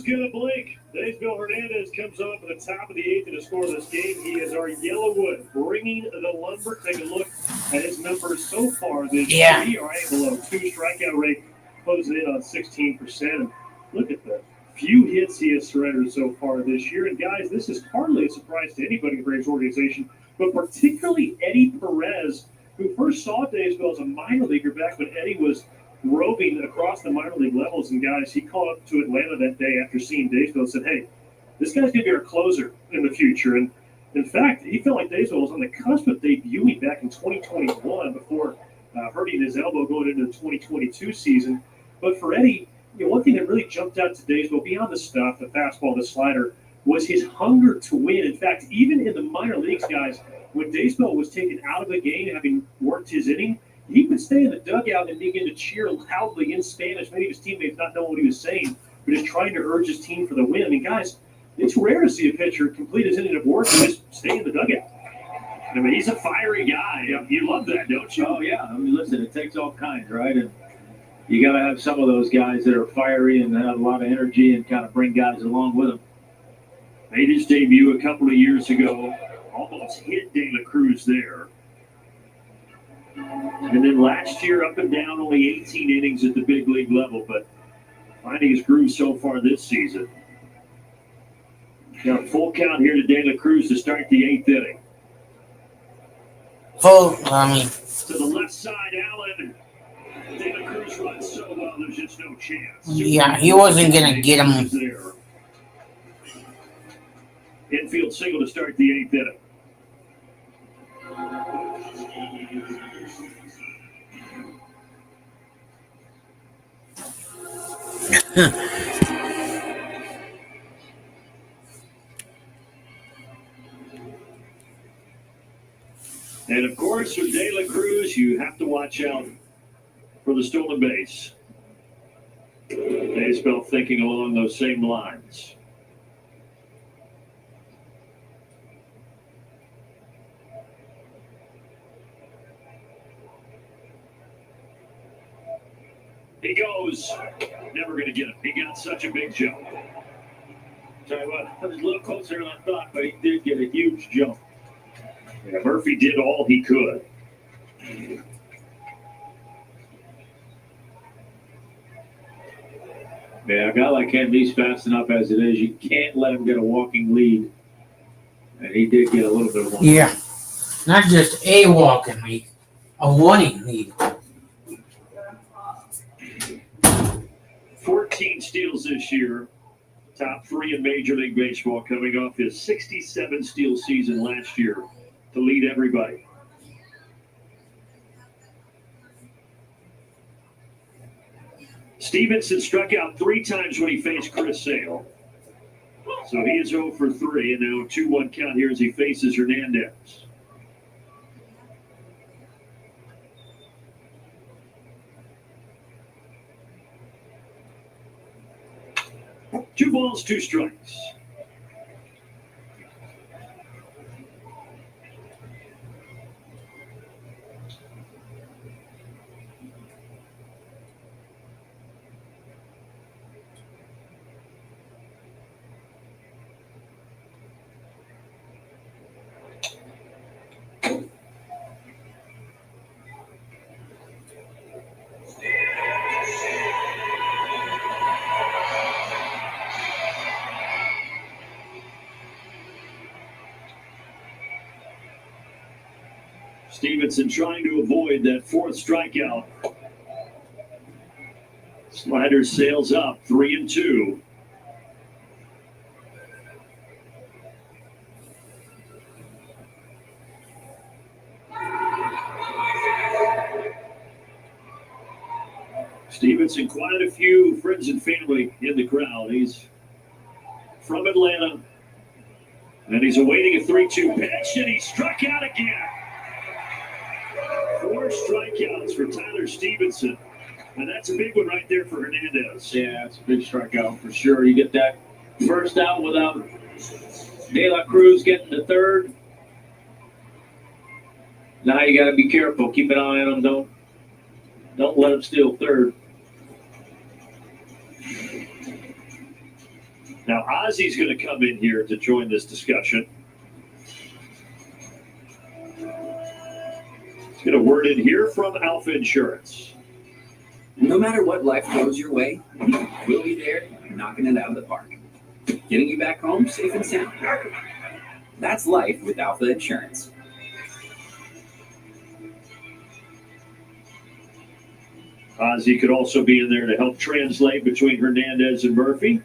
Get a blink. Daysville Hernandez comes up at the top of the 8th to score this game. He is our Yellowwood, bringing the lumber. Take a look at his numbers so far this year. ERA below 2, strikeout rate closing in on 16%. Look at the few hits he has surrendered so far this year. And guys, this is hardly a surprise to anybody in the Braves organization, but particularly Eddie Perez, who first saw Daysville as a minor leaguer back when Eddie was roving across the minor league levels. And guys, he called up to Atlanta that day after seeing Daysville and said, hey, this guy's going to be our closer in the future. And in fact, he felt like Daysville was on the cusp of debuting back in 2021 before hurting his elbow going into the 2022 season. But for Eddie, one thing that really jumped out today, well, beyond the stuff, the fastball, the slider, was his hunger to win. In fact, even in the minor leagues, guys, when Daysbell was taken out of the game, having worked his inning, he would stay in the dugout and begin to cheer loudly in Spanish. Many of his teammates not knowing what he was saying, but just trying to urge his team for the win. I mean, guys, it's rare to see a pitcher complete his inning of work and just stay in the dugout. I mean, he's a fiery guy. You love that, don't you? Oh, yeah. I mean, listen, it takes all kinds, right? And you got to have some of those guys that are fiery and have a lot of energy and kind of bring guys along with them. Made his debut a couple of years ago. Almost hit De La Cruz there. And then last year, up and down, only 18 innings at the big league level, but finding his groove so far this season. Got a full count here to De La Cruz to start the 8th inning. Full, To the left side, Allen. De La Cruz runs so well, there's just no chance. yeah, he wasn't going to get him. There. Infield single to start the 8th inning. And of course, with De La Cruz, you have to watch out for the stolen base. Daysbell thinking along those same lines. He goes. Never going to get him. He got such a big jump. Tell you what, that was a little closer than I thought, but he did get a huge jump. Yeah, Murphy did all he could. Yeah, a guy like him, he's fast enough as it is. You can't let him get a walking lead. And he did get a little bit of one. Yeah. Not just a walking lead, a running lead. 14 steals this year. Top 3 in Major League Baseball, coming off his 67 steal season last year to lead everybody. Stevenson struck out 3 times when he faced Chris Sale. So he is 0 for 3, and now a 2-1 count here as he faces Hernandez. Two balls, 2 strikes. Stevenson trying to avoid that 4th strikeout. Slider sails up, 3-2. Stevenson, quite a few friends and family in the crowd. He's from Atlanta, and he's awaiting a 3-2 pitch, and he struck out again. 4 strikeouts for Tyler Stevenson, and that's a big one right there for Hernandez. Yeah, it's a big strikeout for sure. You get that first out without De La Cruz getting the 3rd. Now you got to be careful. Keep an eye on him. Don't let him steal 3rd. Now Ozzy's going to come in here to join this discussion. Get a word in here from Alpha Insurance. No matter what life throws your way, we'll be there knocking it out of the park. Getting you back home safe and sound. That's life with Alpha Insurance. Ozzy could also be in there to help translate between Hernandez and Murphy.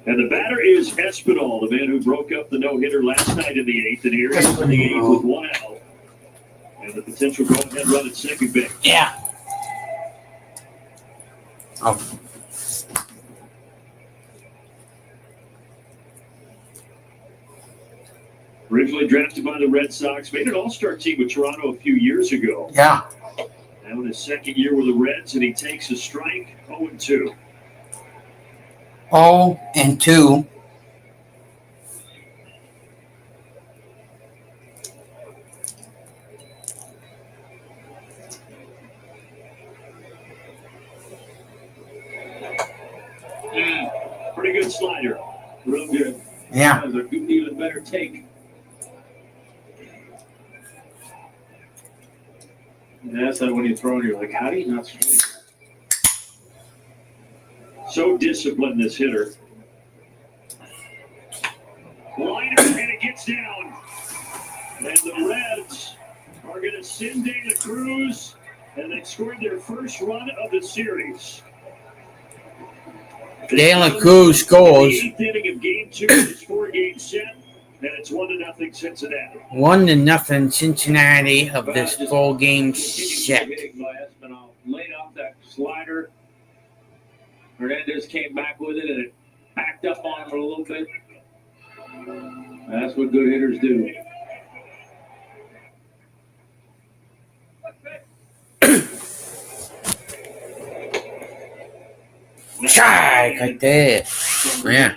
And the batter is Espinal, the man who broke up the no-hitter last night in the eighth. And here he is in the eighth with one out. And the potential go-ahead run at second base. Yeah. Oh. Originally drafted by the Red Sox, made an all-star team with Toronto a few years ago. Yeah. Now in his second year with the Reds, and he takes a strike, 0-2. 0-2. Pretty good slider. Real good. Yeah. That was a good, even better take. And that's like when you throw it, you're like, how do you not swing? So disciplined, this hitter. Liner, and it gets down. And the Reds are going to send De La Cruz, and they've scored their first run of the series. De La Cruz scores. The eighth inning of game 2 of this 4-game set, and it's 1-0 Cincinnati. 1-0 Cincinnati of this 4-game set. By Espinal. Laid off that slider. Hernandez came back with it, and it backed up on him a little bit. That's what good hitters do. Strike right there. Yeah.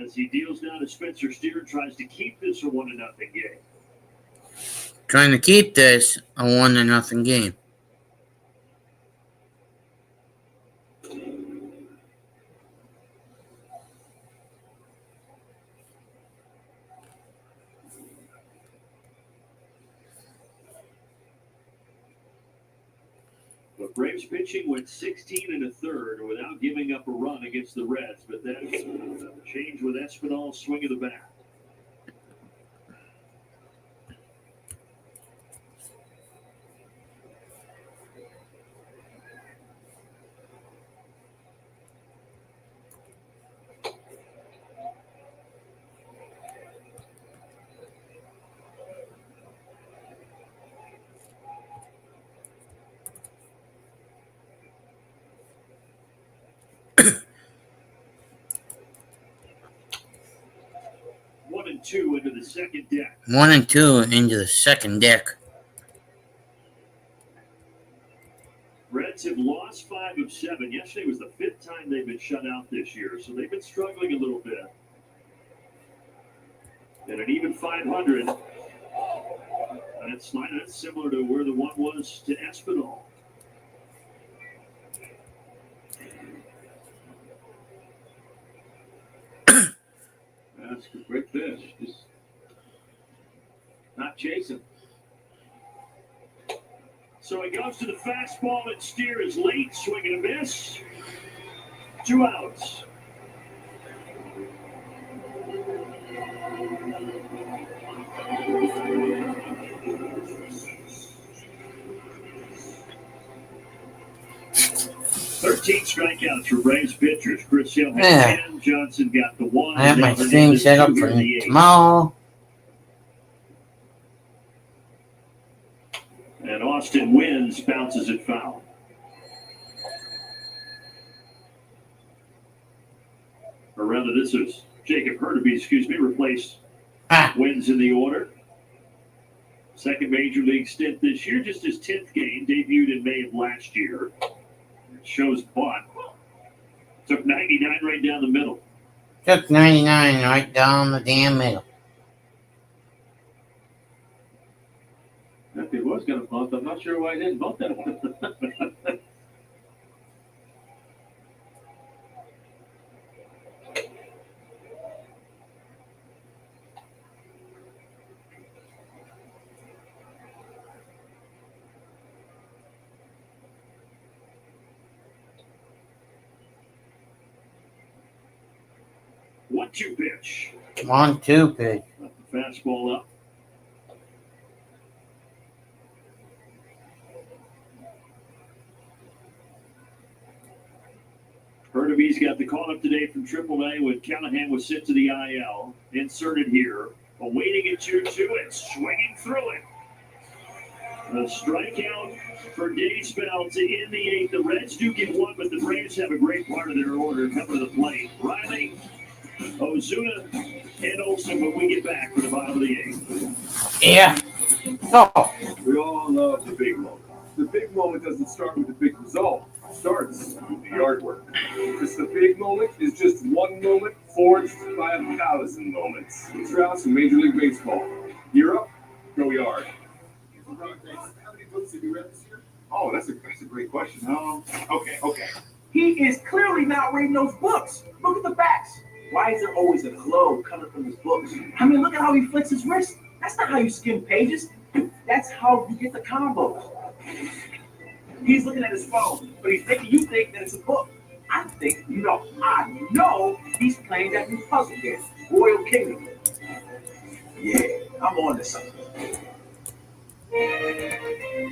As he deals down to Spencer Steer, tries to keep this a 1-0 game. Trying to keep this a 1-0 game. The Braves pitching went 16 1/3 without giving up a run against the Reds, but that's changed with Espinal's swing of the bat. One and two into the second deck. 1-2 into the second deck. Reds have lost 5 of 7. Yesterday was the 5th time they've been shut out this year, so they've been struggling a little bit. And an even 500. That's similar to where the one was to Espinal. That's a great pitch. Just not chasing. So he goes to the fastball, and Steer is late, swing and a miss. 2 outs. Thirteen strikeouts for Braves pitchers. Chris Hill had 10. Johnson got the 1. I have my stream set up for tomorrow. And Austin wins, bounces it foul. Or rather, this is Jacob Hurtubise, replaced Wins in the order. Second major league stint this year, just his 10th game, debuted in May of last year. It shows butt. Took 99 right down the middle. Took 99 right down the damn middle. If he was going to bunt, I'm not sure why he didn't bunt that one. 1-2 pitch. 1-2 pitch. Fastball up. Hurtubise got the call up today from AAA when Callahan was sent to the IL. Inserted here. Awaiting a 2-2 and swinging through it. A strikeout for Dave Spell to end the 8th. The Reds do get one, but the Braves have a great part of their order coming to the plate. Riley, Ozuna, and Olsen when we get back for the bottom of the 8th. Yeah. Oh. We all love the big moment. The big moment doesn't start with the big result. It starts with the yard work. Because the big moment is just one moment forged by 1,000 moments. Truist in Major League Baseball. You're up, go yard. How many books have you read this year? Oh, that's a great question. Okay. He is clearly not reading those books. Look at the backs. Why is there always a glow coming from his books? I mean, look at how he flicks his wrist. That's not how you skim pages. That's how you get the combos. He's looking at his phone, but he's making you think that it's a book. I know he's playing that new puzzle game, Royal Kingdom. Yeah, I'm on to something.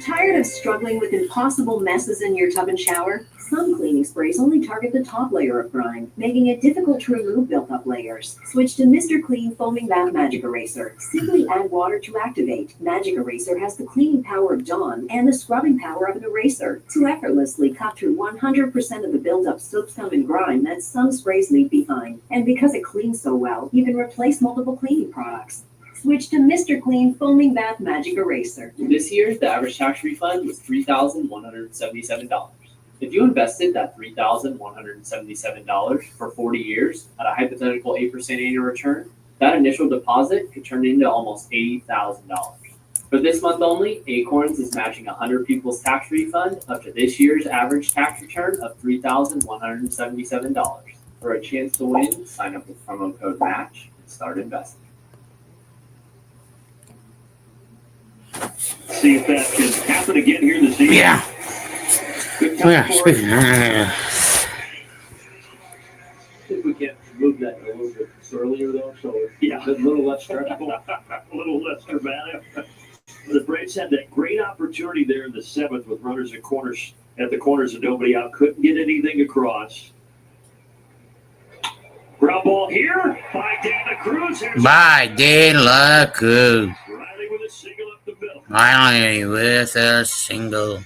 Tired of struggling with impossible messes in your tub and shower? Some cleaning sprays only target the top layer of grime, making it difficult to remove built-up layers. Switch to Mr. Clean Foaming Bath Magic Eraser. Simply add water to activate. Magic Eraser has the cleaning power of dawn and the scrubbing power of an eraser to effortlessly cut through 100% of the built-up soap, scum, and grime that some sprays leave behind. And because it cleans so well, you can replace multiple cleaning products. Switch to Mr. Clean Foaming Bath Magic Eraser. This year, the average tax refund was $3,177. If you invested that $3,177 for 40 years at a hypothetical 8% annual return, that initial deposit could turn into almost $80,000. For this month only, Acorns is matching 100 people's tax refund up to this year's average tax return of $3,177. For a chance to win, sign up with promo code MATCH and start investing. See if that can happen again here this evening. Yeah. Oh, yeah. Speaking I think we can move that a little bit earlier, though, so it's a little less stressful. A little less dramatic. The Braves had that great opportunity there in the 7th with runners at the corners and nobody out. Couldn't get anything across. Ground ball here by Dan La Cruz. By Dan La Cruz. Riley with a single up the middle. Riley with a single.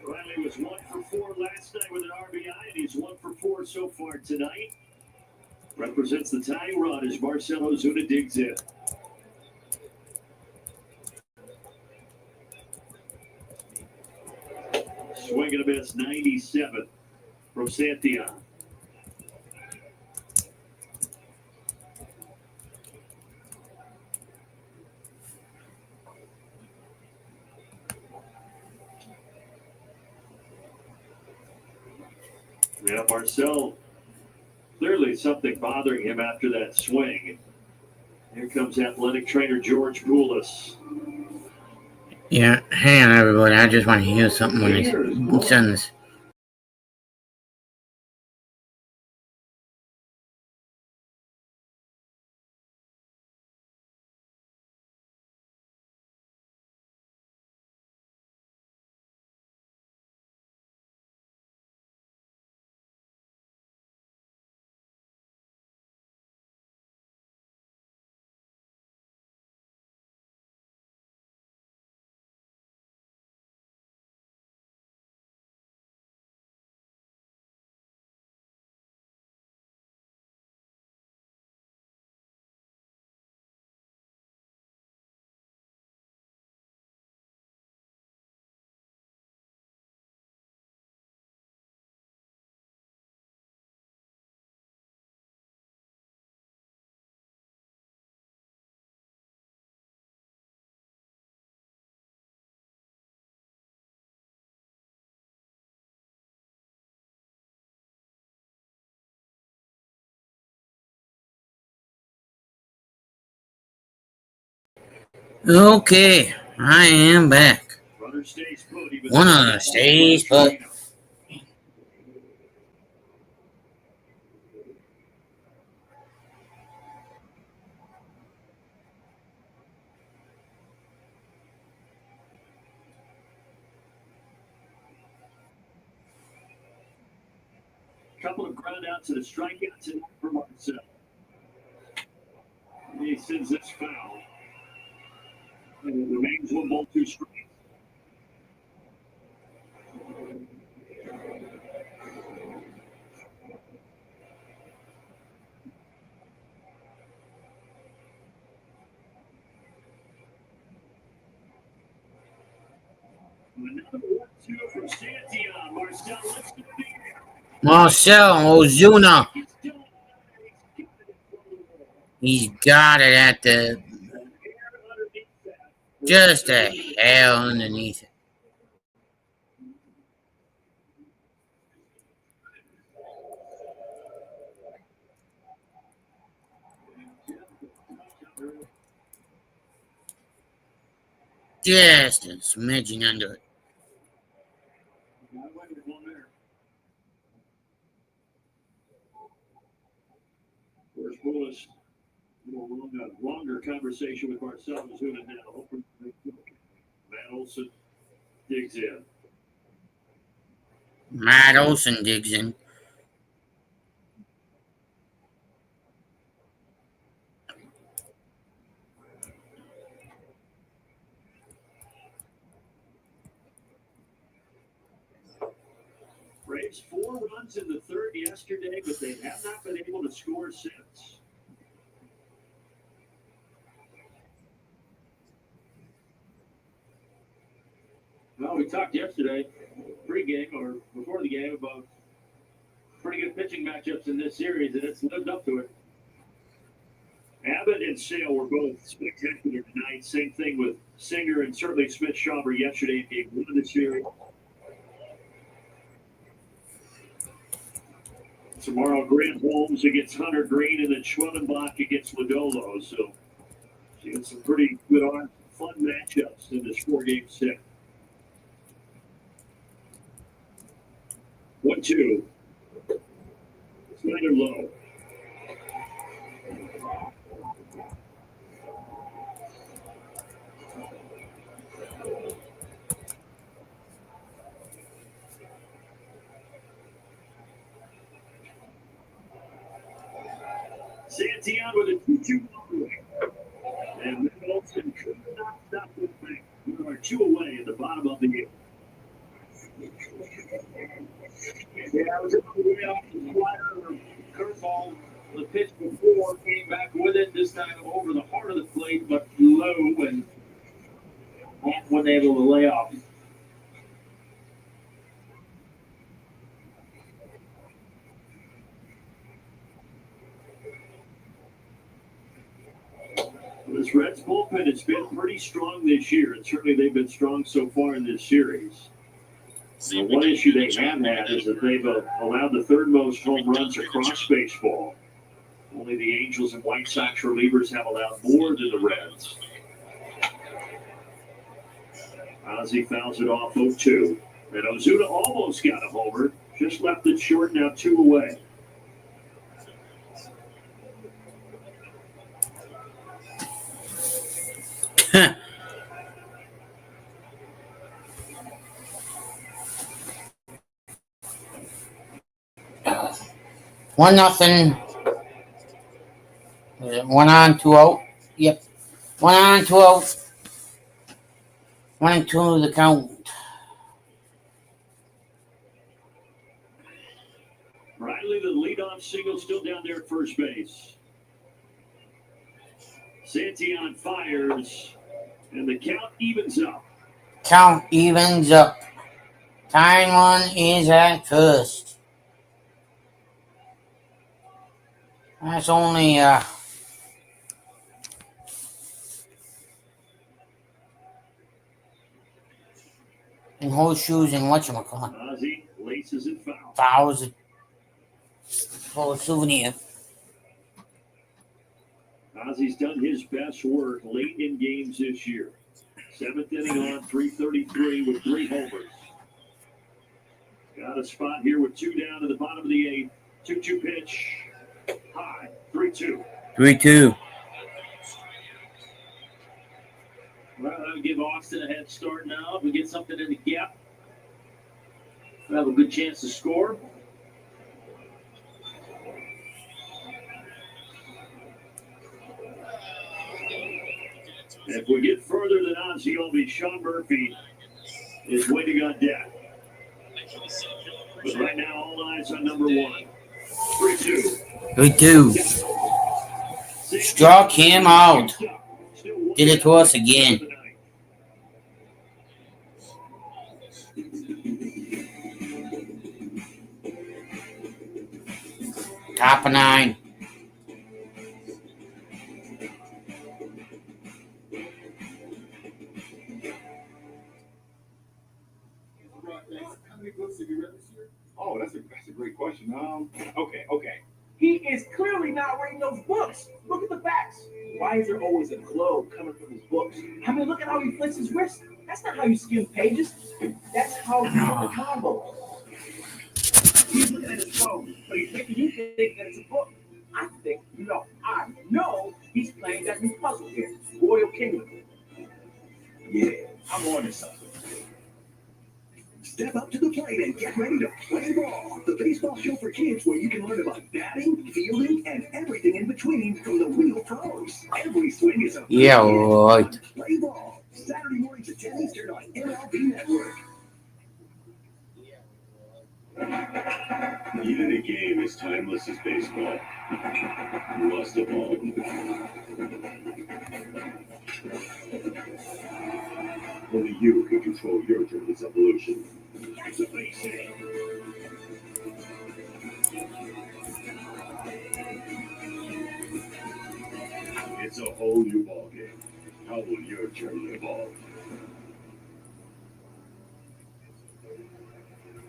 Riley was 1 for 4 last night with an RBI, and he's 1 for 4 so far tonight. Represents the tying run as Marcell Ozuna digs in. Swing and a miss, 97 from Santillan. Yeah, Marcell, clearly something bothering him after that swing. Here comes athletic trainer George Poulos. Yeah, hang on, everybody. I just want to hear something when he sends. Okay, I am back. Runner stays put. One stays put. Couple of ground outs and a strikeout tonight for Marcel. He sends this foul. And it remains 1 ball, 2 strikes. Another 1-2 from Santion. Marcel, let's go there. Marcel Ozuna. He's got it at the just a hair underneath it. Just a smidgen under it. First Willis, a longer conversation with Marcel Ozuna now. Matt Olson digs in. Matt Olson digs in. Braves 4 runs in the third yesterday, but they have not been able to score since. Well, we talked yesterday, pre-game or before the game, about pretty good pitching matchups in this series, and it's lived up to it. Abbott and Sale were both spectacular tonight. Same thing with Singer and certainly Smith-Shawver yesterday in game 1 of the series. Tomorrow, Grant Holmes against Hunter Green, and then Schwellenbach against Lodolo. So, seeing some pretty good, fun matchups in this 4-game set. 1-2. Slider low. Santion with a 2-2 and Olsen could not stop the thing. We are 2 away in the bottom of the 8th. Yeah, I was on the way off the slider curveball. The pitch before came back with it, this time over the heart of the plate, but low and wasn't able to lay off. This Reds bullpen has been pretty strong this year, and certainly they've been strong so far in this series. So one issue they have had is that they've allowed the 3rd most home runs across baseball. Only the Angels and White Sox relievers have allowed more than the Reds. Ozzie fouls it off 0-2. And Ozuna almost got a homer. Just left it short, now 2 away. One nothing. 1 on, 2 out. Yep. 1 on, 2 out. 1-2 the count. Riley, the leadoff single, still down there at first base. Santion fires, and the count evens up. Count evens up. Time one is at first. That's only in horseshoes and whatchamacallit. Ozzie laces it foul. Fouls it for a souvenir. Ozzie's done his best work late in games this year. 7th inning on, 333 with 3 homers. Got a spot here with 2 down in the bottom of the 8th. 2-2 pitch. High. 3-2. 3-2. Well, that'll give Austin a head start now. If we get something in the gap, we'll have a good chance to score. If we get further than Ozzy Albies, Sean Murphy is waiting on deck. But right now, all eyes on number one. 3-2. 3-2. Struck him out. Did it to us again. Top of 9. How many books have you read this year? Oh, that's a great question. Okay. He is clearly not reading those books. Look at the facts. Why is there always a glow coming from his books? I mean, look at how he flicks his wrist. That's not how you skim pages. That's how you get the combo. He's looking at his phone, but he's making you think that it's a book. I know he's playing that new puzzle here, Royal Kingdom. Yeah, I'm on to something. Step up to the plate and get ready to play ball. The baseball show for kids where you can learn about batting, fielding, and everything in between from the real pros. Every swing is a Yeah, right. Play ball. Saturday mornings at 10 Eastern on MLB Network. Even a game as timeless as baseball must evolve. Only you can control your journey's evolution. That's a base hit. It's a whole new ballgame. How will your journey evolve?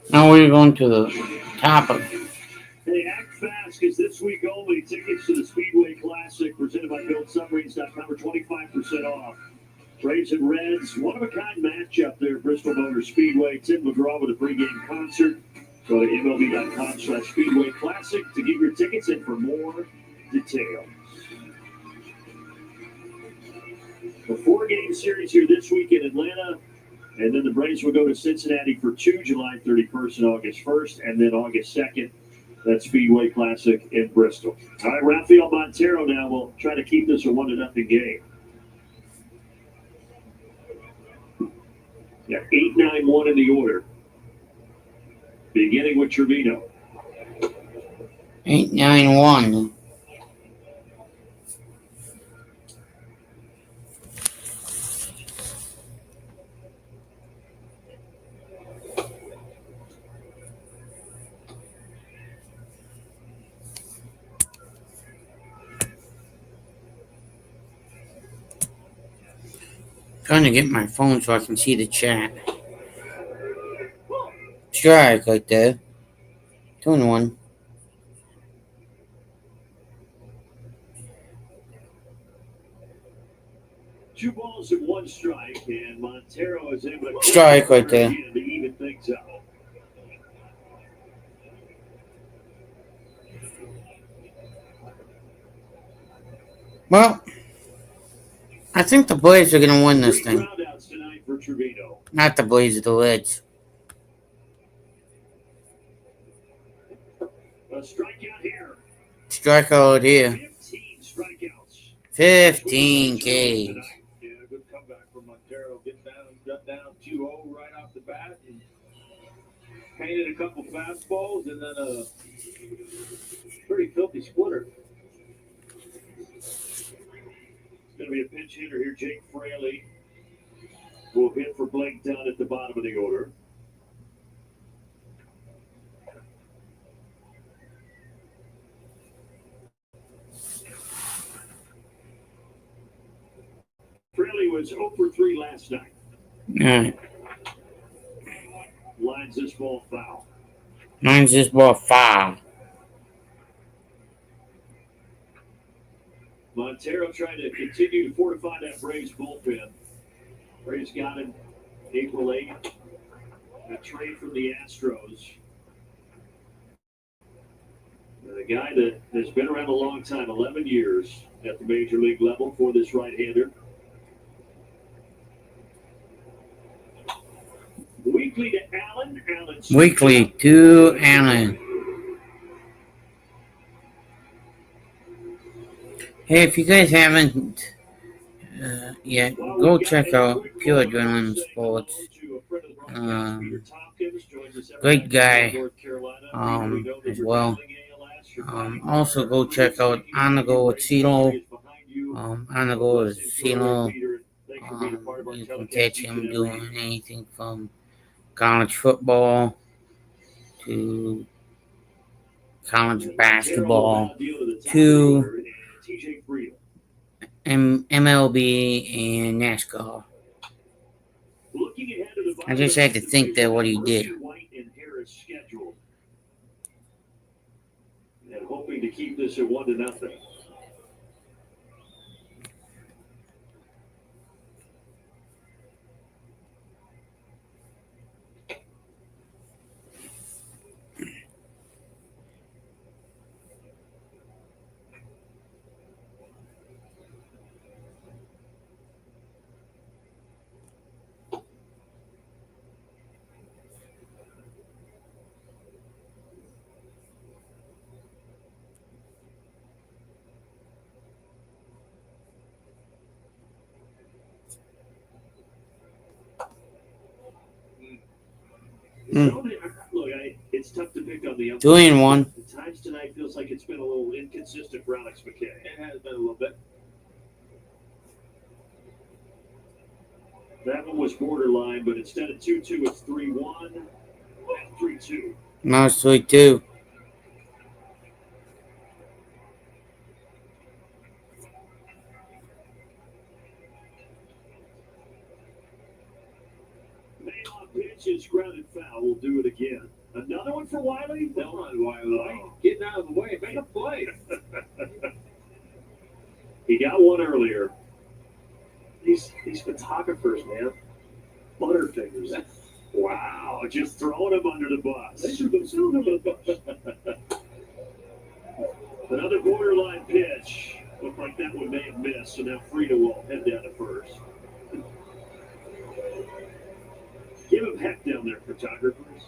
Now we're going to the top of. Hey, act fast, because this week only, tickets to the Speedway Classic presented by BuiltSubmarines.com are 25% off. Braves and Reds, one-of-a-kind matchup there at Bristol Motor Speedway. Tim McGraw with a pregame concert. Go to MLB.com/Speedway Classic to get your tickets and for more details. A 4-game series here this week in Atlanta. And then the Braves will go to Cincinnati for 2, July 31st and August 1st, and then August 2nd, that Speedway Classic in Bristol. All right, Rafael Montero now will try to keep this a 1-0 game. Yeah, 8-9-1 in the order. Beginning with Trevino. 8-9-1. Trying to get my phone so I can see the chat. Strike right there. 2-1. Two balls and one strike, and Montero is able to Strike right there. to even things up. Well, I think the Braves are going to win this thing. Groundouts tonight for Trevino. Not the Braves, the Reds. A strikeout here. Strikeout here. 15 strikeouts. 15 Ks. Yeah, good comeback from Montero. Got down 2-0 right off the bat. And painted a couple fastballs and then a pretty filthy splitter. Going to be a pinch hitter here. Jake Fraley will hit for Blake Dunn at the bottom of the order. Fraley was 0 for 3 last night. All right. Lines this ball foul. Mine's this ball foul. Montero trying to continue to fortify that Braves bullpen. Braves got him April 8th. A trade from the Astros. And a guy that has been around a long time, 11 years at the major league level for this right-hander. Weekly to Allen. Weekly to Allen. Hey, if you guys haven't Yeah, go check out Pure Adrenaline Sports. Great guy as well. Also go check out On the Go with CeeLo. On the Go with CeeLo. You can catch him doing anything from college football to college basketball to MLB and NASCAR. I just had to think that what he did. And hoping to keep this at 1-0. Look, it's tough to pick on the 2-1. At times tonight feels like it's been a little inconsistent for Alex McKay. It has been a little bit. That one was borderline, but instead of 2-2, it's 3-1 and 3-2. Now it's 3-2. Pitch is grounded foul. We'll do it again. Another one for Wiley? Come on, Wiley. Getting out of the way. Make a play. He got one earlier. These photographers, man. Butterfingers. Wow. Just throwing him under the bus. They should have thrown him under the bus. Another borderline pitch. Looked like that one may have missed, so now Frida will head down to first. Give him heck down there, photographers.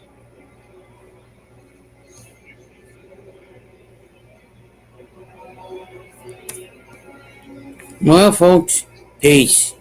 Well, folks, peace.